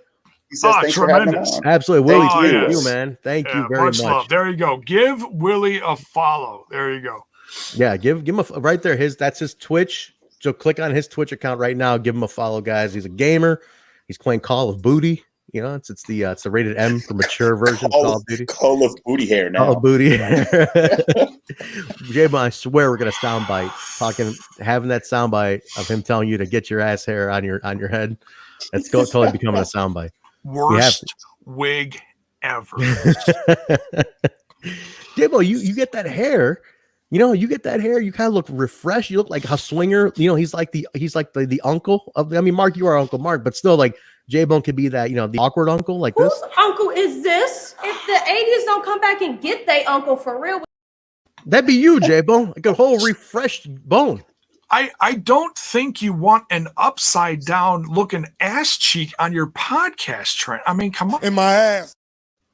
[SPEAKER 4] He says thanks for having him
[SPEAKER 3] tremendous.
[SPEAKER 4] on.
[SPEAKER 1] Absolutely. Willie,
[SPEAKER 3] Oh,
[SPEAKER 1] thank
[SPEAKER 3] yes.
[SPEAKER 1] you, man. Thank you very much.
[SPEAKER 3] Love. There you go. Give Willie a follow. There you go.
[SPEAKER 1] Yeah, give him right there. That's his Twitch. So click on his Twitch account right now. Give him a follow, guys. He's a gamer. He's playing Call of Booty. You know, it's the rated M for mature version of Call of Duty.
[SPEAKER 4] Call of Booty hair now.
[SPEAKER 1] Call of Booty. Jaybone, I swear we're gonna soundbite having that soundbite of him telling you to get your ass hair on your head. That's totally becoming a soundbite.
[SPEAKER 3] Worst wig ever.
[SPEAKER 1] Jaybone, you get that hair. You know, you get that hair. You kind of look refreshed. You look like a swinger. You know, he's like the uncle of. I mean, Marq, you are Uncle Marq, but still, like Jaybone could be that. You know, the awkward uncle like this.
[SPEAKER 7] Whose uncle is this? If the 80s don't come back and get their uncle for real.
[SPEAKER 1] That'd be you, Jaybone. Like a whole refreshed bone.
[SPEAKER 3] I don't think you want an upside down looking ass cheek on your podcast, Trent. I mean, come on.
[SPEAKER 8] In my ass.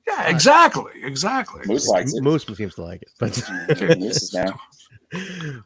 [SPEAKER 3] Yeah, exactly.
[SPEAKER 4] Moose likes it.
[SPEAKER 1] Moose seems to like it, but
[SPEAKER 4] Moose is now.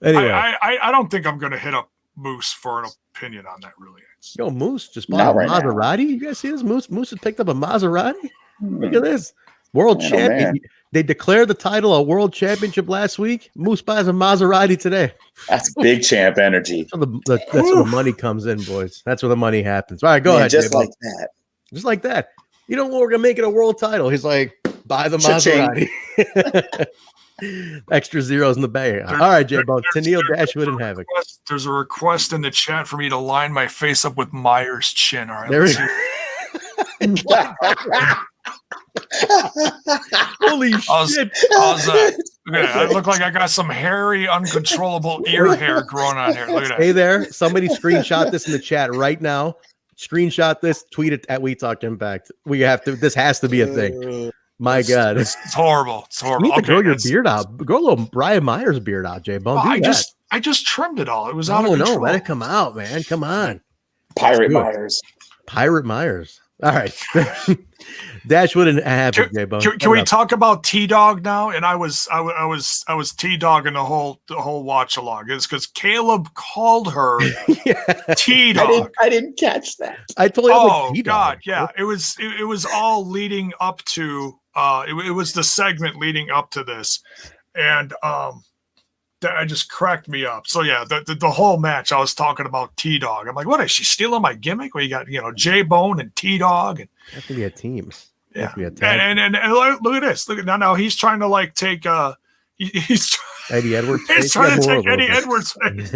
[SPEAKER 1] anyway,
[SPEAKER 3] I don't think I'm going to hit up Moose for an opinion on that. Really,
[SPEAKER 1] yo, Moose just
[SPEAKER 4] Not
[SPEAKER 1] bought a
[SPEAKER 4] right now.
[SPEAKER 1] Maserati. You guys see this? Moose has picked up a Maserati. Look at this world
[SPEAKER 4] Man, oh,
[SPEAKER 1] champion.
[SPEAKER 4] man.
[SPEAKER 1] They declared the title a world championship last week. Moose buys a Maserati today.
[SPEAKER 4] That's big champ energy.
[SPEAKER 1] So that's where the money comes in, boys. That's where the money happens. All right, go ahead.
[SPEAKER 4] Just
[SPEAKER 1] Jaybone.
[SPEAKER 4] like that.
[SPEAKER 1] Just like that. You know what? We're gonna make it a world title. He's like, buy the
[SPEAKER 4] Cha-ching.
[SPEAKER 1] Maserati. Extra zeros in the bay. All right, Jaybone. Tennille Dashwood and Havoc.
[SPEAKER 3] There's a request in the chat for me to line my face up with Myers' chin. All right,
[SPEAKER 1] There we
[SPEAKER 3] let's
[SPEAKER 1] go.
[SPEAKER 3] see.
[SPEAKER 1] Holy
[SPEAKER 3] How's
[SPEAKER 1] shit!
[SPEAKER 3] that? Okay, I look like I got some hairy, uncontrollable ear hair growing on here. Look at
[SPEAKER 1] Stay
[SPEAKER 3] that.
[SPEAKER 1] there. Somebody screenshot this in the chat right now. Screenshot this. Tweet it at We Talk Impact. We have to. This has to be a thing. My God,
[SPEAKER 3] It's horrible. It's
[SPEAKER 1] you
[SPEAKER 3] horrible.
[SPEAKER 1] need to grow your
[SPEAKER 3] it's-
[SPEAKER 1] beard out. Grow a little Brian Myers beard out, Jaybone.
[SPEAKER 3] well,
[SPEAKER 1] Do
[SPEAKER 3] I
[SPEAKER 1] that.
[SPEAKER 3] just trimmed it all. It was out
[SPEAKER 1] Oh
[SPEAKER 3] of
[SPEAKER 1] no,
[SPEAKER 3] control.
[SPEAKER 1] let it come out, man. Come on,
[SPEAKER 4] Pirate
[SPEAKER 1] do it.
[SPEAKER 4] Myers.
[SPEAKER 1] Pirate Myers. All right, Dashwood and Havoc, Jaybone.
[SPEAKER 3] Can we talk about T-Dog now? And I was T-Dogging the whole watch along. It's because Caleb called her T-Dog.
[SPEAKER 4] I didn't catch that.
[SPEAKER 1] I totally
[SPEAKER 3] Oh God, yeah. It was all leading up to it was the segment leading up to this, and that just cracked me up. So yeah, the whole match I was talking about T-Dog. I'm like, what is she stealing my gimmick? Well, you got Jaybone and T-Dog, and
[SPEAKER 1] Have to be a team.
[SPEAKER 3] yeah,
[SPEAKER 1] Have to be a tag.
[SPEAKER 3] and look at this. Look at now he's trying to like take he's
[SPEAKER 1] Eddie Edwards.
[SPEAKER 3] he's trying to take Eddie
[SPEAKER 1] Edwards.
[SPEAKER 3] Edwards.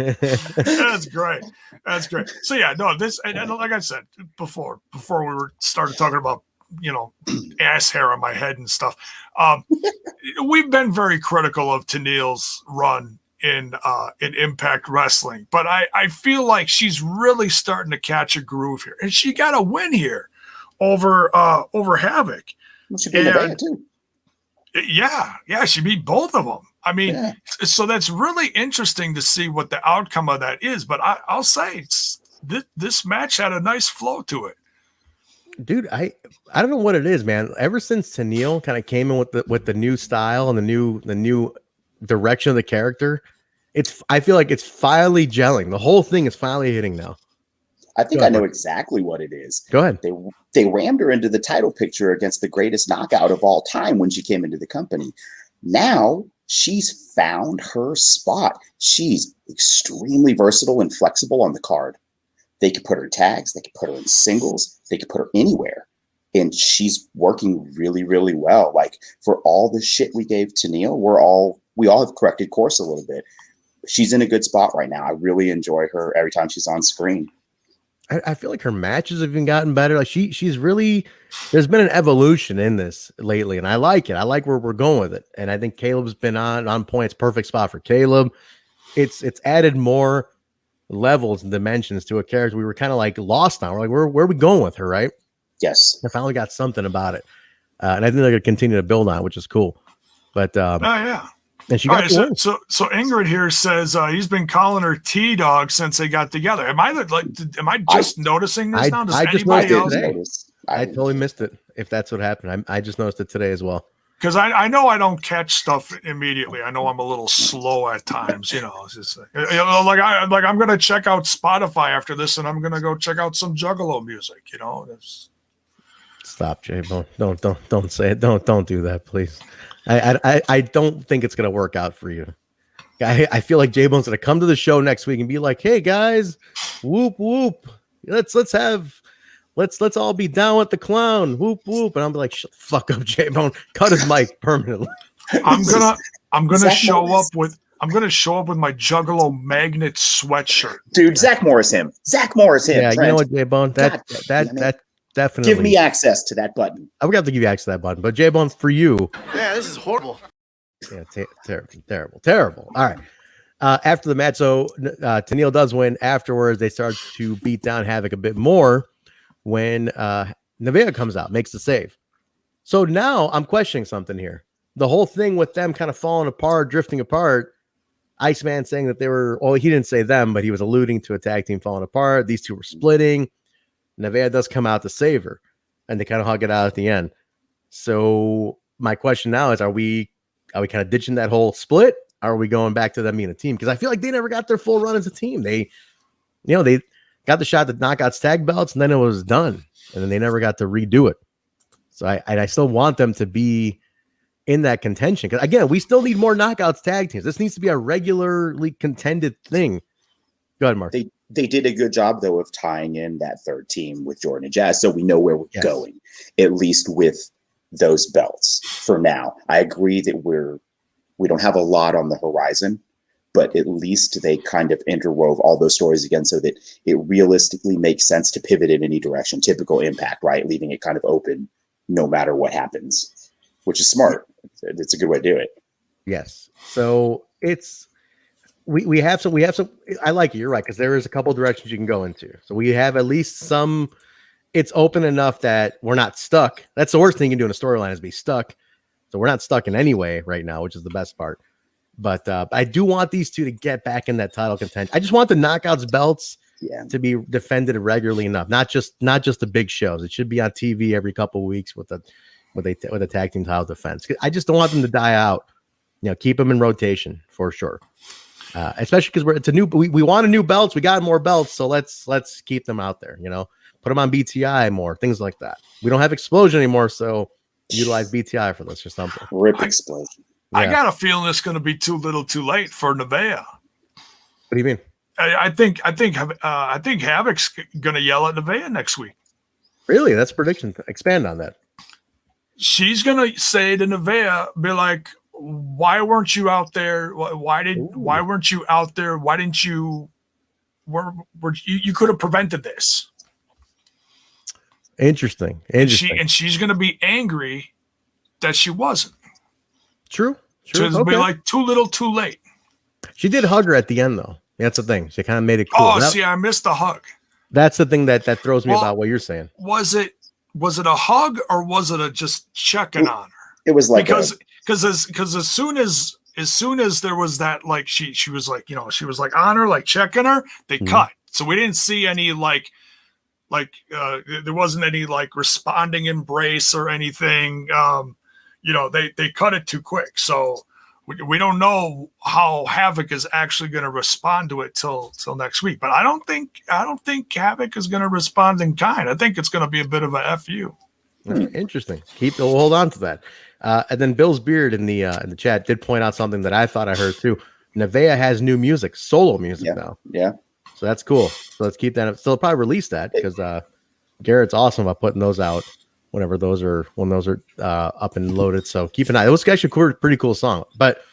[SPEAKER 3] That's great. That's great. So yeah, no, this and like I said before we started talking about ass hair on my head and stuff. We've been very critical of Tennille's run in Impact Wrestling, but I feel like she's really starting to catch a groove here, and she got a win here over Havoc.
[SPEAKER 4] She beat the band too.
[SPEAKER 3] Yeah, she beat both of them. I mean,
[SPEAKER 4] Yeah.
[SPEAKER 3] so that's really interesting to see what the outcome of that is. But I'll say this match had a nice flow to it.
[SPEAKER 1] Dude, I don't know what it is, man. Ever since Tenille kind of came in with the new style and the new direction of the character, I feel like it's finally gelling. The whole thing is finally hitting now.
[SPEAKER 4] I think I know exactly what it is.
[SPEAKER 1] Go ahead.
[SPEAKER 4] They rammed her into the title picture against the greatest knockout of all time when she came into the company. Now she's found her spot. She's extremely versatile and flexible on the card. They could put her in tags. They could put her in singles. They could put her anywhere. And she's working really, really well. Like, for all the shit we gave to Neil, we all have corrected course a little bit. She's in a good spot right now. I really enjoy her every time she's on screen.
[SPEAKER 1] I feel like her matches have even gotten better. Like she's really, there's been an evolution in this lately, and I like it. I like where we're going with it. And I think Caleb's been on point. It's a perfect spot for Caleb. It's added more levels and dimensions to a character we were kind of like lost on. We're like, where are we going with her, right?
[SPEAKER 4] Yes.
[SPEAKER 1] I finally got something about it. And I think they're gonna continue to build on it, which is cool. But
[SPEAKER 3] yeah.
[SPEAKER 1] And she got
[SPEAKER 3] so Ingrid here says he's been calling her T-Dog since they got together. Am I just noticing this now? Does anybody else
[SPEAKER 4] notice?
[SPEAKER 1] I totally missed it. If that's what happened, I just noticed it today as well.
[SPEAKER 3] Because I know I don't catch stuff immediately. I know I'm a little slow at times. It's just like I'm gonna check out Spotify after this, and I'm gonna go check out some Juggalo music.
[SPEAKER 1] Stop, Jaybone. Don't say it. Don't do that, please. I don't think it's gonna work out for you. I feel like Jaybone's gonna come to the show next week and be like, "Hey guys, whoop whoop, let's all be down with the clown, whoop whoop," and I'll be like, "Shut the fuck up, Jaybone. Cut his mic permanently."
[SPEAKER 3] I'm gonna show up with my Juggalo magnet sweatshirt.
[SPEAKER 4] Dude, Zach Morris him. Yeah,
[SPEAKER 1] Trent. You know what, Jaybone? That definitely.
[SPEAKER 4] Give me access to that button.
[SPEAKER 1] I would have to give you access to that button, but Jaybone, for you.
[SPEAKER 8] Yeah, this is horrible.
[SPEAKER 1] Yeah, terrible. All right. After the match, so Tenille does win. Afterwards, they start to beat down Havoc a bit more when Nevaeh comes out, makes the save. So now I'm questioning something here. The whole thing with them kind of falling apart, drifting apart, Iceman saying that they were, well, he didn't say them, but he was alluding to a tag team falling apart. These two were splitting. Nevaeh does come out to save her, and they kind of hug it out at the end. So my question now is, are we kind of ditching that whole split? Are we going back to them being a team? Because I feel like they never got their full run as a team. They got the shot at Knockouts tag belts, and then it was done, and then they never got to redo it. So I still want them to be in that contention, because again, we still need more Knockouts tag teams. This needs to be a regularly contended thing. Go ahead, Mark.
[SPEAKER 4] They did a good job, though, of tying in that third team with Jordan and Jazz, so we know where we're going, at least with those belts for now. I agree that we don't have a lot on the horizon, but at least they kind of interwove all those stories again so that it realistically makes sense to pivot in any direction. Typical Impact, right? Leaving it kind of open no matter what happens, which is smart. It's a good way to do it.
[SPEAKER 1] Yes. So we have some, I like it. You're right. Cause there is a couple directions you can go into. So we have at least some, it's open enough that we're not stuck. That's the worst thing you can do in a storyline is be stuck. So we're not stuck in any way right now, which is the best part. But I do want these two to get back in that title contention. I just want the Knockouts belts to be defended regularly enough. Not just the big shows. It should be on TV every couple of weeks with a tag team title defense. I just don't want them to die out. Keep them in rotation for sure. Especially because it's a new. We want a new belts. We got more belts, so let's keep them out there. Put them on BTI more, things like that. We don't have Explosion anymore, so utilize BTI for this or something.
[SPEAKER 4] Rip Explosion.
[SPEAKER 3] I got a feeling it's going to be too little, too late for Nevaeh.
[SPEAKER 1] What do you mean?
[SPEAKER 3] I think Havoc's going to yell at Nevaeh next week.
[SPEAKER 1] Really? That's a prediction. Expand on that.
[SPEAKER 3] She's going to say to Nevaeh, be like, "Why weren't you out there? Why weren't you out there? Why didn't you? You could have prevented this."
[SPEAKER 1] Interesting.
[SPEAKER 3] And she's going to be angry that she wasn't.
[SPEAKER 1] True.
[SPEAKER 3] So it'll be like too little, too late.
[SPEAKER 1] She did hug her at the end, though. That's the thing. She kind of made it cool.
[SPEAKER 3] I missed the hug.
[SPEAKER 1] That's the thing that throws me about what you're saying.
[SPEAKER 3] Was it a hug or was it a just checking on her?
[SPEAKER 4] It was like
[SPEAKER 3] because as soon as there was that, like she was like, she was like on her, like checking her, they cut. So we didn't see any there wasn't any like responding embrace or anything. They cut it too quick. So we don't know how Havoc is actually going to respond to it till next week. But I don't think Havoc is going to respond in kind. I think it's going to be a bit of a FU.
[SPEAKER 1] Interesting. We'll hold on to that. And then Bill's Beard in the chat did point out something that I thought I heard too. Nevaeh has new music, solo music now.
[SPEAKER 4] Yeah.
[SPEAKER 1] So that's cool. So let's keep that up. So they'll probably release that because Garrett's awesome about putting those out when those are up and loaded. So keep an eye. It was actually a pretty cool song. But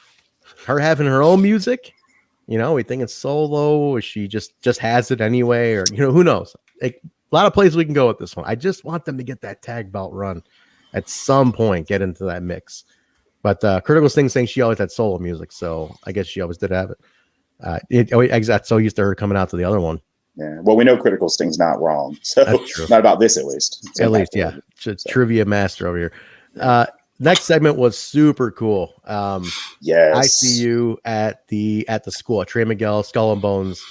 [SPEAKER 1] her having her own music, we think it's solo, or she just has it anyway, or who knows? Like, a lot of places we can go with this one. I just want them to get that tag belt run at some point, get into that mix. But Critical Sting saying she always had solo music, so I guess she always did have it. I got so used to her coming out to the other one.
[SPEAKER 4] Yeah. Well, we know Critical Sting's not wrong, so not about this at least.
[SPEAKER 1] At least, yeah. Trivia master over here. Next segment was super cool.
[SPEAKER 4] Yes.
[SPEAKER 1] I see you at the school at Trey Miguel Skull and Bones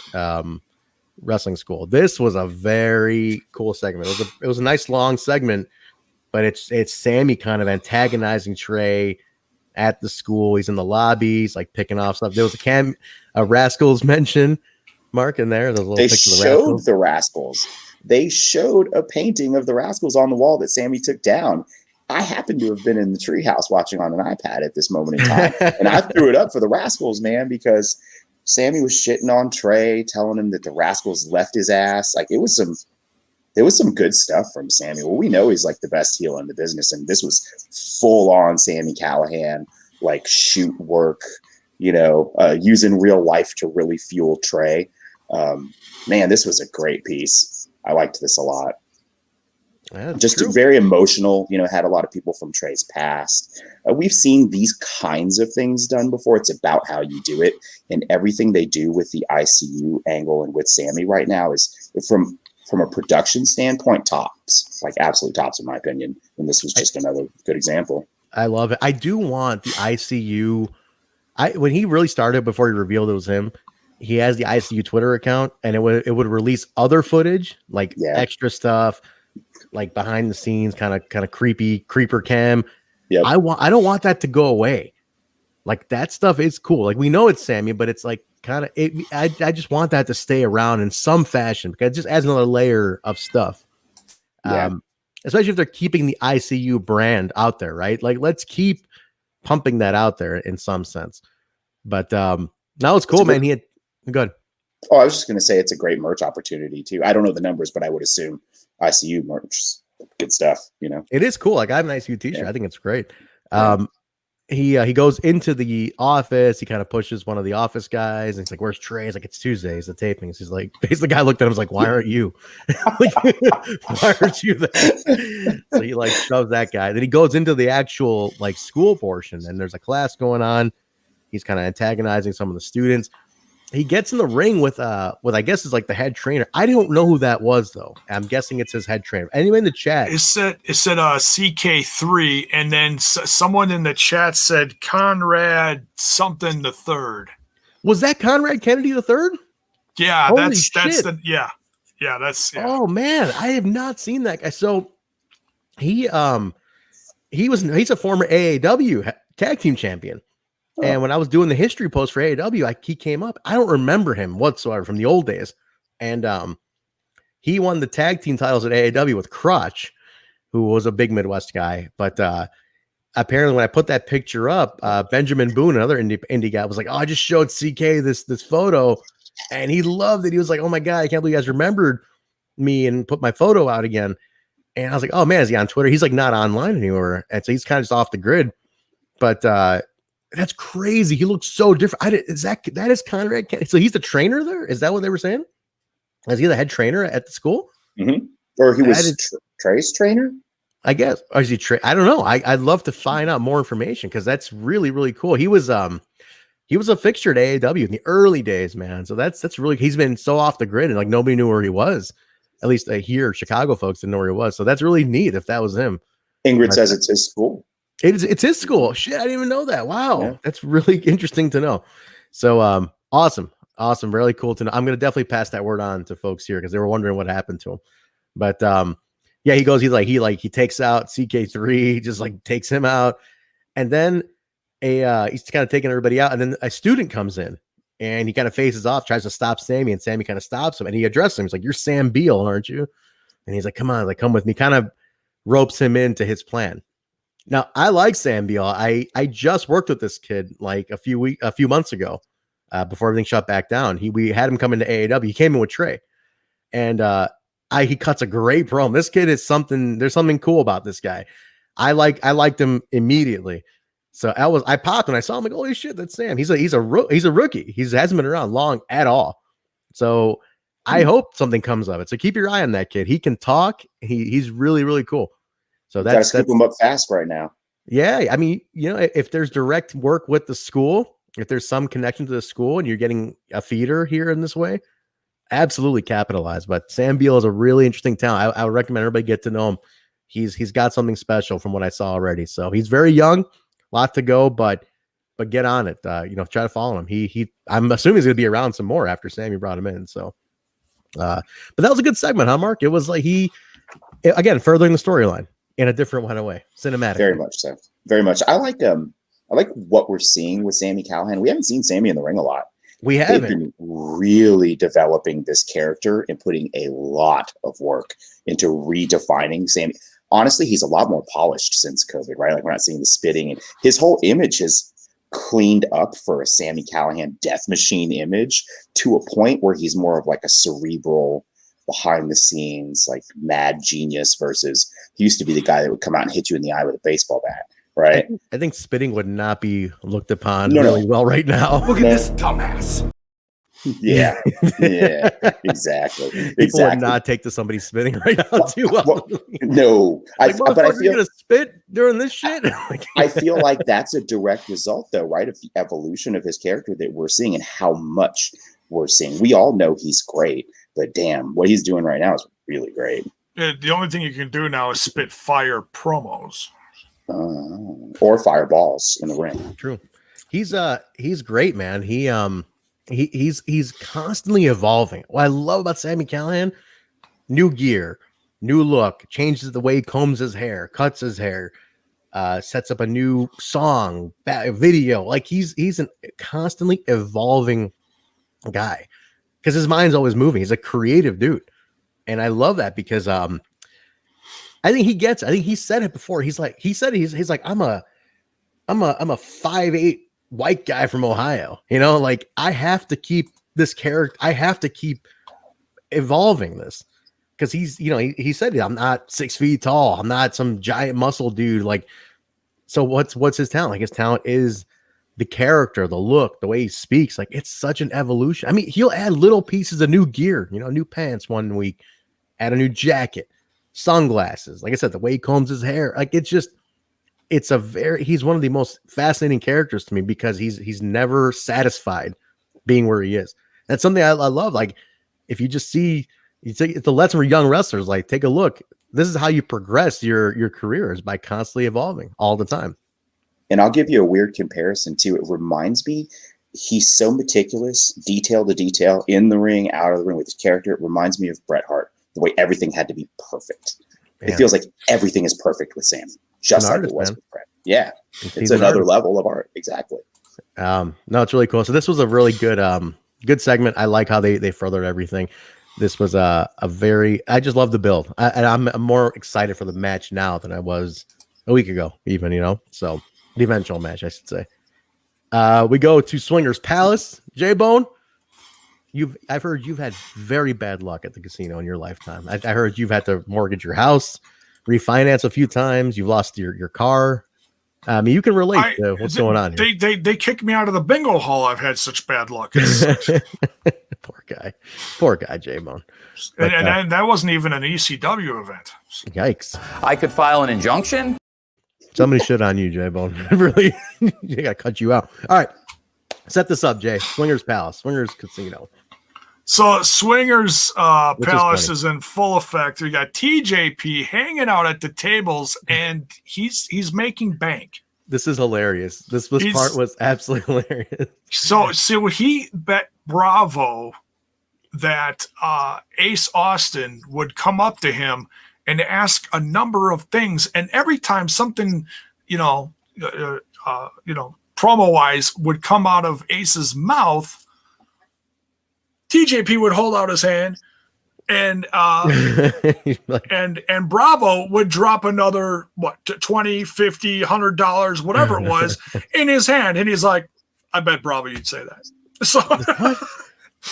[SPEAKER 1] wrestling school. This was a very cool segment. It was a nice long segment, but it's Sami kind of antagonizing Trey at the school. He's in the lobbies, like picking off stuff. There was a Rascals mention, Mark, in there.
[SPEAKER 4] They showed the Rascals. They showed a painting of the Rascals on the wall that Sami took down. I happen to have been in the treehouse watching on an iPad at this moment in time, and I threw it up for the Rascals, man, because Sami was shitting on Trey, telling him that the Rascals left his ass. Like, there was some good stuff from Sami. Well, we know he's like the best heel in the business, and this was full on Sami Callihan, like shoot work, using real life to really fuel Trey. Man, this was a great piece. I liked this a lot.
[SPEAKER 1] Yeah,
[SPEAKER 4] just
[SPEAKER 1] true.
[SPEAKER 4] Very emotional, had a lot of people from Trey's past. We've seen these kinds of things done before. It's about how you do it, and everything they do with the ICU angle and with Sami right now is from a production standpoint, tops, like absolute tops in my opinion. And this was just another good example.
[SPEAKER 1] I love it. I do want the ICU. When he really started, before he revealed it was him, he has the ICU Twitter account, and it would release other footage, like extra stuff, like behind the scenes, kind of creepy creeper cam.
[SPEAKER 4] Yep.
[SPEAKER 1] I don't want that to go away. Like, that stuff is cool. Like, we know it's Sami, but it's like I just want that to stay around in some fashion, because it just adds another layer of stuff.
[SPEAKER 4] Yeah.
[SPEAKER 1] Especially if they're keeping the ICU brand out there, right? Like, let's keep pumping that out there in some sense. But now it's cool, man. He had good.
[SPEAKER 4] Oh, I was just going to say it's a great merch opportunity too. I don't know the numbers, but I would assume ICU merch, good stuff.
[SPEAKER 1] It is cool. Like, I have an ICU t-shirt. I think it's great. He goes into the office. He kind of pushes one of the office guys, and he's like, "Where's Trey?" He's like, "It's Tuesday. It's the tapings." He's like, basically, the guy looked at him, was like, "Why aren't you? Why aren't you there?" So he like shoves that guy. Then he goes into the actual like school portion, and there's a class going on. He's kind of antagonizing some of the students. He gets in the ring with I guess is like the head trainer. I don't know who that was though. I'm guessing it's his head trainer. Anyway, in the chat,
[SPEAKER 3] it said CK3, and then someone in the chat said Conrad something the third.
[SPEAKER 1] Was that Conrad Kennedy the third?
[SPEAKER 3] Yeah,
[SPEAKER 1] Holy
[SPEAKER 3] that's
[SPEAKER 1] shit.
[SPEAKER 3] that's.
[SPEAKER 1] Oh man, I have not seen that guy. So he's a former AAW tag team champion. And when I was doing the history post for AAW, he came up. I don't remember him whatsoever from the old days. And he won the tag team titles at AAW with Crotch, who was a big Midwest guy. But apparently when I put that picture up, Benjamin Boone, another indie guy, was like, "Oh, I just showed CK this photo." And he loved it. He was like, "Oh my God, I can't believe you guys remembered me and put my photo out again." And I was like, "Oh man, is he on Twitter?" He's like not online anymore. And so he's kind of just off the grid. But that's crazy. He looks so different. That is Conrad Kennedy. So he's the trainer there? Is that what they were saying? Is he the head trainer at the school?
[SPEAKER 4] Mm-hmm. Or he was Trey's trainer?
[SPEAKER 1] I guess. Or is he I don't know. I'd love to find out more information, because that's really, really cool. He was a fixture at AAW in the early days, man. So that's really, he's been so off the grid, and like nobody knew where he was. At least here, Chicago folks didn't know where he was. So that's really neat if that was him.
[SPEAKER 4] Ingrid says it's his school.
[SPEAKER 1] It's his school. Shit, I didn't even know that. Wow. Yeah. That's really interesting to know. So awesome. Awesome. Really cool to know. I'm going to definitely pass that word on to folks here because they were wondering what happened to him. But yeah, he goes, he takes out CK3, just like takes him out. And then he's kind of taking everybody out. And then a student comes in and he kind of faces off, tries to stop Sami, and Sami kind of stops him and he addresses him. He's like, "You're Sam Beal, aren't you?" And he's like, "Come on, like come with me." Kind of ropes him into his plan. Now, I like Sam Beal. I just worked with this kid like a few months ago, before everything shut back down. We had him come into AAW. He came in with Trey, and he cuts a great promo. This kid is something. There's something cool about this guy. I liked him immediately. So I popped when I saw him. Like, holy shit, that's Sam. He's a rookie. He hasn't been around long at all. So I hope something comes of it. So keep your eye on that kid. He can talk. He's really, really cool. So that's
[SPEAKER 4] scoop him up fast right now.
[SPEAKER 1] Yeah, I mean, if there's direct work with the school, if there's some connection to the school, and you're getting a feeder here in this way, absolutely capitalize. But Sam Beal is a really interesting talent. I would recommend everybody get to know him. He's got something special from what I saw already. So he's very young, lot to go, but get on it. Try to follow him. I'm assuming he's going to be around some more after Sammy brought him in. So, but that was a good segment, huh, Mark? It was like again furthering the storyline in a different kind of way, cinematic.
[SPEAKER 4] Very much so. Very much. I like what we're seeing with Sami Callihan. We haven't seen Sami in the ring a lot.
[SPEAKER 1] We haven't.
[SPEAKER 4] They've been really developing this character and putting a lot of work into redefining Sami. Honestly, he's a lot more polished since COVID, right? Like we're not seeing the spitting, and his whole image has cleaned up for a Sami Callihan death machine image to a point where he's more of like a cerebral, behind the scenes, like mad genius versus he used to be the guy that would come out and hit you in the eye with a baseball bat, right?
[SPEAKER 1] I think spitting would not be looked upon really well right now.
[SPEAKER 5] Look at this dumbass.
[SPEAKER 4] Yeah, exactly.
[SPEAKER 1] People would not take to somebody spitting right now too well.
[SPEAKER 4] No, but I feel
[SPEAKER 1] you're gonna spit during this shit.
[SPEAKER 4] I feel like that's a direct result, though, right, of the evolution of his character that we're seeing and how much we're seeing. We all know he's great, but damn, what he's doing right now is really great.
[SPEAKER 3] The only thing you can do now is spit fire promos.
[SPEAKER 4] Or fireballs in the ring.
[SPEAKER 1] True. He's great, man. He's constantly evolving. What I love about Sami Callihan, new gear, new look, changes the way he combs his hair, cuts his hair, sets up a new song, video. Like he's a constantly evolving guy because his mind's always moving. He's a creative dude. And I love that because I think he gets it. I think he said it before. He's like I'm a 5'8" white guy from Ohio. Like I have to keep this character. I have to keep evolving this because he said it. I'm not 6 feet tall. I'm not some giant muscle dude. Like, so what's his talent? Like his talent is the character, the look, the way he speaks. Like it's such an evolution. I mean, he'll add little pieces of new gear, new pants one week, add a new jacket, sunglasses. Like I said, the way he combs his hair, like he's one of the most fascinating characters to me because he's never satisfied being where he is. That's something I love. Like if you just see, it's the lesson for young wrestlers, like take a look. This is how you progress your career is by constantly evolving all the time.
[SPEAKER 4] And I'll give you a weird comparison too. It reminds me, he's so meticulous, detail to detail, in the ring, out of the ring with his character. It reminds me of Bret Hart, the way everything had to be perfect. Man. It feels like everything is perfect with Sam, just like it was with Bret. Yeah, it's another level of art. Exactly.
[SPEAKER 1] No, it's really cool. So this was a really good segment. I like how they furthered everything. This was a very. I just love the build, and I'm more excited for the match now than I was a week ago, even. So. The eventual match, I should say. We go to Swingers Palace. Jaybone, I've heard you've had very bad luck at the casino in your lifetime. I heard you've had to mortgage your house, refinance a few times. You've lost your car. I mean, you can relate to what's going on here.
[SPEAKER 3] They kicked me out of the bingo hall. I've had such bad luck.
[SPEAKER 1] Poor guy, Jaybone.
[SPEAKER 3] And that wasn't even an ECW event.
[SPEAKER 1] Yikes!
[SPEAKER 5] I could file an injunction.
[SPEAKER 1] Somebody shit on you, Jaybone. Really, you gotta cut you out. All right, set this up, Jay. Swingers Palace, Swingers Casino.
[SPEAKER 3] So Swingers Palace is in full effect. We got TJP hanging out at the tables, and he's making bank.
[SPEAKER 1] This is hilarious. This part was absolutely hilarious.
[SPEAKER 3] So he bet Bravo that Ace Austin would come up to him and ask a number of things, and every time something, promo wise would come out of Ace's mouth, TJP would hold out his hand, and and Bravo would drop another $20, $50, $100, whatever it was, in his hand, and he's like, "I bet Bravo you'd say that." So,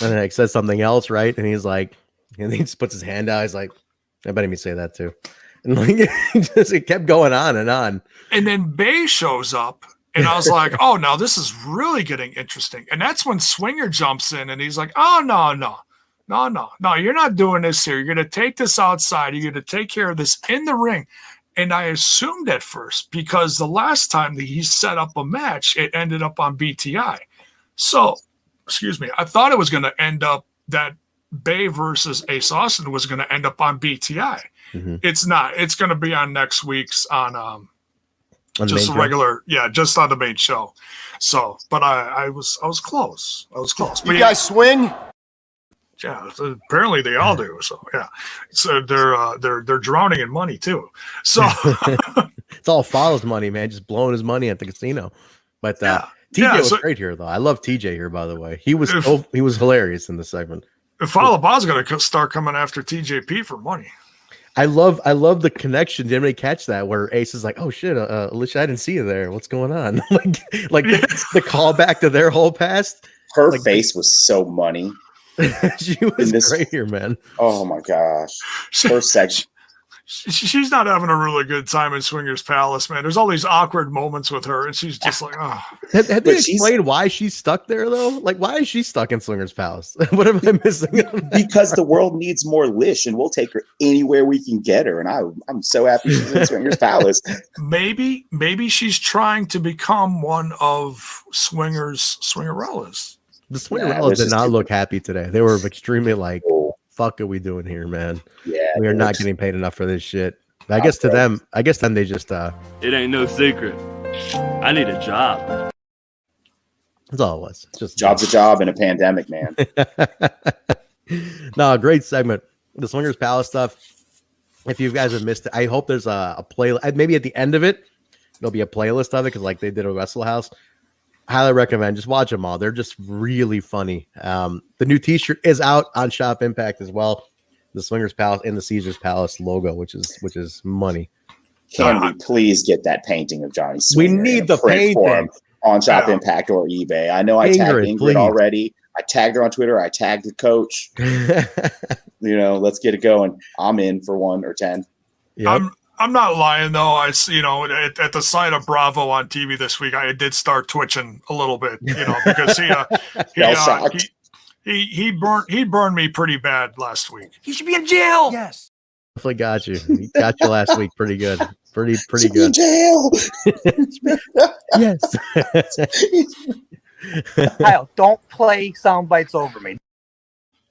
[SPEAKER 1] and then he says something else, right? And he's like, and he just puts his hand out. He's like, "I bet him say that too." And like, it kept going on and on. And
[SPEAKER 3] then Bay shows up. And I was like, oh, now this is really getting interesting. And that's when Swinger jumps in and he's like, oh, no, you're not doing this here. You're going to take this outside. You're going to take care of this in the ring. And I assumed at first, because the last time that he set up a match, it ended up on BTI. So, excuse me, I thought it was going to end up that Bay versus Ace Austin was going to end up on BTI. Mm-hmm. It's not. It's going to be on next week's on just a regular, just on the main show. So, but I was close. But
[SPEAKER 8] you guys swing?
[SPEAKER 3] Yeah, apparently they all do. So yeah, so they're drowning in money too. So
[SPEAKER 1] it's all Fowler's money, man. Just blowing his money at the casino. But TJ was great here, though. I love TJ here, by the way. He was hilarious in the segment.
[SPEAKER 3] If Falaba's going to start coming after TJP for money.
[SPEAKER 1] I love the connection. Did anybody catch that? Where Ace is like, "Oh shit, Alicia, I didn't see you there. What's going on?" like the callback to their whole past.
[SPEAKER 4] Her face was so money.
[SPEAKER 1] She was great here, man.
[SPEAKER 4] Oh my gosh, her section.
[SPEAKER 3] She's not having a really good time in Swingers Palace, man. There's all these awkward moments with her, and she's just like, oh.
[SPEAKER 1] Have they explained why she's stuck there, though? Like, why is she stuck in Swingers Palace? What am I missing?
[SPEAKER 4] Because the world needs more Lish, and we'll take her anywhere we can get her. And I'm so happy she's in Swingers Palace.
[SPEAKER 3] Maybe she's trying to become one of Swingerellas.
[SPEAKER 1] The Swingerellas did not look happy today. They were extremely like, fuck are we doing here, man? Yeah, we are not getting paid enough for this shit. I guess to them, then they just
[SPEAKER 9] it ain't no secret. I need a job.
[SPEAKER 1] That's all it was. It's just
[SPEAKER 4] job's a job in a pandemic, man.
[SPEAKER 1] No, great segment. The Swingers Palace stuff. If you guys have missed it, I hope there's a playlist. Maybe at the end of it, there'll be a playlist of it because like they did a Wrestle House. Highly recommend. Just watch them all. They're just really funny. The new T-shirt is out on Shop Impact as well. The Swingers Palace and the Caesars Palace logo, which is money.
[SPEAKER 4] Can we please get that painting of Johnny Swinger?
[SPEAKER 1] We need the painting
[SPEAKER 4] for him on Shop Impact or eBay. I know I tagged Ingrid already. I tagged her on Twitter. I tagged the coach. Let's get it going. I'm in for 1 or 10.
[SPEAKER 1] Yep.
[SPEAKER 3] I'm not lying though. At the sight of Bravo on TV this week, I did start twitching a little bit, because he burned me pretty bad last week.
[SPEAKER 8] You should be in jail.
[SPEAKER 1] Yes, definitely got you. He got you last week. Pretty good. Pretty good.
[SPEAKER 4] In jail.
[SPEAKER 1] Yes.
[SPEAKER 8] Kyle, don't play sound bites over me.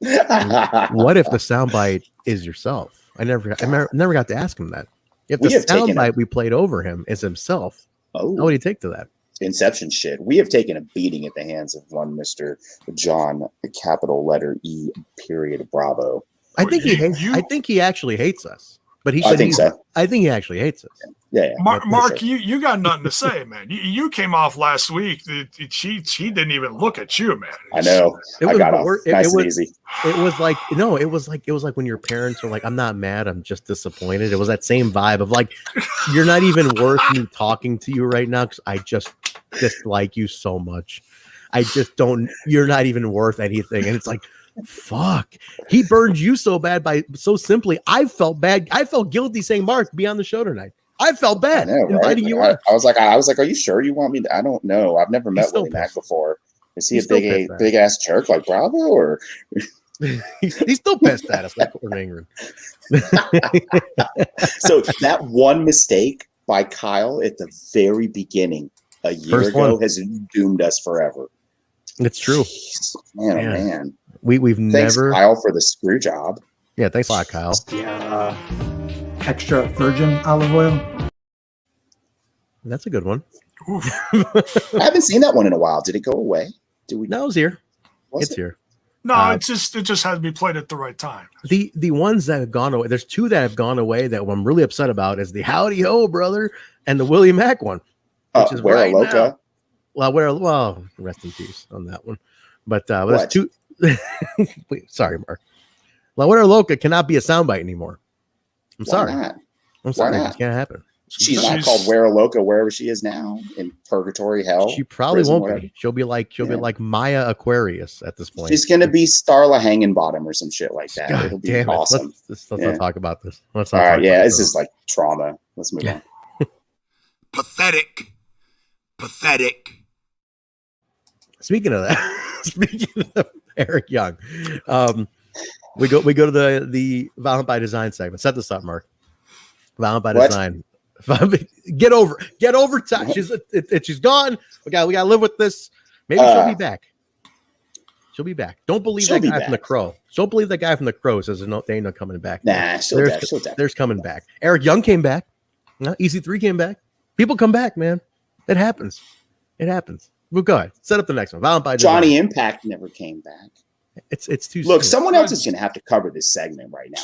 [SPEAKER 1] What if the soundbite is yourself? I never got to ask him that. If the soundbite we played over him is himself, how would he take to that?
[SPEAKER 4] Inception shit. We have taken a beating at the hands of one Mr. John, capital letter E, period, Bravo.
[SPEAKER 1] I think he hates. I think he actually hates us. But
[SPEAKER 4] I think so.
[SPEAKER 1] I think he actually hates us.
[SPEAKER 4] Yeah.
[SPEAKER 3] Mark, you got nothing to say, man. You came off last week. She didn't even look at you, man.
[SPEAKER 4] I know. I got off nice and easy.
[SPEAKER 1] It was like when your parents are like, "I'm not mad, I'm just disappointed." It was that same vibe of like, you're not even worth me talking to you right now because I just dislike you so much. I just don't. You're not even worth anything, and it's like. Fuck, he burned you so bad so simply. I felt bad. I felt guilty saying, Mark, be on the show tonight. I felt bad inviting you on.
[SPEAKER 4] I was like, are you sure you want me to? I don't know. I've never met Willie Mack before. Is he a big ass jerk like Bravo or?
[SPEAKER 1] He's still pissed at us. That's what we're angry.
[SPEAKER 4] So that one mistake by Kyle at the very beginning a year ago has doomed us forever.
[SPEAKER 1] It's true.
[SPEAKER 4] Jeez, man.
[SPEAKER 1] We've
[SPEAKER 4] thanks,
[SPEAKER 1] never
[SPEAKER 4] Kyle, for the screw job.
[SPEAKER 1] Yeah, thanks a lot, Kyle.
[SPEAKER 10] Yeah, extra virgin olive oil.
[SPEAKER 1] That's a good one.
[SPEAKER 4] I haven't seen that one in a while. Did it go away? Did we?
[SPEAKER 1] No, it was here.
[SPEAKER 4] Was
[SPEAKER 1] It's
[SPEAKER 4] it?
[SPEAKER 1] here.
[SPEAKER 3] No, it just had to be played at the right time.
[SPEAKER 1] The ones that have gone away, there's two that have gone away that I'm really upset about is the Howdy Ho Brother and the Willie Mack one, which is
[SPEAKER 4] Where
[SPEAKER 1] right
[SPEAKER 4] Loca?
[SPEAKER 1] now. Well, rest in peace on that one. But there's two. Wait, sorry, Mark. La Wera Loca cannot be a soundbite anymore. I'm sorry.
[SPEAKER 4] Not?
[SPEAKER 1] I'm sorry.
[SPEAKER 4] not?
[SPEAKER 1] It can't happen.
[SPEAKER 4] She's not called Wera Loca wherever she is now in purgatory hell.
[SPEAKER 1] She probably
[SPEAKER 4] prison,
[SPEAKER 1] won't
[SPEAKER 4] whatever.
[SPEAKER 1] be. She'll be like Maya Aquarius at this point.
[SPEAKER 4] She's gonna be Starla Hanging-Bottom or some shit like that.
[SPEAKER 1] God
[SPEAKER 4] It'll be
[SPEAKER 1] damn it.
[SPEAKER 4] awesome.
[SPEAKER 1] Let's not talk about this. Let's
[SPEAKER 4] All
[SPEAKER 1] not
[SPEAKER 4] right,
[SPEAKER 1] talk
[SPEAKER 4] yeah,
[SPEAKER 1] about
[SPEAKER 4] this is like trauma. Let's move on.
[SPEAKER 10] Pathetic.
[SPEAKER 1] Speaking of that, speaking of Eric Young, we go to the Violent by Design segment. Set this up, Mark. Violent by Design. Get over time. She's gone. We gotta live with this. Maybe she'll be back. She'll be back. Don't believe that guy from the Crow. Don't believe that guy from the Crow says they ain't no coming back.
[SPEAKER 4] Nah, she'll back.
[SPEAKER 1] There's coming back. Eric Young came back. EC3 came back. People come back, man. It happens. Well, go ahead. Set up the next one. Violent by Design.
[SPEAKER 4] Johnny Impact never came back.
[SPEAKER 1] It's too
[SPEAKER 4] Look,
[SPEAKER 1] soon.
[SPEAKER 4] someone else is gonna have to cover this segment right now.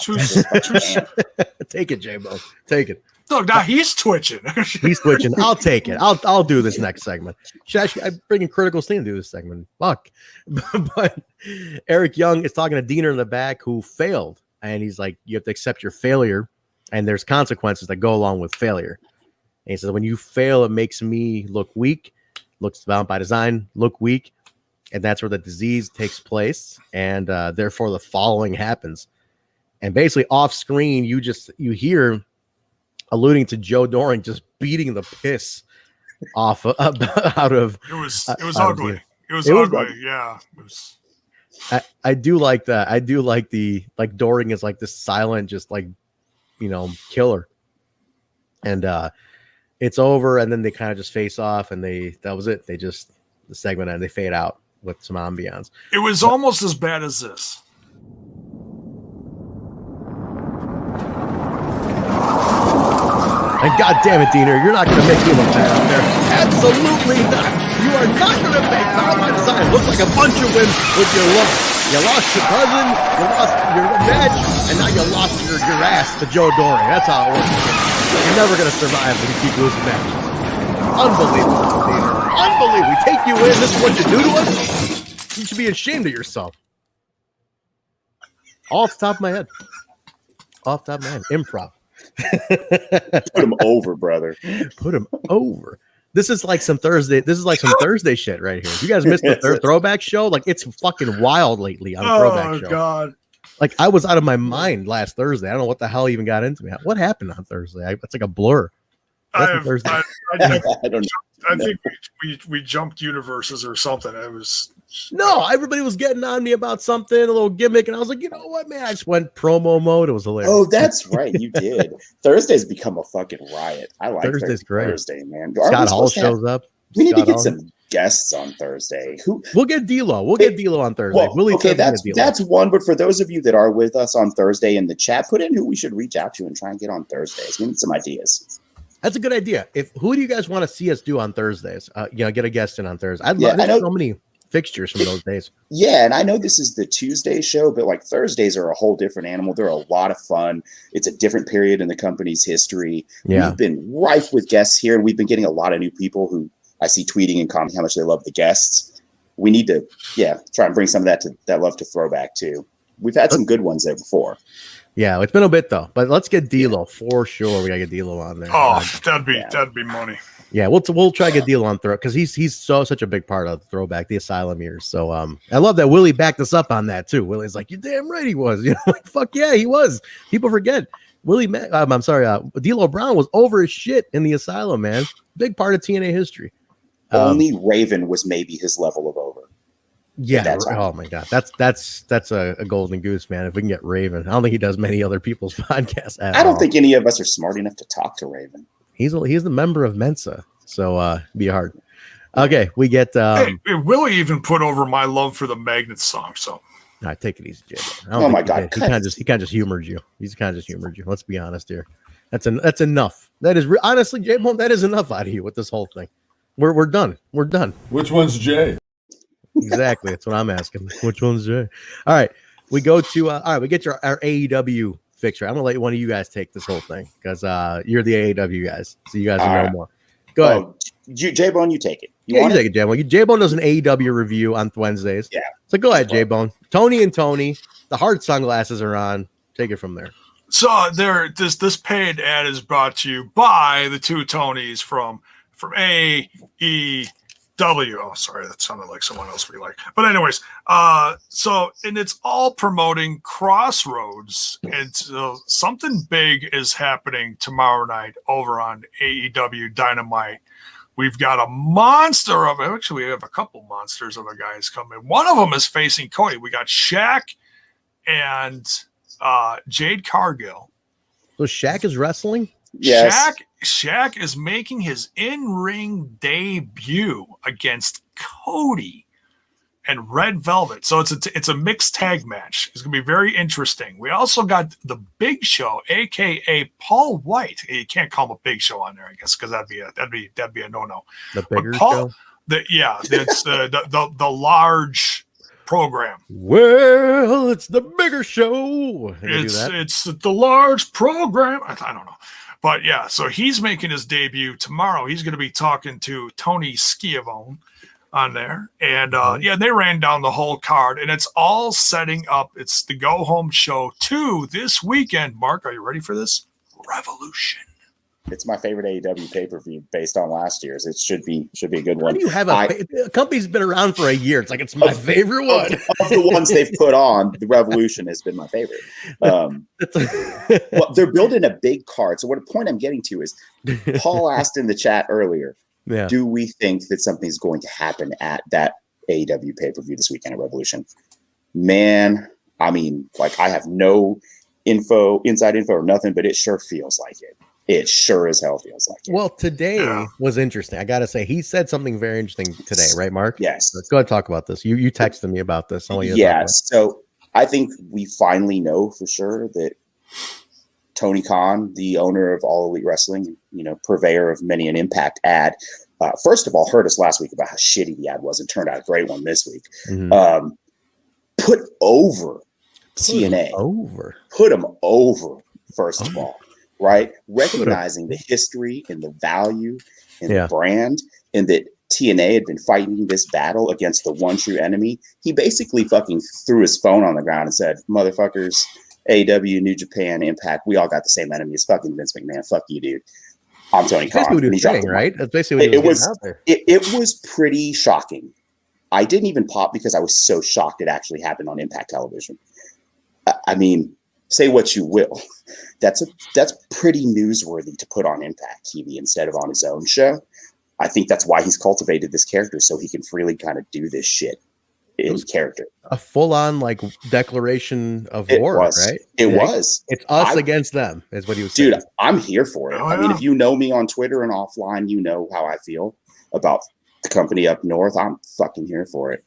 [SPEAKER 1] Take it, J-Bo. Take it.
[SPEAKER 3] Look, now he's twitching.
[SPEAKER 1] He's twitching. I'll take it. I'll do this next segment. I bring in Critical Steam to do this segment. Fuck. But Eric Young is talking to Diener in the back who failed. And he's like, you have to accept your failure. And there's consequences that go along with failure. And he says, when you fail, it makes me look weak. Looks Violent by Design, look weak. And that's where the disease takes place. And therefore the following happens. And basically off screen, you hear alluding to Joe Doring just beating the piss off out of.
[SPEAKER 3] It was ugly. It was ugly. Yeah. It was.
[SPEAKER 1] I do like that. I do like Doring is like this silent, just like, killer. And it's over, and then they kind of just face off, and that was it. The segment, and they fade out with some ambiance.
[SPEAKER 3] It was almost as bad as this.
[SPEAKER 1] And God damn it, Diener, you're not going to make me look bad out there. Absolutely not. You are not going to make Violent by Design look like a bunch of wins with your loss. You lost your cousin, you lost your match, and now you lost your ass to Joe Doring. That's how it works. You're never going to survive if you keep losing matches. Unbelievable, Diener. Unbelievable. We take you in. This is what you do to us? You should be ashamed of yourself. Off the top of my head. Improv.
[SPEAKER 4] Put him over, brother.
[SPEAKER 1] Put him over. This is like some Thursday shit right here. You guys missed the throwback show? Like, it's fucking wild lately on the throwback show.
[SPEAKER 3] Oh God.
[SPEAKER 1] Like, I was out of my mind last Thursday. I don't know what the hell even got into me. What happened on Thursday? It's like a blur.
[SPEAKER 3] I
[SPEAKER 4] don't know.
[SPEAKER 3] I think we jumped universes or something. It was
[SPEAKER 1] everybody was getting on me about something, a little gimmick, and I was like, you know what, man? I just went promo mode. It was hilarious.
[SPEAKER 4] Oh, that's right, you did. Thursday's become a fucking riot. I like
[SPEAKER 1] Thursday's great.
[SPEAKER 4] Thursday, man.
[SPEAKER 1] Scott Hall shows up.
[SPEAKER 4] We need to get some guests on Thursday.
[SPEAKER 1] We'll get D'Lo. We'll get D'Lo on Thursday.
[SPEAKER 4] Well, okay, that's one. But for those of you that are with us on Thursday in the chat, put in who we should reach out to and try and get on Thursdays. We need some ideas.
[SPEAKER 1] That's a good idea. Who do you guys want to see us do on Thursdays? Get a guest in on Thursday. I know so many fixtures from those days.
[SPEAKER 4] Yeah, and I know this is the Tuesday show, but like Thursdays are a whole different animal. They're a lot of fun. It's a different period in the company's history.
[SPEAKER 1] Yeah.
[SPEAKER 4] We've been rife with guests here, and we've been getting a lot of new people who I see tweeting and commenting how much they love the guests. We need to, try and bring some of that love to throwback too. We've had some good ones there before.
[SPEAKER 1] Yeah, it's been a bit though, but let's get D'Lo for sure. We gotta get D'Lo on there.
[SPEAKER 3] Oh, that'd be money.
[SPEAKER 1] Yeah, we'll try to get D'Lo on throw because he's such a big part of the throwback, the Asylum years. So I love that Willie backed us up on that too. Willie's like, you're damn right he was. Like fuck yeah, he was. People forget D'Lo Brown was over his shit in the Asylum, man. Big part of TNA history.
[SPEAKER 4] Only Raven was maybe his level of over.
[SPEAKER 1] Yeah. Oh my God. That's a golden goose, man. If we can get Raven, I don't think he does many other people's podcasts.
[SPEAKER 4] I don't think any of us are smart enough to talk to Raven.
[SPEAKER 1] He's the member of Mensa, so be hard. Okay, we get.
[SPEAKER 3] Hey, Willie even put over my love for the Magnet song. So
[SPEAKER 1] I take it easy, Jay.
[SPEAKER 4] Oh my God,
[SPEAKER 1] he kind of just humored you. He's kind of just humored you. Let's be honest here. That's enough. That is honestly, Jaybone. That is enough out of you with this whole thing. We're done. We're done.
[SPEAKER 11] Which one's Jay?
[SPEAKER 1] Exactly. That's what I'm asking. Which one's Jay? All right. We go to all right, we get to our AEW fixture. I'm gonna let one of you guys take this whole thing because you're the AEW guys, so you guys will know more. Go ahead.
[SPEAKER 4] Jaybone, you take it.
[SPEAKER 1] You take it, Jaybone. Jaybone does an AEW review on Wednesdays.
[SPEAKER 4] Yeah.
[SPEAKER 1] So go ahead, Jaybone. Tony and Tony, the hard sunglasses are on. Take it from there.
[SPEAKER 3] So this paid ad is brought to you by the two Tonys from AEW. Oh, sorry, that sounded like someone else we like. But anyways, and it's all promoting Crossroads. And so something big is happening tomorrow night over on AEW Dynamite. We've got a monster of actually we have a couple monsters of a guys coming. One of them is facing Cody. We got Shaq and Jade Cargill.
[SPEAKER 1] So Shaq is wrestling?
[SPEAKER 4] Yes.
[SPEAKER 3] Shaq is making his in-ring debut against Cody and Red Velvet. So it's a mixed tag match. It's gonna be very interesting. We also got the Big Show, aka Paul White. You can't call him a Big Show on there, I guess, because that'd be a no-no.
[SPEAKER 1] The bigger show.
[SPEAKER 3] It's the large program.
[SPEAKER 1] Well, it's the bigger show.
[SPEAKER 3] It's the large program. I don't know. But yeah, so he's making his debut tomorrow. He's going to be talking to Tony Schiavone on there. And they ran down the whole card, and it's all setting up. It's the go home show 2 this weekend. Mark, are you ready for this? Revolution.
[SPEAKER 4] It's my favorite AEW pay-per-view based on last year's. It should be a good
[SPEAKER 1] Why
[SPEAKER 4] one.
[SPEAKER 1] do you have a company's been around for a year? It's like it's my favorite one.
[SPEAKER 4] Of the ones they've put on, the Revolution has been my favorite. Well, they're building a big card. So what a point I'm getting to is Paul asked in the chat earlier, do we think that something's going to happen at that AEW pay-per-view this weekend at Revolution? Man, I mean, like I have no inside info or nothing, but it sure feels like it. It sure as hell feels like it.
[SPEAKER 1] Well, today was interesting. I got to say, he said something very interesting today, right, Mark?
[SPEAKER 4] Yes.
[SPEAKER 1] Let's go ahead and talk about this. You texted me about this.
[SPEAKER 4] So I think we finally know for sure that Tony Khan, the owner of All Elite Wrestling, purveyor of many an Impact ad, first of all, heard us last week about how shitty the ad was and turned out a great one this week.
[SPEAKER 1] Mm-hmm.
[SPEAKER 4] Put over TNA. Put them over, first of all. Right? Recognizing the history and the value and the brand, and that TNA had been fighting this battle against the one true enemy. He basically fucking threw his phone on the ground and said, motherfuckers, AEW, New Japan, Impact, we all got the same enemy. It's fucking Vince McMahon. Fuck you, dude. I'm Tony Khan.
[SPEAKER 1] That's what he was saying, right? That's basically what he was out there.
[SPEAKER 4] It was pretty shocking. I didn't even pop because I was so shocked it actually happened on Impact Television. I mean, say what you will. That's pretty newsworthy to put on Impact TV instead of on his own show. I think that's why he's cultivated this character, so he can freely kind of do this shit in character.
[SPEAKER 1] A full-on like declaration of war, right?
[SPEAKER 4] It was.
[SPEAKER 1] It's us against them, is what he was saying.
[SPEAKER 4] Dude, I'm here for it. I mean, if you know me on Twitter and offline, you know how I feel about the company up north. I'm fucking here for it.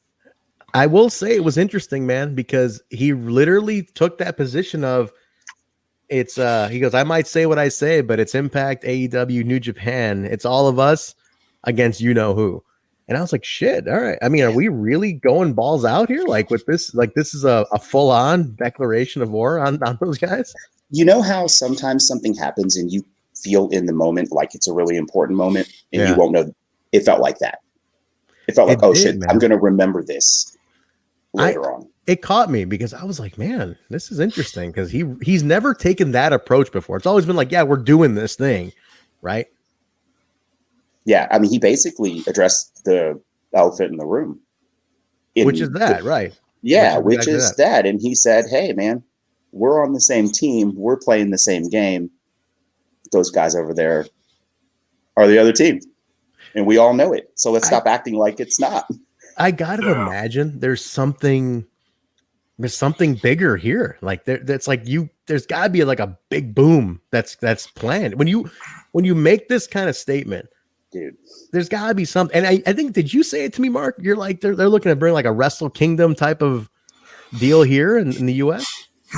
[SPEAKER 1] I will say it was interesting, man, because he literally took that position of it's he goes, I might say what I say, but it's Impact, AEW, New Japan. It's all of us against you know who. And I was like, shit, all right. I mean, are we really going balls out here? Like with this, like this is a full-on declaration of war on those guys?
[SPEAKER 4] You know how sometimes something happens and you feel in the moment like it's a really important moment and you won't know. It felt like that. It felt like, shit, man. I'm going to remember this later on.
[SPEAKER 1] It caught me because I was like, man, this is interesting because he's never taken that approach before. It's always been like, yeah, we're doing this thing, right?
[SPEAKER 4] Yeah, I mean, he basically addressed the elephant in the room.
[SPEAKER 1] Which is that, right?
[SPEAKER 4] Yeah, which is that. And he said, hey, man, we're on the same team. We're playing the same game. Those guys over there are the other team. And we all know it. So let's stop acting like it's not. I got to imagine there's something bigger here. Like that's like there's got to be like a big boom that's planned. When you make this kind of statement, dude, there's got to be something. And I think, did you say it to me, Mark? You're like, they're looking to bring like a Wrestle Kingdom type of deal here in the US.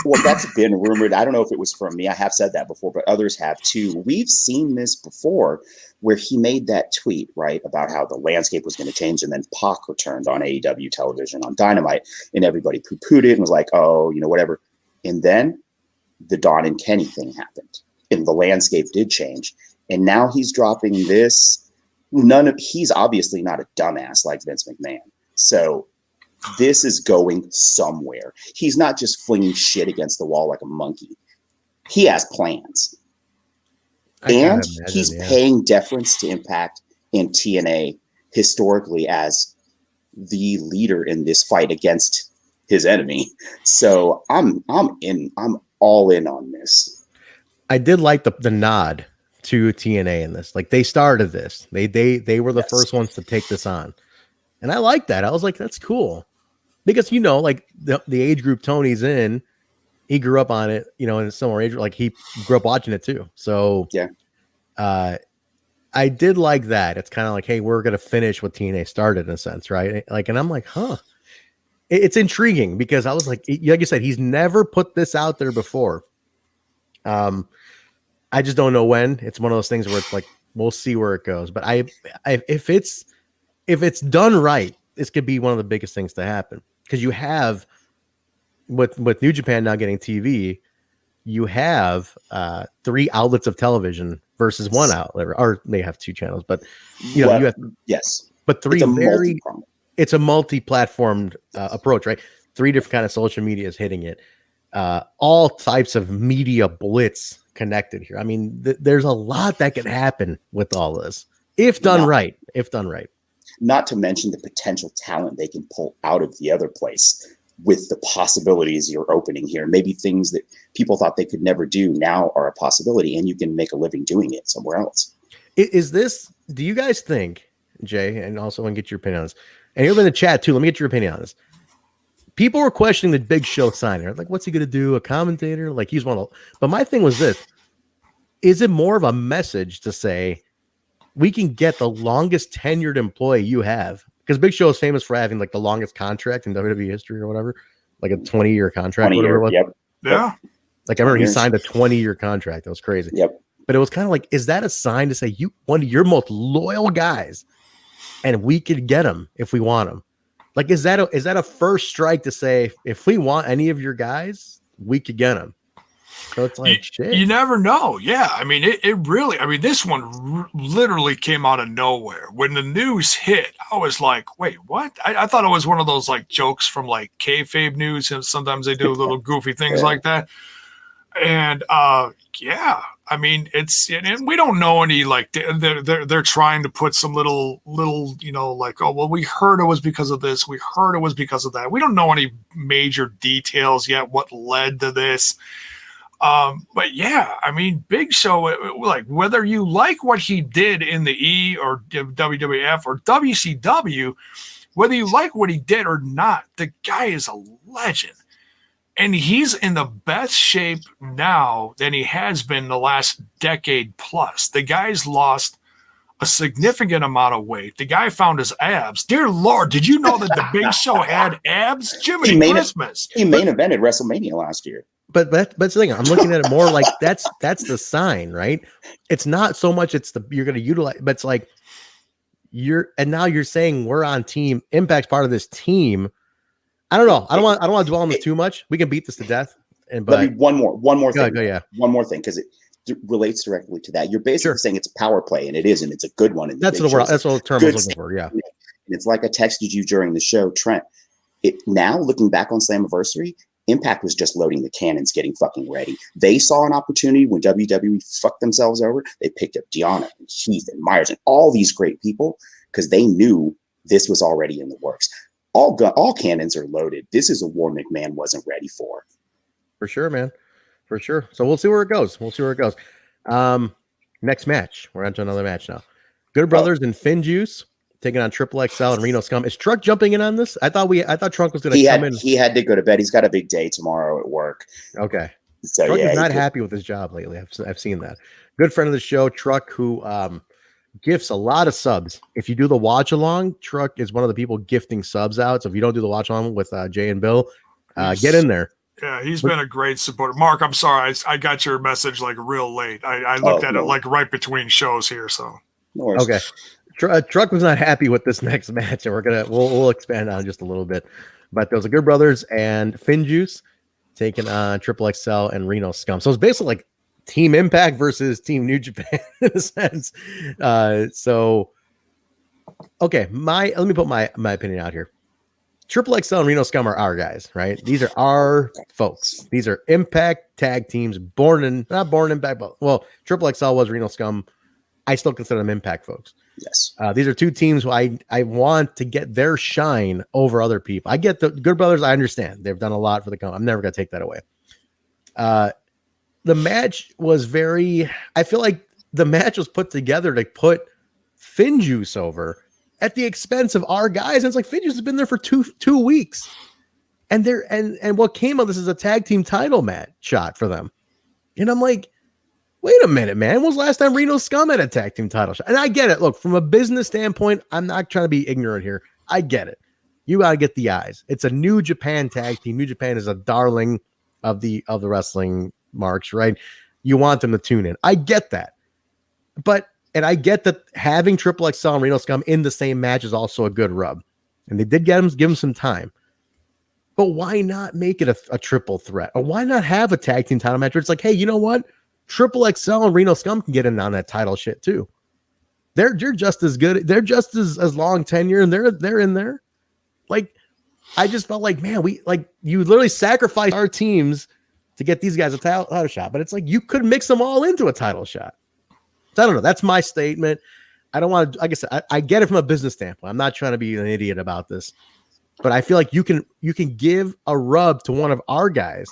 [SPEAKER 4] Well, that's been rumored. I don't know if it was from me. I have said that before, but others have too. We've seen this before where he made that tweet, right, about how the landscape was going to change, and then Pac returned on AEW television on Dynamite, and everybody poo-pooed it and was like, oh, whatever. And then the Don and Kenny thing happened, and the landscape did change. And now he's dropping this. He's obviously not a dumbass like Vince McMahon. So this is going somewhere. He's not just flinging shit against the wall like a monkey. He has plans. And he's paying deference to Impact and TNA historically as the leader in this fight against his enemy. So I'm all in on this.
[SPEAKER 1] I did like the nod to TNA in this. Like, they started this. They were the first ones to take this on. And I like that. I was like, that's cool. Because, like the age group Tony's in, he grew up on it, in a similar age, like he grew up watching it too. So
[SPEAKER 4] yeah,
[SPEAKER 1] I did like that. It's kind of like, hey, we're going to finish what TNA started in a sense. Right. Like, and I'm like, huh, it's intriguing because I was like you said, he's never put this out there before. I just don't know when. It's one of those things where it's like, we'll see where it goes. But if it's done right, this could be one of the biggest things to happen. Because you have, with New Japan now getting TV, you have 3 outlets of television versus 1 outlet, or they have 2 channels, but you have but 3 it's a multi-platformed approach, right? 3 different kind of social media is hitting it. All types of media blitz connected here. I mean, there's a lot that can happen with all this if done right.
[SPEAKER 4] Not to mention the potential talent they can pull out of the other place with the possibilities you're opening here. Maybe things that people thought they could never do now are a possibility, and you can make a living doing it somewhere else.
[SPEAKER 1] Is this, do you guys think, Jay, and also want to get your opinion on this, and you're in the chat too, let me get your opinion on this. People were questioning the Big Show signing. Like, what's he going to do? A commentator? Like, he's one of, but my thing was this. Is it more of a message to say, we can get the longest tenured employee you have? Because Big Show is famous for having like the longest contract in WWE history or whatever, like a 20-year contract.
[SPEAKER 4] 20-year,
[SPEAKER 1] yep.
[SPEAKER 3] Yeah.
[SPEAKER 1] Like I remember he signed a 20-year contract. That was crazy.
[SPEAKER 4] Yep.
[SPEAKER 1] But it was kind of like, is that a sign to say you one of your most loyal guys, and we could get him if we want him? Like, is that a first strike to say, if we want any of your guys, we could get him? So it's like, shit.
[SPEAKER 3] You never know. Yeah. I mean, it really, I mean, this one literally came out of nowhere. When the news hit, I was like, wait, what? I thought it was one of those like jokes from like kayfabe news. And sometimes they do little goofy things like that. And yeah, I mean, and we don't know any, like they're trying to put some little, like, oh, well, we heard it was because of this. We heard it was because of that. We don't know any major details yet, what led to this. But yeah, I mean, Big Show, like whether you like what he did in the E or WWF or WCW, whether you like what he did or not, the guy is a legend. And he's in the best shape now than he has been the last decade plus. The guy's lost a significant amount of weight. The guy found his abs. Dear Lord, did you know that the Big Show had abs? Jiminy Christmas.
[SPEAKER 4] He main evented WrestleMania last year.
[SPEAKER 1] But that's the thing. I'm looking at it more like that's the sign, right? It's not so much you're going to utilize, but it's like now you're saying we're on team. Impact's part of this team. I don't know. I don't want to dwell on this too much. We can beat this to death. But
[SPEAKER 4] one more thing.
[SPEAKER 1] Yeah.
[SPEAKER 4] One more thing, because it relates directly to that. You're basically saying it's a power play, and it is, and it's a good one.
[SPEAKER 1] That's what the term I was looking for. Yeah.
[SPEAKER 4] And it's like I texted you during the show, Trent. Now looking back on Slammiversary, Impact was just loading the cannons, getting fucking ready. They saw an opportunity when WWE fucked themselves over. They picked up Deanna and Heath and Myers and all these great people because they knew this was already in the works. All cannons are loaded. This is a war McMahon wasn't ready for.
[SPEAKER 1] For sure, man. For sure. So we'll see where it goes. Next match. We're on to another match now. Good Brothers and Finn Juice taking on Triple XL and Reno Scum. Is Truck jumping in on this? I thought Trunk was going to come in.
[SPEAKER 4] He had to go to bed. He's got a big day tomorrow at work.
[SPEAKER 1] Okay.
[SPEAKER 4] So
[SPEAKER 1] Truck is not happy with his job lately. I've seen that. Good friend of the show, Truck, who gifts a lot of subs. If you do the watch along, Truck is one of the people gifting subs out. So if you don't do the watch along with Jay and Bill, get in there.
[SPEAKER 3] Yeah, he's been a great supporter. Mark, I'm sorry, I got your message like real late. I looked at it like right between shows here. So
[SPEAKER 1] okay, Truck was not happy with this next match, and we'll expand on it just a little bit. But there was the Good Brothers and Finjuice taking on Triple XL and Reno Scum. So it's basically like Team Impact versus Team New Japan in a sense. So okay, let me put my opinion out here. Triple XL and Reno Scum are our guys, right? These are our folks. These are Impact tag teams, not born in Impact, but well, Triple XL was Reno Scum. I still consider them Impact folks.
[SPEAKER 4] Yes.
[SPEAKER 1] These are two teams who I want to get their shine over other people. I get the Good Brothers. I understand. They've done a lot for the company. I'm never going to take that away. The match was I feel like the match was put together to put Finjuice over at the expense of our guys. And it's like Finjuice has been there for two weeks. And what came of this is a tag team title match shot for them. And I'm like, wait a minute, man. When was the last time Reno Scum had a tag team title shot? And I get it. Look, from a business standpoint, I'm not trying to be ignorant here. I get it. You got to get the eyes. It's a New Japan tag team. New Japan is a darling of the wrestling marks, right? You want them to tune in. I get that. And I get that having Triple XL and Reno Scum in the same match is also a good rub. And they did give him some time. But why not make it a triple threat? Or why not have a tag team title match where it's like, hey, you know what? Triple XL and Reno Scum can get in on that title shit too. They're just as good. They're just as long tenure, and they're in there. Like, I just felt like, man, you literally sacrificed our teams to get these guys a title shot. But it's like you could mix them all into a title shot. So I don't know. That's my statement. I don't want to. Like I said, I get it from a business standpoint. I'm not trying to be an idiot about this, but I feel like you can give a rub to one of our guys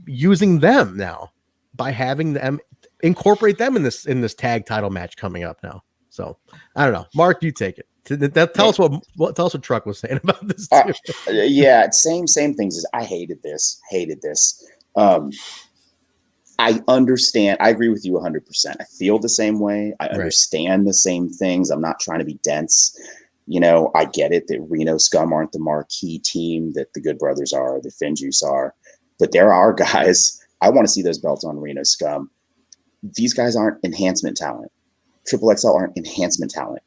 [SPEAKER 1] using them now by having them incorporate them in this tag title match coming up now. So I don't know. Mark, you take it. Tell us what Truck was saying about this too.
[SPEAKER 4] Yeah, same things as I hated this. I understand. I agree with you 100%. I feel the same way. I understand the same things. I'm not trying to be dense. I get it that Reno Scum aren't the marquee team that the Good Brothers are, the Finjuice are, but there are guys. I want to see those belts on Reno Scum. These guys aren't enhancement talent. Triple XL aren't enhancement talent.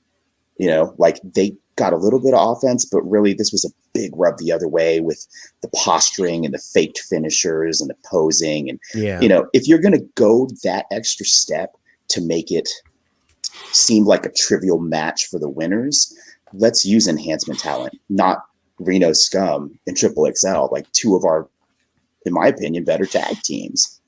[SPEAKER 4] Like they got a little bit of offense, but really this was a big rub the other way with the posturing and the faked finishers and the posing. And, if you're going to go that extra step to make it seem like a trivial match for the winners, let's use enhancement talent, not Reno Scum and Triple XL, like two of our, in my opinion, better tag teams.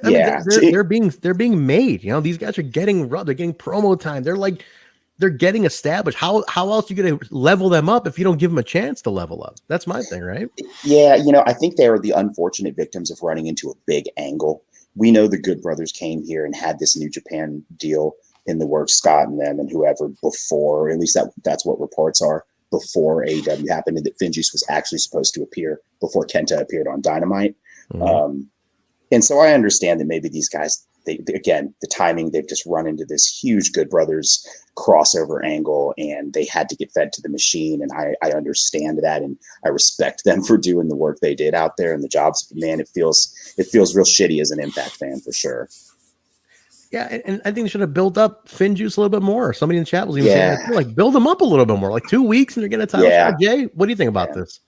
[SPEAKER 1] They're being made. These guys are getting rubbed. They're getting promo time. They're getting established. How else are you going to level them up if you don't give them a chance to level up? That's my thing, right?
[SPEAKER 4] Yeah, I think they are the unfortunate victims of running into a big angle. We know the Good Brothers came here and had this New Japan deal in the works, Scott and them and whoever before, at least that's what reports are, before AEW happened, and that Finjuice was actually supposed to appear before Kenta appeared on Dynamite. Mm-hmm. And so I understand that maybe these guys, again, the timing, they've just run into this huge Good Brothers crossover angle and they had to get fed to the machine. And I understand that. And I respect them for doing the work they did out there and the jobs. Man, it feels real shitty as an Impact fan for sure.
[SPEAKER 1] Yeah. And I think they should have built up Finjuice a little bit more. Somebody in the chat was even saying, build them up a little bit more, like 2 weeks and they're getting a title shot. Jay, what do you think about this?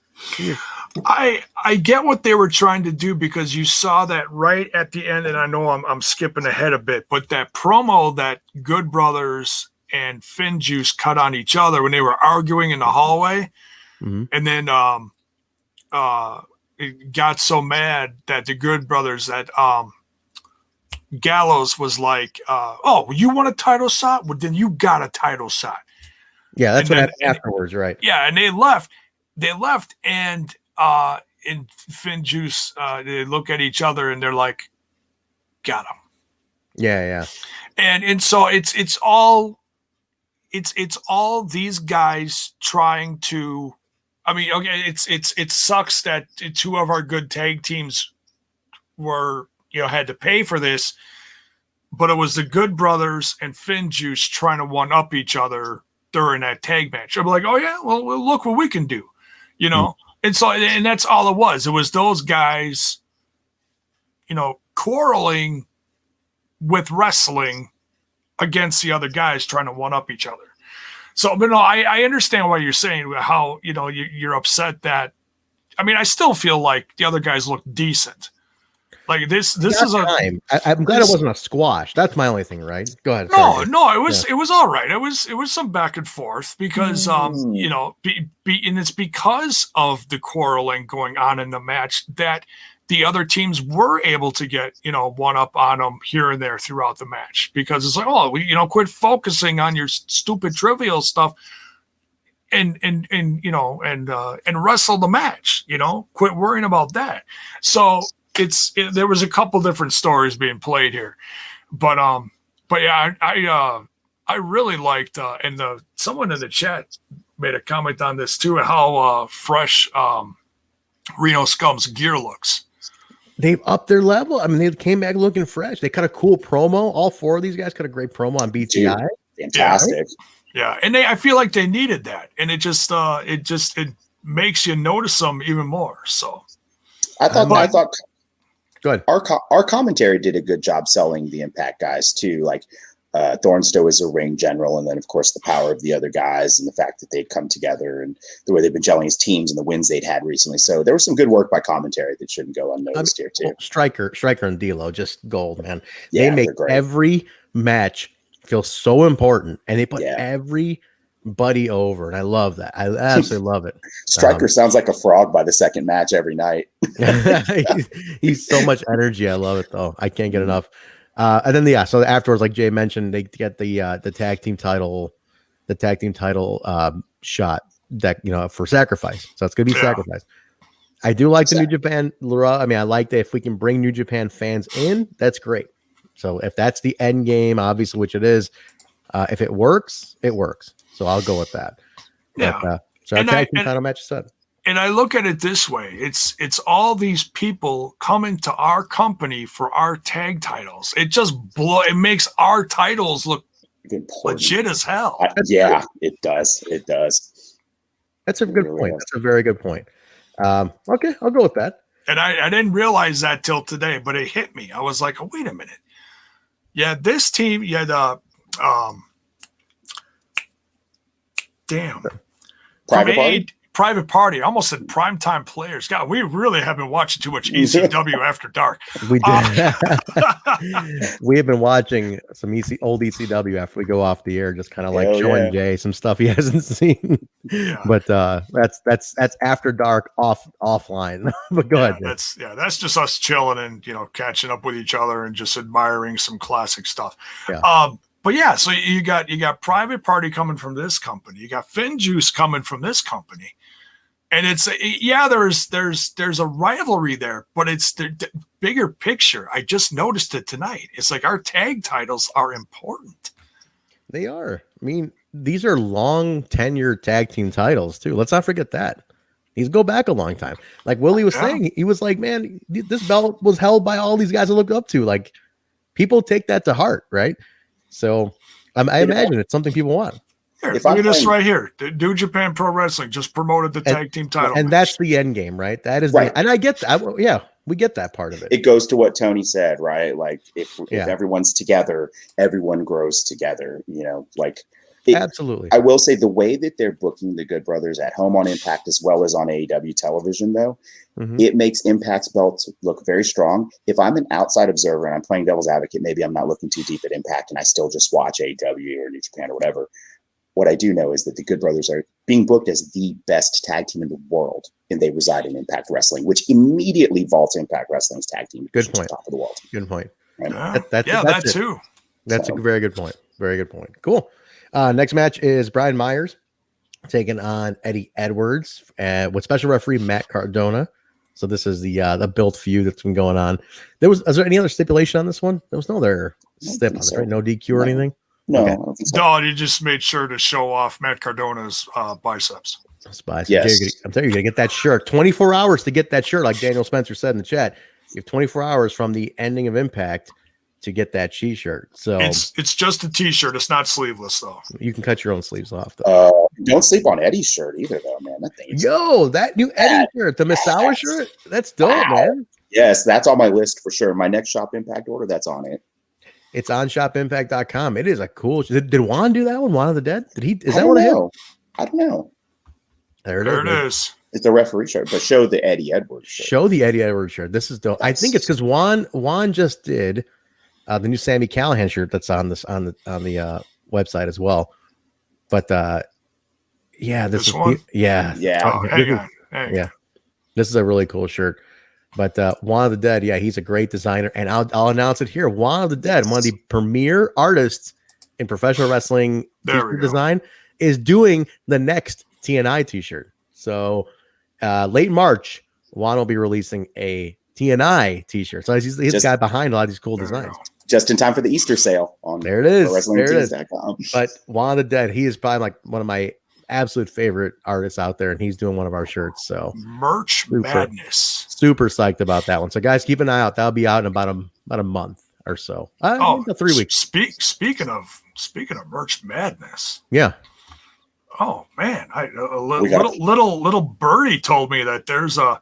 [SPEAKER 3] I get what they were trying to do because you saw that right at the end, and I know I'm skipping ahead a bit, but that promo that Good Brothers and Finjuice cut on each other when they were arguing in the hallway, and then it got so mad that the Good Brothers that Gallows was like, "Oh, you want a title shot? Well, then you got a title shot."
[SPEAKER 1] Yeah, that's what happened afterwards, right?
[SPEAKER 3] Yeah, and they left. And in Finjuice, they look at each other and they're like, "Got him."
[SPEAKER 1] Yeah.
[SPEAKER 3] And so it's all these guys trying to. I mean, okay, it sucks that two of our good tag teams were had to pay for this, but it was the Good Brothers and Finjuice trying to one up each other during that tag match. I'm like, oh yeah, well look what we can do. And that's all it was. It was those guys, quarreling with wrestling against the other guys trying to one up each other. So, but no, I understand what you're saying, how, you're upset that, I still feel like the other guys look decent. Like this is a
[SPEAKER 1] time. I'm glad it wasn't a squash. That's my only thing, right? Go ahead.
[SPEAKER 3] No, it was all right. It was some back and forth because and it's because of the quarreling going on in the match that the other teams were able to get one up on them here and there throughout the match, because it's like, quit focusing on your stupid trivial stuff and wrestle the match, quit worrying about that. So there was a couple different stories being played here, but yeah, I really liked, and someone in the chat made a comment on this too, how fresh Reno Scum's gear looks.
[SPEAKER 1] They've upped their level. They came back looking fresh. They cut a cool promo. All four of these guys cut a great promo on BTI.
[SPEAKER 4] Dude, fantastic.
[SPEAKER 3] Yeah, and I feel like they needed that, and it makes you notice them even more. So
[SPEAKER 4] I thought.
[SPEAKER 1] Go ahead.
[SPEAKER 4] Our commentary did a good job selling the Impact guys too. Like Thornstowe is a ring general, and then of course the power of the other guys and the fact that they'd come together and the way they've been gelling as teams and the wins they'd had recently. So there was some good work by commentary that shouldn't go unnoticed here too.
[SPEAKER 1] Striker and D'Lo, just gold, man.
[SPEAKER 4] Yeah,
[SPEAKER 1] they make every match feel so important, and they put everybody over, and I love that. I absolutely love it.
[SPEAKER 4] Striker sounds like a frog by the second match every night.
[SPEAKER 1] He's so much energy. I love it though. I can't get enough. And then so afterwards, like Jay mentioned, they get the tag team title, shot that for Sacrifice. So it's gonna be Sacrifice. I do like the New Japan Laura. I like that if we can bring New Japan fans in, that's great. So if that's the end game, obviously, which it is, if it works, it works. So I'll go with that.
[SPEAKER 3] Yeah.
[SPEAKER 1] But, so our tag team title match is set.
[SPEAKER 3] And I look at it this way: it's all these people coming to our company for our tag titles. It just it makes our titles look legit as hell.
[SPEAKER 4] It does. It does.
[SPEAKER 1] That's a good point. That's a very good point. Okay, I'll go with that.
[SPEAKER 3] And I didn't realize that till today, but it hit me. I was like, oh, wait a minute. Yeah, this team, Private Party. I almost said Primetime Players. God, we really have been watching too much ECW after dark.
[SPEAKER 1] We did. We have been watching some old ECW after we go off the air, just kind of like showing Jay some stuff he hasn't seen. Yeah. But that's after dark offline. But go ahead.
[SPEAKER 3] That's just us chilling and catching up with each other and just admiring some classic stuff.
[SPEAKER 1] Yeah.
[SPEAKER 3] But yeah, so you got Private Party coming from this company. You got Fin Juice coming from this company. And it's there's a rivalry there, but it's the bigger picture. I just noticed it tonight. It's like our tag titles are important.
[SPEAKER 1] They are. These are long tenure tag team titles too. Let's not forget that. These go back a long time. Like Willie was saying, he was like, man, this belt was held by all these guys I look up to. Like people take that to heart, right? So I imagine it's something people want.
[SPEAKER 3] Here, look at this right here. New Japan Pro Wrestling just promoted the tag team title.
[SPEAKER 1] And that's the end game, right? That is and I get that. We get that part of it.
[SPEAKER 4] It goes to what Tony said, right? Like if everyone's together, everyone grows together,
[SPEAKER 1] absolutely.
[SPEAKER 4] I will say the way that they're booking the Good Brothers at home on Impact as well as on AEW television, though, it makes Impact's belts look very strong. If I'm an outside observer and I'm playing devil's advocate, maybe I'm not looking too deep at Impact and I still just watch AEW or New Japan or whatever. What I do know is that the Good Brothers are being booked as the best tag team in the world, and they reside in Impact Wrestling, which immediately vaults Impact Wrestling's tag team to the top of the world.
[SPEAKER 1] Good point.
[SPEAKER 4] Right?
[SPEAKER 1] That too. That's a very good point. Very good point. Cool. Next match is Brian Myers taking on Eddie Edwards with special referee Matt Cardona. So this is the built feud that's been going on. Is there any other stipulation on this one? There was no other stip on it, right? No DQ or anything?
[SPEAKER 4] No,
[SPEAKER 1] okay.
[SPEAKER 3] No, you just made sure to show off Matt Cardona's biceps.
[SPEAKER 1] Yes. I'm telling you, you're gonna get that shirt. 24 hours to get that shirt, like Daniel Spencer said in the chat. You have 24 hours from the ending of Impact to get that T-shirt. So
[SPEAKER 3] it's just a T-shirt. It's not sleeveless though.
[SPEAKER 1] You can cut your own sleeves off though.
[SPEAKER 4] Don't sleep on Eddie's shirt either, though, man. That thing is
[SPEAKER 1] that new Eddie shirt, the Misawa shirt, that's dope, man.
[SPEAKER 4] Yes, that's on my list for sure. My next Shop Impact order, that's on it.
[SPEAKER 1] It's on shopimpact.com. It is a cool. Did Juan do that one? Juan of the Dead? Did he? Is
[SPEAKER 4] I
[SPEAKER 1] that
[SPEAKER 4] don't
[SPEAKER 1] one of him?
[SPEAKER 4] know. I don't know.
[SPEAKER 3] There it is.
[SPEAKER 4] It's a referee shirt, but show the Eddie Edwards shirt.
[SPEAKER 1] Show the Eddie Edwards shirt. This is dope. I think it's because Juan just did the new Sami Callihan shirt that's on the website as well. But this is
[SPEAKER 3] one?
[SPEAKER 1] yeah.
[SPEAKER 3] Oh, hang on.
[SPEAKER 1] This is a really cool shirt. But Juan of the Dead, he's a great designer, and I'll announce it here. Juan of the Dead, one of the premier artists in professional wrestling design, is doing the next TNI t-shirt. So late March, Juan will be releasing a TNI t-shirt. So he's the guy behind a lot of these cool designs.
[SPEAKER 4] Just in time for the Easter sale on
[SPEAKER 1] there it is.
[SPEAKER 4] WrestlingTees.com.
[SPEAKER 1] But Juan of the Dead, he is probably like one of my absolute favorite artists out there, and he's doing one of our shirts. So
[SPEAKER 3] merch madness.
[SPEAKER 1] Super psyched about that one. So guys, keep an eye out. That'll be out in about a month or so. 3 weeks.
[SPEAKER 3] Speaking of merch madness.
[SPEAKER 1] Yeah.
[SPEAKER 3] Oh man, little birdie told me that there's a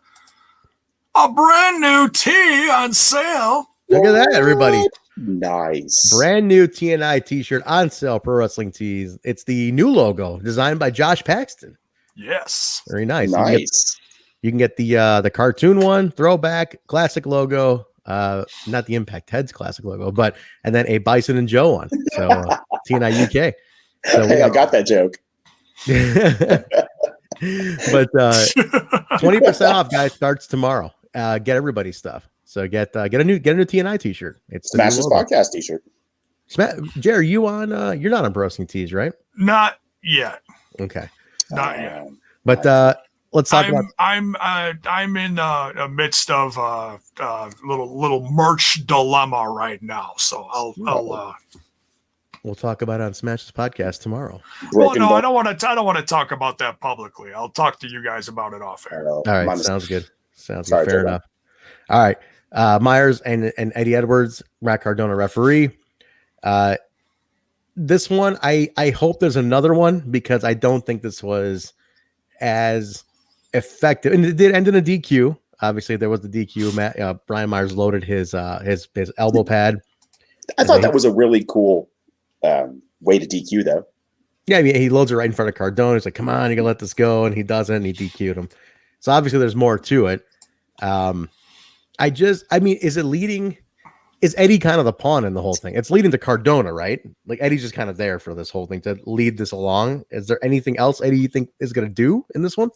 [SPEAKER 3] brand new tee on sale.
[SPEAKER 1] Look at that, everybody.
[SPEAKER 4] Nice.
[SPEAKER 1] Brand new TNI t-shirt on sale, Pro Wrestling Tees. It's the new logo designed by Josh Paxton.
[SPEAKER 3] Yes.
[SPEAKER 1] Very nice.
[SPEAKER 4] Nice.
[SPEAKER 1] You can get the cartoon one, throwback, classic logo, not the Impact Heads classic logo, and then a Bison and Joe one. So TNI UK. So
[SPEAKER 4] I got that joke.
[SPEAKER 1] But 20% off, guys, starts tomorrow. Get everybody's stuff. So get a new TNI t-shirt. It's
[SPEAKER 4] Smash This Podcast t-shirt.
[SPEAKER 1] Jerry, you on? You're not on Pro Wrestling Tees, right?
[SPEAKER 3] Not yet.
[SPEAKER 1] Okay.
[SPEAKER 3] Not yet.
[SPEAKER 1] But let's talk about.
[SPEAKER 3] I'm in a midst of little merch dilemma right now. So I'll
[SPEAKER 1] we'll talk about it on Smash This Podcast tomorrow.
[SPEAKER 3] Well, no, I don't want to talk about that publicly. I'll talk to you guys about it off air.
[SPEAKER 1] All right, sounds good. Sounds good. Fair enough. All right. Myers and Eddie Edwards, Matt Cardona referee. This one, I hope there's another one because I don't think this was as effective. And it did end in a DQ. Obviously, there was the DQ. Brian Myers loaded his elbow pad.
[SPEAKER 4] I thought that was a really cool way to DQ, though.
[SPEAKER 1] Yeah, I mean, he loads it right in front of Cardona. He's like, come on, you can let this go. And he doesn't, and he DQ'd him. So obviously there's more to it. Is Eddie kind of the pawn in the whole thing? It's leading to Cardona, right? Like Eddie's just kind of there for this whole thing to lead this along. Is there anything else Eddie you think is going to do in this one?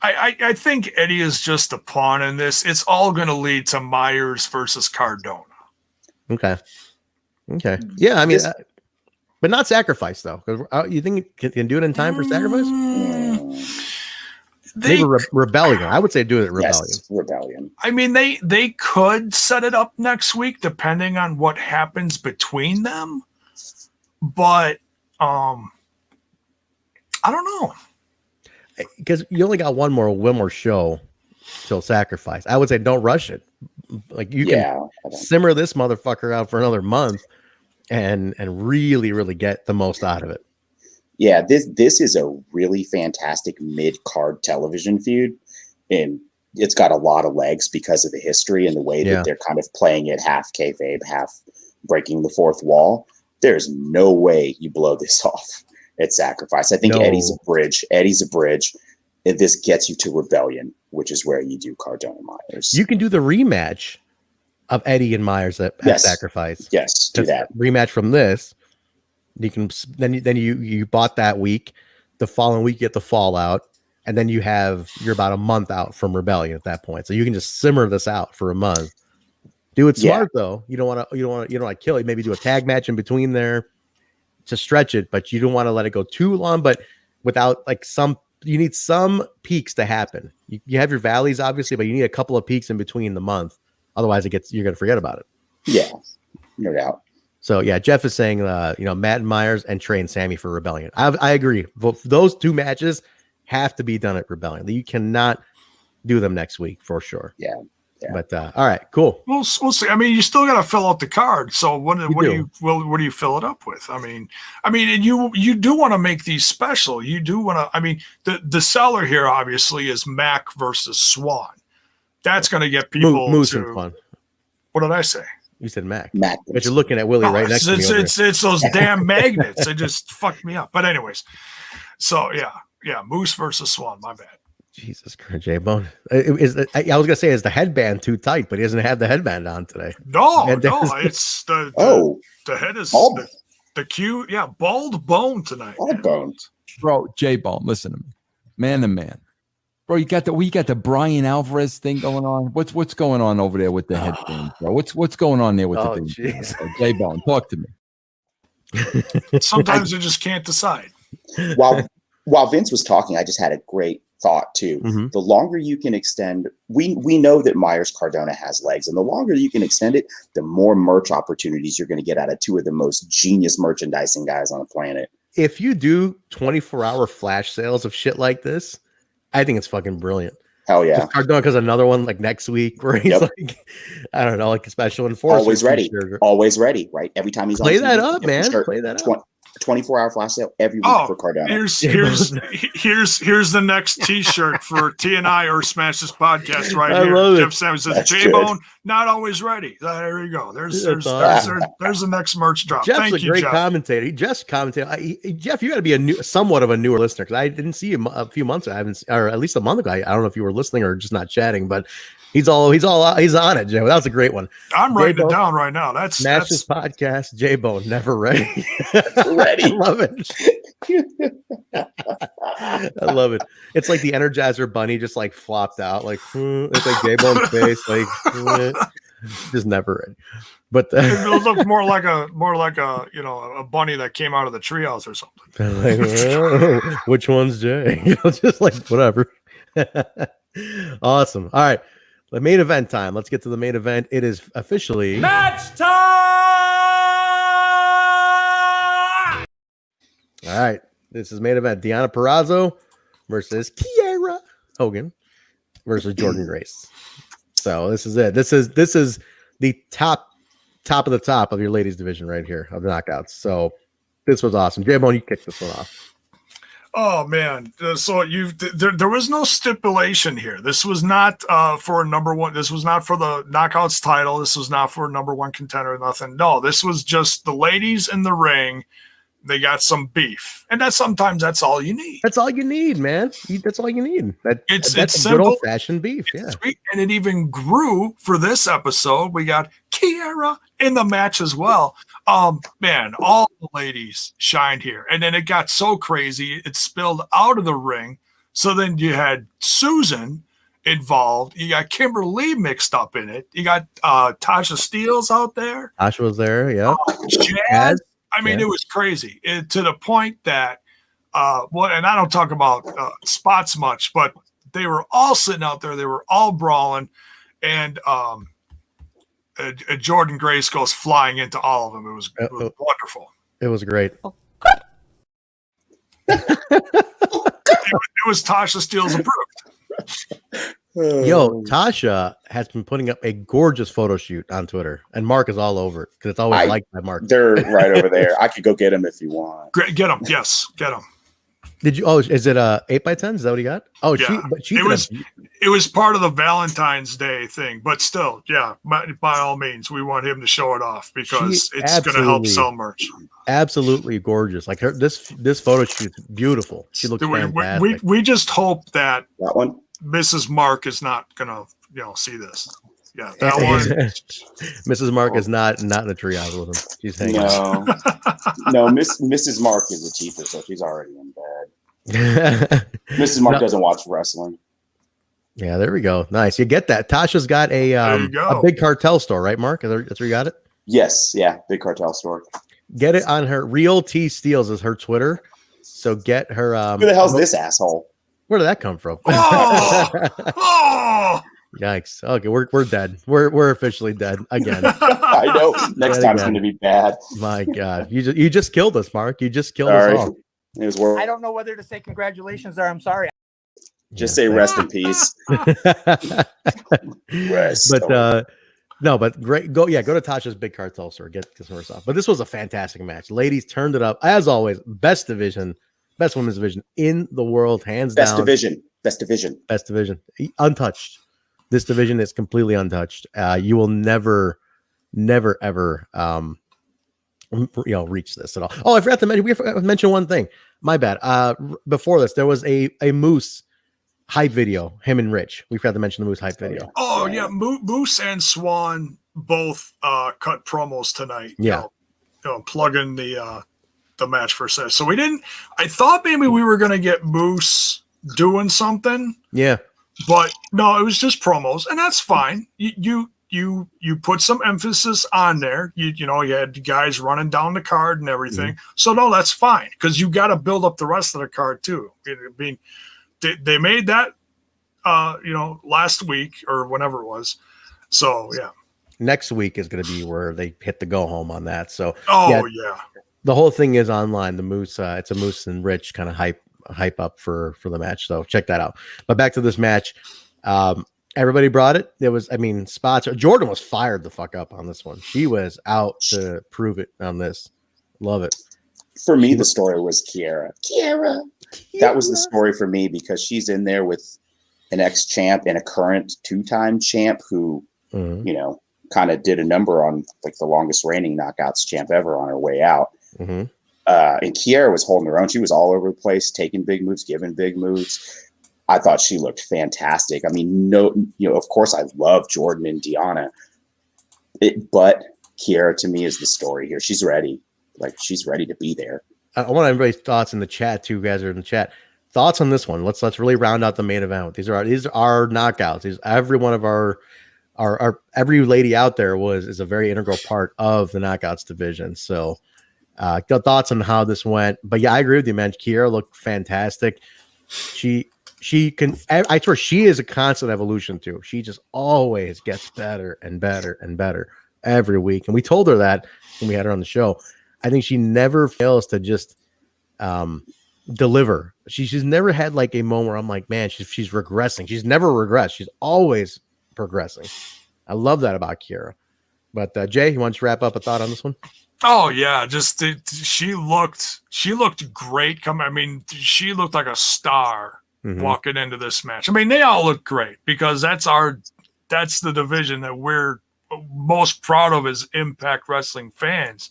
[SPEAKER 3] I think Eddie is just a pawn in this. It's all going to lead to Myers versus Cardona.
[SPEAKER 1] Okay. Yeah, I mean, but not Sacrifice though. You think it can do it in time for Sacrifice? Maybe Rebellion. I would say do it at Rebellion.
[SPEAKER 4] Yes, Rebellion.
[SPEAKER 3] I mean, they could set it up next week depending on what happens between them. But I don't know.
[SPEAKER 1] Because you only got one more show till Sacrifice. I would say don't rush it. Like you can simmer this motherfucker out for another month and really, really get the most out of it.
[SPEAKER 4] Yeah, this is a really fantastic mid-card television feud, and it's got a lot of legs because of the history and the way that they're kind of playing it half kayfabe, half breaking the fourth wall. There's no way you blow this off at Sacrifice. I think Eddie's a bridge. And this gets you to Rebellion, which is where you do Cardona Myers.
[SPEAKER 1] You can do the rematch of Eddie and Myers at Sacrifice.
[SPEAKER 4] Yes, do that.
[SPEAKER 1] Rematch from this. You can then you bought that week. The following week you get the Fallout, and then you're about a month out from Rebellion at that point. So you can just simmer this out for a month. Do it smart though. You don't want to kill it. Maybe do a tag match in between there to stretch it, but you don't want to let it go too long. But without you need some peaks to happen. You have your valleys obviously, but you need a couple of peaks in between the month. Otherwise, you're going to forget about it.
[SPEAKER 4] Yeah, no doubt.
[SPEAKER 1] So yeah, Jeff is saying, Matt and Myers and Trey and Sami for Rebellion. I agree. Those two matches have to be done at Rebellion. You cannot do them next week for sure.
[SPEAKER 4] Yeah,
[SPEAKER 1] But all right, cool.
[SPEAKER 3] We'll see. I mean, you still got to fill out the card. So what do you fill it up with? I mean, and you do want to make these special. You do want to. I mean, the seller here obviously is Mack versus Swan. That's going to get people
[SPEAKER 1] Moose and Swan.
[SPEAKER 3] What did I say?
[SPEAKER 1] You said Mack.
[SPEAKER 4] But
[SPEAKER 1] you're looking at Willie right next to me.
[SPEAKER 3] It's those damn magnets. They just fucked me up. But anyways, so yeah, Moose versus Swan. My bad.
[SPEAKER 1] Jesus Christ, Jaybone. I was gonna say, is the headband too tight? But he doesn't have the headband on today.
[SPEAKER 3] No, it's the head is the cue. Yeah, bald bone tonight.
[SPEAKER 4] Bald bone,
[SPEAKER 11] bro. Jaybone, listen to me, man to man, bro. You got the Brian Alvarez thing going on. What's going on over there with the headband, bro? What's going on there with the thing? Jaybone, talk to me.
[SPEAKER 3] Sometimes you just can't decide.
[SPEAKER 4] While Vince was talking, I just had a great thought too. Mm-hmm. The longer you can extend, we know that Myers Cardona has legs, and the longer you can extend it, the more merch opportunities you're going to get out of two of the most genius merchandising guys on the planet.
[SPEAKER 1] If you do 24-hour flash sales of shit like this, I think it's fucking brilliant.
[SPEAKER 4] Hell yeah.
[SPEAKER 1] Cardona does another one like next week where he's like, I don't know, like a special enforcer.
[SPEAKER 4] Always ready, right? Every time he's
[SPEAKER 1] play
[SPEAKER 4] on
[SPEAKER 1] that
[SPEAKER 4] TV,
[SPEAKER 1] up, man. Play that up. 24-hour
[SPEAKER 4] flash sale every week for Cardona.
[SPEAKER 3] Here's the next T-shirt for TNI or Smash This Podcast right here. Jeff Sam says Jaybone not always ready. There you go. There's the next merch drop.
[SPEAKER 1] Jeff's
[SPEAKER 3] Thank
[SPEAKER 1] a
[SPEAKER 3] you,
[SPEAKER 1] great
[SPEAKER 3] Jeff.
[SPEAKER 1] commentator. He just commentated. Jeff, you got to be somewhat of a newer listener because I didn't see him a few months ago. Or at least a month ago. I don't know if you were listening or just not chatting, but he's on it, Joe. That was a great one.
[SPEAKER 3] I'm writing it down right now.
[SPEAKER 1] Smash This Podcast, Jaybone, never ready.
[SPEAKER 4] Ready.
[SPEAKER 1] I love it. I love it. It's like the Energizer Bunny just like flopped out. Like it's like Jaybone's face, like just never ready. But
[SPEAKER 3] it looked more like a a bunny that came out of the treehouse or something.
[SPEAKER 1] Like, which one's Jay? Just like whatever. Awesome. All right. The main event time. Let's get to the main event. It is officially
[SPEAKER 6] match time.
[SPEAKER 1] All right. This is main event. Deonna Purrazzo versus Kiera Hogan versus Jordynne Grace. So this is it. This is the top of the top of your ladies division right here of the knockouts. So this was awesome. Jaybone, you kicked this one off.
[SPEAKER 3] Oh man! So there was no stipulation here. This was not for a number one. This was not for the knockouts title. This was not for a number one contender. Nothing. No, this was just the ladies in the ring. They got some beef, and sometimes that's all you need.
[SPEAKER 1] That's all you need, man. That's all you need. That's a good old fashioned beef. Yeah,
[SPEAKER 3] sweet. And it even grew for this episode. We got Kiera in the match as well. Man, all the ladies shined here, and then it got so crazy it spilled out of the ring. So then you had Susan involved. You got Kimberly mixed up in it. You got Tasha Steelz out there.
[SPEAKER 1] Tasha was there. Yeah,
[SPEAKER 3] Jazz. I mean, it was crazy to the point that, and I don't talk about spots much, but they were all sitting out there. They were all brawling, and Jordynne Grace goes flying into all of them. It was wonderful.
[SPEAKER 1] It was great.
[SPEAKER 3] It was Tasha Steelz approved.
[SPEAKER 1] Yo, Tasha has been putting up a gorgeous photo shoot on Twitter, and Marq is all over it because it's always liked by Marq.
[SPEAKER 4] They're right over there. I could go get them if you want.
[SPEAKER 3] Get them, yes, get them.
[SPEAKER 1] Did you? Oh, is it 8x10? Is that what he got? Oh,
[SPEAKER 3] yeah. It was part of the Valentine's Day thing, but still, yeah. By all means, we want him to show it off because it's going to help sell merch.
[SPEAKER 1] Absolutely gorgeous. Like this photo shoot's beautiful. She looks fantastic.
[SPEAKER 3] We just hope that
[SPEAKER 4] one.
[SPEAKER 3] Mrs. Marq is not gonna, see this. Yeah, that one.
[SPEAKER 1] Mrs. Marq is not in the treehouse with him. She's hanging out.
[SPEAKER 4] No. Mrs. Marq is a cheaper, so she's already in bed. Mrs. Marq doesn't watch wrestling.
[SPEAKER 1] Yeah, there we go. Nice. You get that. Tasha's got a big cartel store, right, Marq? That's where you got it?
[SPEAKER 4] Yes. Yeah, big cartel store.
[SPEAKER 1] Get it on her. Real T Steels is her Twitter. So get her.
[SPEAKER 4] Who the hell's this asshole?
[SPEAKER 1] Where did that come from? Yikes. Okay, we're dead. We're officially dead again.
[SPEAKER 4] I know. Next time's going to be bad.
[SPEAKER 1] My God. You just killed us, Marq. You just killed us all.
[SPEAKER 4] It was worth.
[SPEAKER 8] I don't know whether to say congratulations or I'm sorry.
[SPEAKER 4] Just say rest in peace. Rest.
[SPEAKER 1] But no, but great. Go to Tasha's Big Cartel store. Get some more stuff. But this was a fantastic match. Ladies turned it up as always. Best division, best women's division in the world, hands down.
[SPEAKER 4] Best division,
[SPEAKER 1] untouched. This division is completely untouched. You will never ever reach this at all. Oh, I forgot to mention. We forgot to mention one thing. My bad. Before this, there was a Moose hype video. Him and Rich. We forgot to mention the Moose hype video.
[SPEAKER 3] Oh yeah, Moose and Swan both cut promos tonight.
[SPEAKER 1] Yeah,
[SPEAKER 3] plugging the match for set. So we didn't. I thought maybe we were gonna get Moose doing something.
[SPEAKER 1] Yeah,
[SPEAKER 3] but no, it was just promos, and that's fine. You put some emphasis on there. You had guys running down the card and everything. Mm-hmm. So no, that's fine because you got to build up the rest of the card too. They made that last week or whenever it was. So yeah.
[SPEAKER 1] Next week is going to be where they hit the go home on that. So
[SPEAKER 3] yeah.
[SPEAKER 1] The whole thing is online. The Moose, it's a Moose and Rich kind of hype up for the match. So check that out. But back to this match. Everybody brought it. There was, spots. Jordan was fired the fuck up on this one. She was out to prove it on this. Love it.
[SPEAKER 4] For me, the story was Kiera. That was the story for me because she's in there with an ex-champ and a current two-time champ who, kind of did a number on like the longest reigning knockouts champ ever on her way out.
[SPEAKER 1] Mm-hmm.
[SPEAKER 4] And Kiera was holding her own. She was all over the place, taking big moves, giving big moves. I thought she looked fantastic. Of course I love Jordan and Deanna, but Kiera to me is the story here. She's ready. Like she's ready to be there.
[SPEAKER 1] I want everybody's thoughts in the chat too. You guys are in the chat. Thoughts on this one. Let's really round out the main event. These are our knockouts. Every one of our every lady out there is a very integral part of the knockouts division. So got thoughts on how this went. But yeah, I agree with you, man. Kiera looked fantastic. She can. I swear, she is a constant evolution too. She just always gets better and better and better every week. And we told her that when we had her on the show. I think she never fails to just deliver. She's never had like a moment where I'm like, man, she's regressing. She's never regressed. She's always progressing. I love that about Kiera. But Jay, you want to wrap up a thought on this one?
[SPEAKER 3] Oh yeah, she looked great. She looked like a star. Mm-hmm. Walking into this match. They all look great because that's the division that we're most proud of as Impact Wrestling fans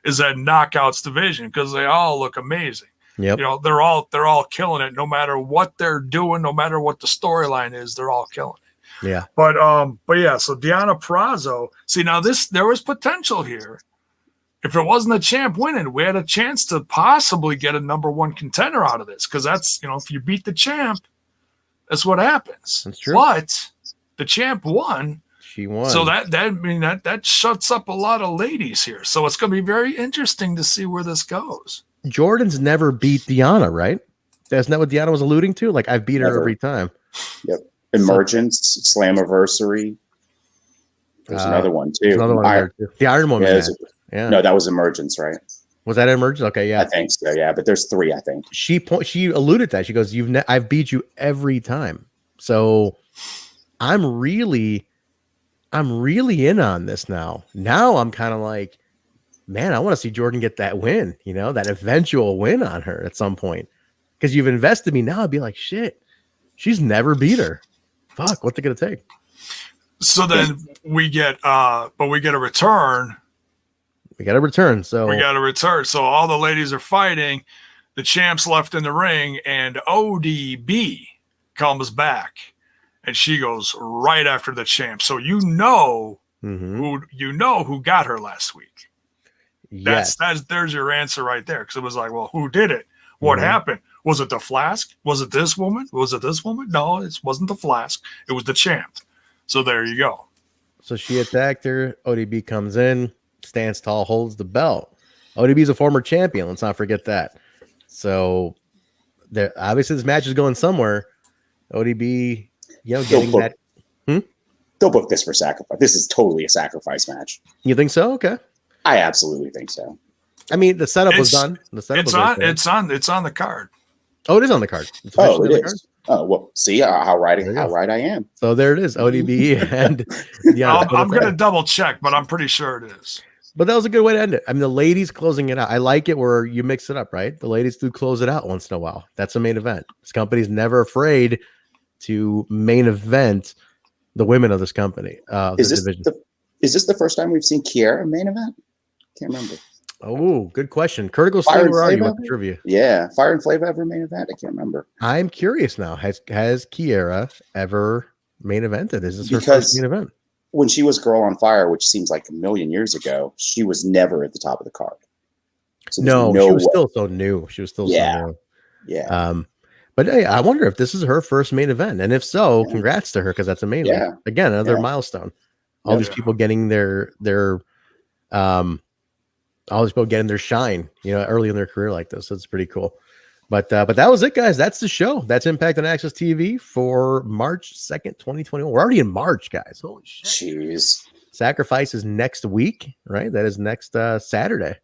[SPEAKER 3] is that knockouts division because they all look amazing.
[SPEAKER 1] Yep.
[SPEAKER 3] They're all killing it no matter what they're doing, no matter what the storyline is, they're all killing it.
[SPEAKER 1] Yeah.
[SPEAKER 3] But yeah, so Deanna Purrazzo, see now there was potential here. If it wasn't a champ winning, we had a chance to possibly get a number one contender out of this because that's, if you beat the champ, that's what happens.
[SPEAKER 1] That's true.
[SPEAKER 3] But the champ won.
[SPEAKER 1] She won.
[SPEAKER 3] So that shuts up a lot of ladies here. So it's going to be very interesting to see where this goes.
[SPEAKER 1] Jordan's never beat Deanna, right? That's not what Deanna was alluding to. Like I've beat her every time.
[SPEAKER 4] Yep. Emergence, Slammiversary. There's another one too.
[SPEAKER 1] Another one the Iron Woman. Yeah.
[SPEAKER 4] No, that was Emergence, right?
[SPEAKER 1] Was that Emergence? Okay, yeah.
[SPEAKER 4] I think so, yeah. But there's three, I think.
[SPEAKER 1] She alluded to that. She goes, I've beat you every time. So I'm really in on this now. Now I'm kind of like, man, I want to see Jordan get that win, that eventual win on her at some point. Because you've invested me now, I'd be like, shit, she's never beat her. Fuck, what's it going to take?
[SPEAKER 3] So then we get a return.
[SPEAKER 1] We got to return. So
[SPEAKER 3] all the ladies are fighting. The champ's left in the ring, and ODB comes back, and she goes right after the champ. So who got her last week.
[SPEAKER 1] Yes.
[SPEAKER 3] There's your answer right there. Because it was like, well, who did it? What happened? Was it the Flask? Was it this woman? Was it this woman? No, it wasn't the Flask. It was the champ. So there you go.
[SPEAKER 1] So she attacked her. ODB comes in. Stands tall, holds the belt. ODB is a former champion. Let's not forget that. So, there obviously this match is going somewhere. ODB, getting that.
[SPEAKER 4] They'll book this for sacrifice. This is totally a sacrifice match.
[SPEAKER 1] You think so? Okay.
[SPEAKER 4] I absolutely think so.
[SPEAKER 1] The setup was done.
[SPEAKER 3] It's on the card.
[SPEAKER 1] Oh, it is on the card.
[SPEAKER 4] It is. Oh, well, see how right I am.
[SPEAKER 1] So there it is, ODB and
[SPEAKER 3] I'm going to double check, but I'm pretty sure it is.
[SPEAKER 1] But that was a good way to end it. I mean, the ladies closing it out. I like it where you mix it up, right? The ladies do close it out once in a while. That's a main event. This company's never afraid to main event the women of this company.
[SPEAKER 4] Is this the first time we've seen Kiera main event? Can't remember.
[SPEAKER 1] Oh, good question. Curtical State, where are you with the trivia?
[SPEAKER 4] Yeah, Fire and Flava ever main event? I can't remember.
[SPEAKER 1] I'm curious now. Has Kiera ever main evented? Is this her first main event?
[SPEAKER 4] When she was Girl on Fire, which seems like a million years ago, she was never at the top of the card.
[SPEAKER 1] So no, she was still so new. She was still so new.
[SPEAKER 4] Yeah.
[SPEAKER 1] But hey, I wonder if this is her first main event, and if so, congrats to her because that's amazing.
[SPEAKER 4] Yeah.
[SPEAKER 1] Again, another milestone. All these people getting their shine, early in their career like this. That's pretty cool. But that was it, guys. That's the show. That's Impact on Access TV for March 2nd, 2021. We're already in March, guys. Holy shit.
[SPEAKER 4] Jeez.
[SPEAKER 1] Sacrifice is next week, right? That is next Saturday.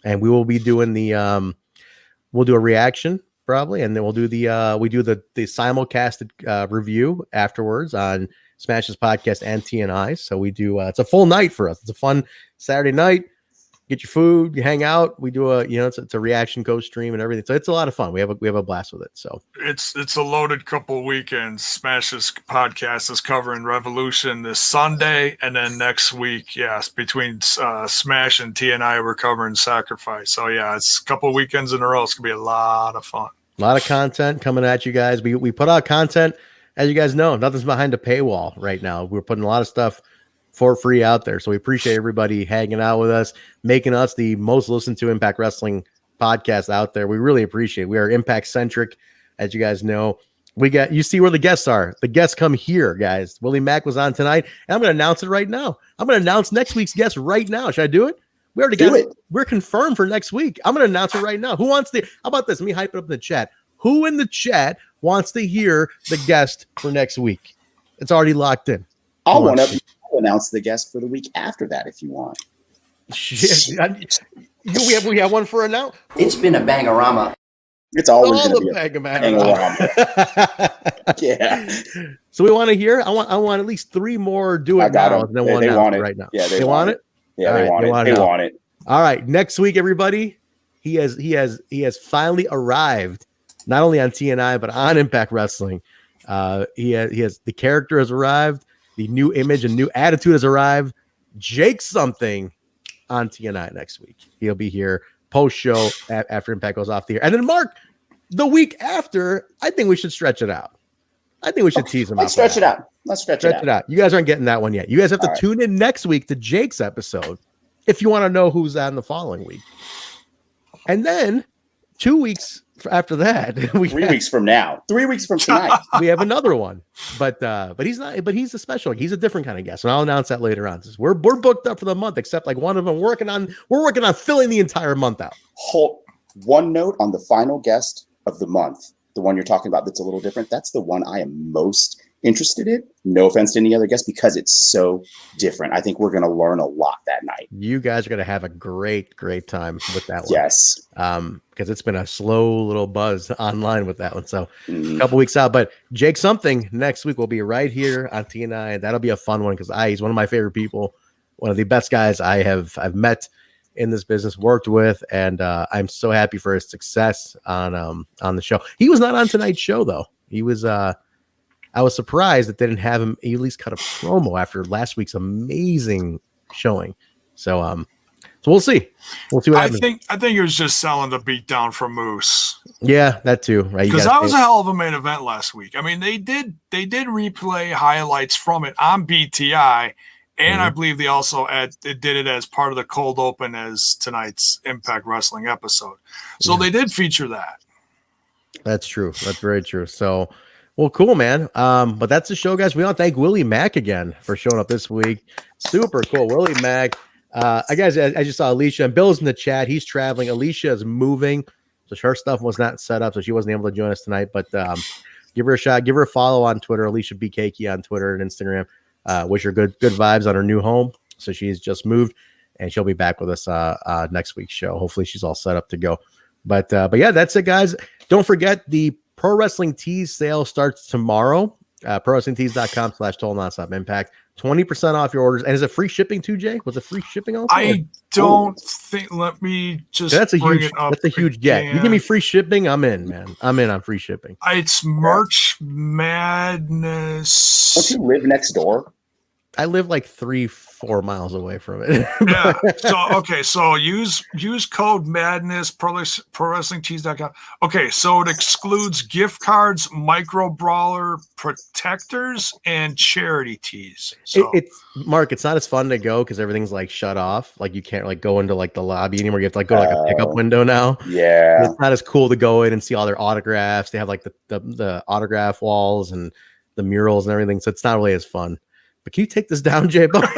[SPEAKER 1] And we will be doing we'll do a reaction probably, and then we'll do the simulcasted review afterwards on Smash's podcast and TNI. So we do it's a full night for us. It's a fun Saturday night. Get your food, you hang out. We do it's a reaction coach stream and everything. So it's a lot of fun. We have a blast with it. So
[SPEAKER 3] it's a loaded couple weekends. Smash's podcast is covering Revolution this Sunday, and then next week, between Smash and TNI, we're covering Sacrifice. So it's a couple weekends in a row. It's gonna be a lot of fun.
[SPEAKER 1] A lot of content coming at you guys. We put out content, as you guys know. Nothing's behind a paywall right now. We're putting a lot of stuff for free out there. So we appreciate everybody hanging out with us, making us the most listened to Impact Wrestling podcast out there. We really appreciate it. We are Impact centric, as you guys know. You see where the guests are. The guests come here, guys. Willie Mack was on tonight, and I'm going to announce it right now. I'm going to announce next week's guest right now. Should I do it? We already got it. We're confirmed for next week. I'm going to announce it right now. How about this? Let me hype it up in the chat. Who in the chat wants to hear the guest for next week? It's already locked in.
[SPEAKER 4] I'll announce the guest for the week after that if you want.
[SPEAKER 1] We have one for now.
[SPEAKER 8] It's been a bangorama.
[SPEAKER 4] It's always
[SPEAKER 1] all
[SPEAKER 4] going to be
[SPEAKER 1] a bangorama.
[SPEAKER 4] Yeah.
[SPEAKER 1] So we want to hear. I want at least 3 more. Do it now. And then one
[SPEAKER 4] they want it
[SPEAKER 1] right now.
[SPEAKER 4] Yeah,
[SPEAKER 1] they want it.
[SPEAKER 4] Yeah, they want it.
[SPEAKER 1] All right, next week, everybody. He has finally arrived, not only on TNI but on Impact Wrestling. The character has arrived. The new image and new attitude has arrived. Jake something on TNI next week. He'll be here post show after Impact goes off the air. And then Marq, the week after, I think we should stretch it out. I think we should tease him out.
[SPEAKER 4] Let's stretch it out.
[SPEAKER 1] You guys aren't getting that one yet. You guys have to tune in next week to Jake's episode if you want to know who's on the following week. And then 2 weeks after that,
[SPEAKER 4] 3 weeks from now, 3 weeks from tonight,
[SPEAKER 1] we have another one. But he's not. But he's a special. He's a different kind of guest, and I'll announce that later on. We're booked up for the month, except like one of them. We're working on filling the entire month out.
[SPEAKER 4] One note on the final guest of the month, the one you're talking about that's a little different. That's the one I am most interested in. No offense to any other guest, because it's so different. I think we're going to learn a lot that night.
[SPEAKER 1] You guys are going to have a great time with that one.
[SPEAKER 4] Yes.
[SPEAKER 1] Because it's been a slow little buzz online with that one. So a couple weeks out, but Jake something next week will be right here on TNI. That'll be a fun one because he's one of my favorite people, one of the best guys I've met in this business, worked with, and I'm so happy for his success on the show. He was not on tonight's show though. He was I was surprised that they didn't have him at least cut a promo after last week's amazing showing. So we'll see. We'll see what happens.
[SPEAKER 3] I think it was just selling the beatdown from Moose.
[SPEAKER 1] Yeah, that too. Right?
[SPEAKER 3] Because that was a hell of a main event last week. I mean, they did replay highlights from it on BTI, and I believe they also did it as part of the cold open as tonight's Impact Wrestling episode. So they did feature that.
[SPEAKER 1] That's true. That's very true. So. Well, cool, man. But that's the show, guys. We want to thank Willie Mack again for showing up this week. Super cool. Willie Mack. I guys, as you saw, Alicia and Bill's in the chat. He's traveling. Alicia is moving. So her stuff was not set up, so she wasn't able to join us tonight. But give her a shot. Give her a follow on Twitter. Alicia BKK on Twitter and Instagram. Wish her good vibes on her new home. So she's just moved, and she'll be back with us next week's show. Hopefully she's all set up to go. But yeah, that's it, guys. Don't forget the Pro Wrestling Tees sale starts tomorrow. ProWrestlingTees.com/Total Nonstop Impact. 20% off your orders. And is it free shipping too, Jay? Was it free shipping also?
[SPEAKER 3] I don't think. Let me just.
[SPEAKER 1] That's a
[SPEAKER 3] bring
[SPEAKER 1] huge.
[SPEAKER 3] it up
[SPEAKER 1] That's a huge get. You give me free shipping, I'm in, man. I'm in on free shipping.
[SPEAKER 3] It's March Madness.
[SPEAKER 4] Don't you live next door?
[SPEAKER 1] I live like 3-4 miles away from it.
[SPEAKER 3] Yeah. So use code Madness ProWrestlingTees.com. Okay, so it excludes gift cards, micro brawler protectors, and charity tees. So
[SPEAKER 1] It's Mark. It's not as fun to go because everything's like shut off. Like you can't like go into like the lobby anymore. You have to like go to like a pickup window now.
[SPEAKER 4] Yeah.
[SPEAKER 1] It's not as cool to go in and see all their autographs. They have like the autograph walls and the murals and everything. So it's not really as fun. But can you take this down, Jaybone?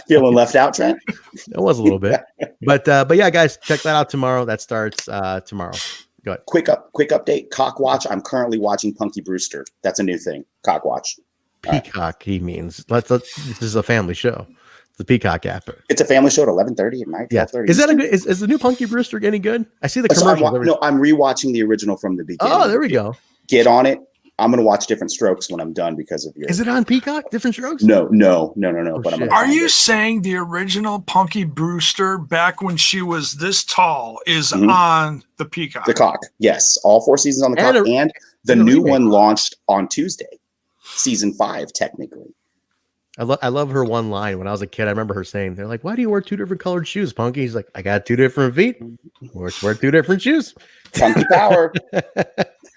[SPEAKER 4] Feeling left out, Trent?
[SPEAKER 1] It was a little bit. But yeah, guys, check that out tomorrow. That starts tomorrow. Go ahead.
[SPEAKER 4] Quick update. Cock Watch. I'm currently watching Punky Brewster. That's a new thing. Cock Watch.
[SPEAKER 1] Peacock, he means. This is a family show. The Peacock app.
[SPEAKER 4] It's a family show at 11:30 at night.
[SPEAKER 1] Yeah. Is that a good? Is the new Punky Brewster any good? I see the commercials.
[SPEAKER 4] I'm rewatching the original from the beginning.
[SPEAKER 1] Oh, there we go.
[SPEAKER 4] Get on it. I'm gonna watch Different Strokes when I'm done because of your.
[SPEAKER 1] Is it on Peacock? Different Strokes?
[SPEAKER 4] No.
[SPEAKER 1] Oh,
[SPEAKER 4] But
[SPEAKER 3] are you saying the original Punky Brewster back when she was this tall is on the Peacock?
[SPEAKER 4] The Cock, yes, all 4 seasons on the Cock, and the new one launched on Tuesday, season 5 technically.
[SPEAKER 1] I love her one line. When I was a kid, I remember her saying, "They're like, why do you wear 2 different colored shoes, Punky?" He's like, "I got 2 different feet. Wear 2 different shoes."
[SPEAKER 4] Punky power.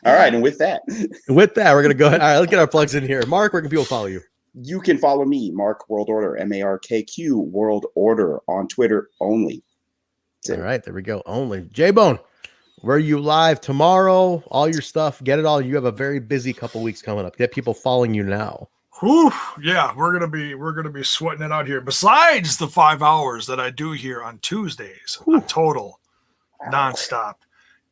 [SPEAKER 4] All right, and with that,
[SPEAKER 1] we're gonna go ahead. All right, let's get our plugs in here. Mark, where can people follow you?
[SPEAKER 4] You can follow me, Marq World Order, MARKQ World Order on Twitter only.
[SPEAKER 1] All right, there we go. Only Jaybone. Where are you live tomorrow? All your stuff, get it all. You have a very busy couple weeks coming up. Get people following you now.
[SPEAKER 3] Whew, yeah, we're gonna be sweating it out here. Besides the 5 hours that I do here on Tuesdays, on Total Nonstop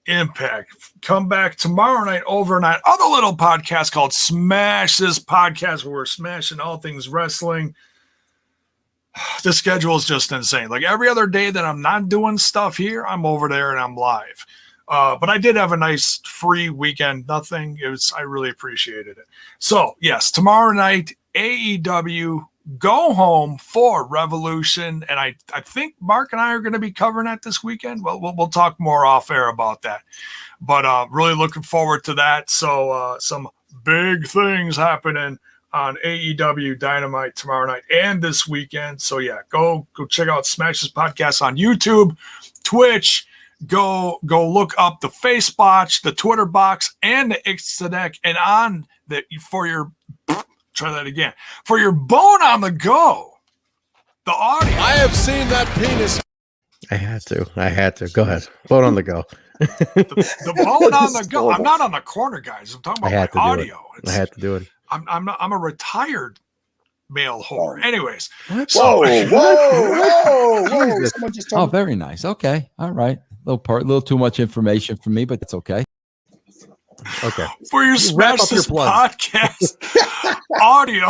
[SPEAKER 3] Impact. Come back tomorrow night overnight on a little podcast called Smash This Podcast, where we're smashing all things wrestling. The schedule is just insane. Like every other day that I'm not doing stuff here, I'm over there and I'm live. But I did have a nice free weekend. Nothing. I really appreciated it. So yes, tomorrow night, AEW, go home for Revolution. And I think Mark and I are going to be covering that this weekend. Well, we'll talk more off air about that, but really looking forward to that. So some big things happening on AEW Dynamite tomorrow night and this weekend. So yeah, go check out Smash This Podcast on YouTube, Twitch. Go look up the Facebox, the Twitter box, and the Ixtadeck, and on the for your Bone on the Go. The audio.
[SPEAKER 10] I have seen that penis.
[SPEAKER 1] I had to. Go ahead. Bone on the Go.
[SPEAKER 3] the Bone on the Go. I'm not on the corner, guys. I'm talking about my audio.
[SPEAKER 1] I had to do it.
[SPEAKER 3] I'm a retired male whore. Anyways.
[SPEAKER 4] Whoa.
[SPEAKER 11] Someone just told me. Very nice. Okay. All right. A little too much information for me, but it's okay.
[SPEAKER 1] Okay.
[SPEAKER 3] For your Smash This Podcast audio,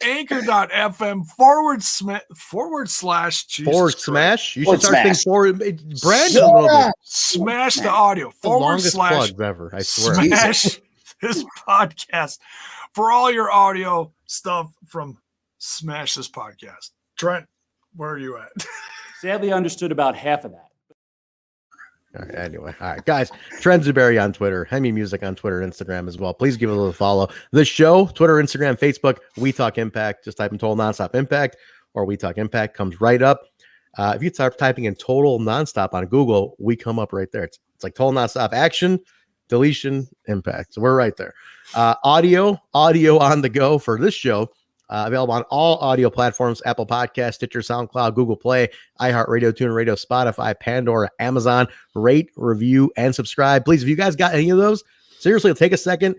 [SPEAKER 3] anchor.fm forward slash
[SPEAKER 1] smash. You should start saying brand a little bit.
[SPEAKER 3] Smash the audio. Forward slash
[SPEAKER 1] ever. I swear.
[SPEAKER 3] Smash This Podcast for all your audio stuff from Smash This Podcast. Trent, where are you at?
[SPEAKER 12] Sadly, I understood about half of that.
[SPEAKER 1] All right, anyway. All right, guys. Trent Zuberi on Twitter. Hemi Music on Twitter, Instagram as well. Please give it a little follow. The show, Twitter, Instagram, Facebook, We Talk Impact. Just type in Total Nonstop Impact or We Talk Impact. Comes right up. If you start typing in Total Nonstop on Google, we come up right there. It's like Total Nonstop Action, Deletion, Impact. So we're right there. Audio on the go for this show. Available on all audio platforms: Apple Podcasts, Stitcher, SoundCloud, Google Play, iHeartRadio, TuneIn Radio, Spotify, Pandora, Amazon. Rate, review, and subscribe. Please, if you guys got any of those, seriously, take a second,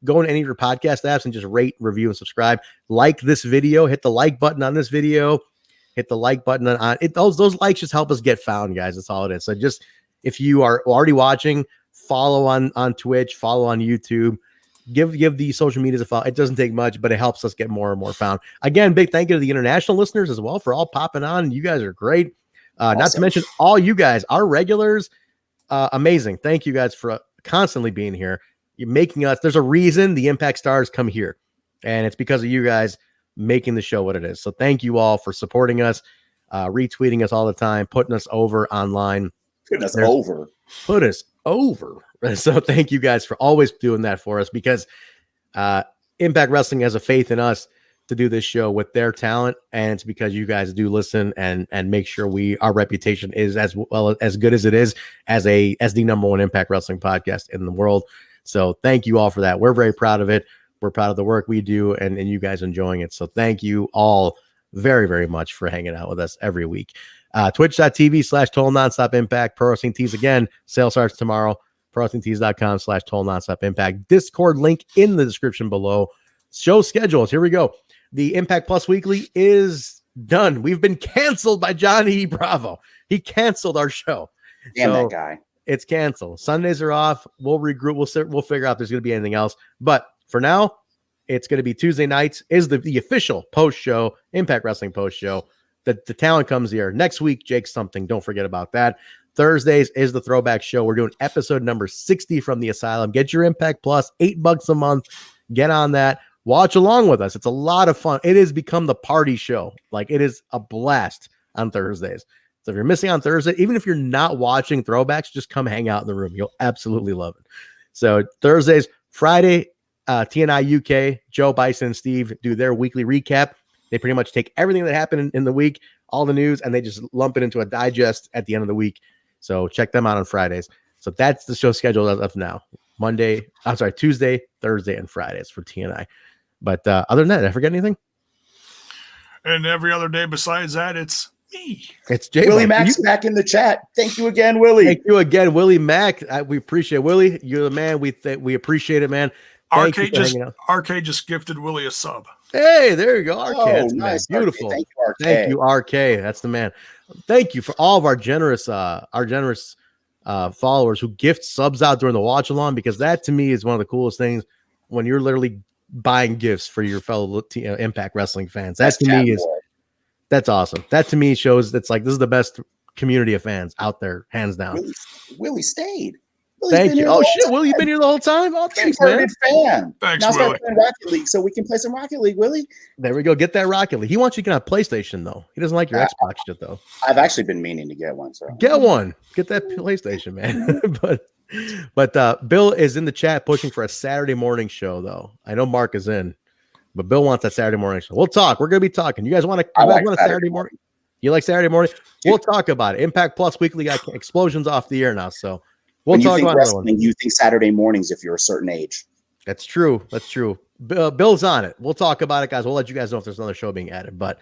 [SPEAKER 1] go into any of your podcast apps and just rate, review, and subscribe. Like this video. Hit the like button on this video. Hit the like button on it. Those likes just help us get found, guys. That's all it is. So just, if you are already watching, follow on Twitch, follow on YouTube. Give the social medias a follow. It doesn't take much, but it helps us get more and more found. Again, big thank you to the international listeners as well for all popping on. You guys are great. Awesome. Not to mention all you guys, our regulars. amazing. Thank you guys for constantly being here. You're making us, there's a reason the Impact Stars come here, and it's because of you guys making the show what it is. So thank you all for supporting us, retweeting us all the time, putting us over online.
[SPEAKER 4] Put us over.
[SPEAKER 1] So thank you guys for always doing that for us, because Impact Wrestling has a faith in us to do this show with their talent, and it's because you guys do listen and make sure our reputation is as well as good as it is as the number one Impact Wrestling podcast in the world. So thank you all for that. We're very proud of it. We're proud of the work we do, and you guys enjoying it. So thank you all very, very much for hanging out with us every week. Twitch.tv/Total Nonstop Impact. Pro Wrestling Tees again. Sale starts tomorrow. ProWrestlingTees.com/Total Nonstop Impact. Discord link in the description below. Show schedules. Here we go. The Impact Plus Weekly is done. We've been canceled by Johnny Bravo. He canceled our show.
[SPEAKER 4] Damn that guy.
[SPEAKER 1] It's canceled. Sundays are off. We'll regroup. We'll figure out if there's going to be anything else. But for now, it's going to be Tuesday nights is the official post show, Impact Wrestling post show. The talent comes here next week. Jake something. Don't forget about that. Thursdays is the throwback show. We're doing episode number 60 from the Asylum. Get your Impact Plus, $8 a month. Get on that. Watch along with us. It's a lot of fun. It has become the party show. Like, it is a blast on Thursdays. So if you're missing on Thursday, even if you're not watching throwbacks, just come hang out in the room. You'll absolutely love it. So Thursdays, Friday, TNI UK, Joe, Bison, and Steve do their weekly recap. They pretty much take everything that happened in the week, all the news, and they just lump it into a digest at the end of the week. So check them out on Fridays. So that's the show schedule as of now. Tuesday, Thursday, and Fridays for TNI. But other than that, did I forget anything?
[SPEAKER 3] And every other day besides that, it's me.
[SPEAKER 1] It's Jaybone.
[SPEAKER 4] Willie Mack's back in the chat. Thank you again, Willie.
[SPEAKER 1] Thank you again, Willie Mack. We appreciate it. Willie. You're the man. We appreciate it, man.
[SPEAKER 3] RK just gifted Willie a sub.
[SPEAKER 1] Hey, there you go. RK.
[SPEAKER 4] Oh, nice.
[SPEAKER 1] Beautiful.
[SPEAKER 4] RK. Thank you, RK.
[SPEAKER 1] Thank you, RK. That's the man. Thank you for all of our generous followers who gift subs out during the watch along, because that to me is one of the coolest things when you're literally buying gifts for your fellow Impact Wrestling fans. That to me that's awesome. That to me shows that's like, this is the best community of fans out there, hands down.
[SPEAKER 4] Willie stayed.
[SPEAKER 1] Thank you. Oh shit, Willie, you've been here the whole time? Oh, thanks, man.
[SPEAKER 4] Fan.
[SPEAKER 3] Thanks,
[SPEAKER 4] now
[SPEAKER 3] Willie.
[SPEAKER 4] Start playing Rocket League so we can play some Rocket League, Willie.
[SPEAKER 1] There we go. Get that Rocket League. He wants you to get on PlayStation though. He doesn't like your Xbox shit though.
[SPEAKER 4] I've actually been meaning to get one. So
[SPEAKER 1] get one. Get that PlayStation, man. but Bill is in the chat pushing for a Saturday morning show though. I know Mark is in, but Bill wants that Saturday morning show. We'll talk. We're gonna be talking. You guys want a Saturday morning? You like Saturday morning? We'll talk about it. Impact Plus Weekly got explosions off the air now, so we'll talk about wrestling.
[SPEAKER 4] You think Saturday mornings if you're a certain age.
[SPEAKER 1] That's true. That's true. Bill's on it. We'll talk about it, guys. We'll let you guys know if there's another show being added. But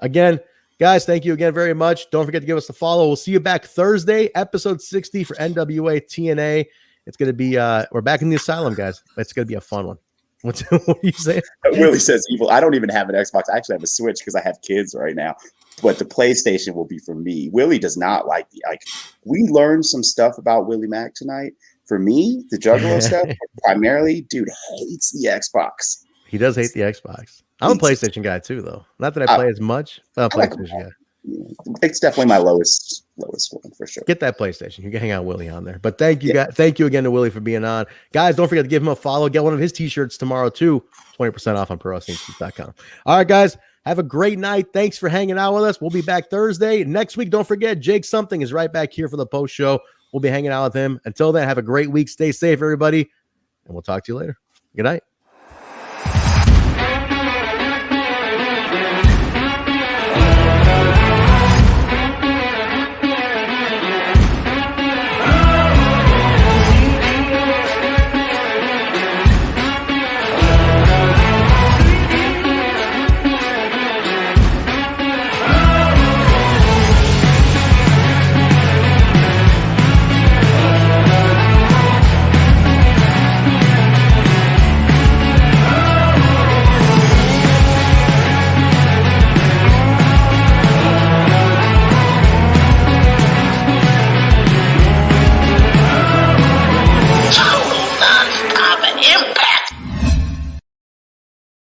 [SPEAKER 1] again, guys, thank you again very much. Don't forget to give us a follow. We'll see you back Thursday, episode 60 for NWA TNA. It's going to be, we're back in the Asylum, guys. It's going to be a fun one. What are you saying?
[SPEAKER 4] Willie says evil. I don't even have an Xbox. I actually have a Switch because I have kids right now. But the PlayStation will be for me. Willie does not like we learned some stuff about Willie Mack tonight. For me, the Juggalo stuff, primarily, dude hates the Xbox.
[SPEAKER 1] He does hate the Xbox. I'm a PlayStation guy too, though. Not that I play as much. I'm a PlayStation guy.
[SPEAKER 4] It's definitely my lowest one for sure.
[SPEAKER 1] Get that PlayStation. You can hang out Willie on there. But thank you, guys. Thank you again to Willie for being on. Guys, don't forget to give him a follow. Get one of his t-shirts tomorrow too. 20% off on ProWrestlingTees.com. All right, guys. Have a great night. Thanks for hanging out with us. We'll be back Thursday. Next week, don't forget, Jake Something is right back here for the post show. We'll be hanging out with him. Until then, have a great week. Stay safe, everybody. And we'll talk to you later. Good night.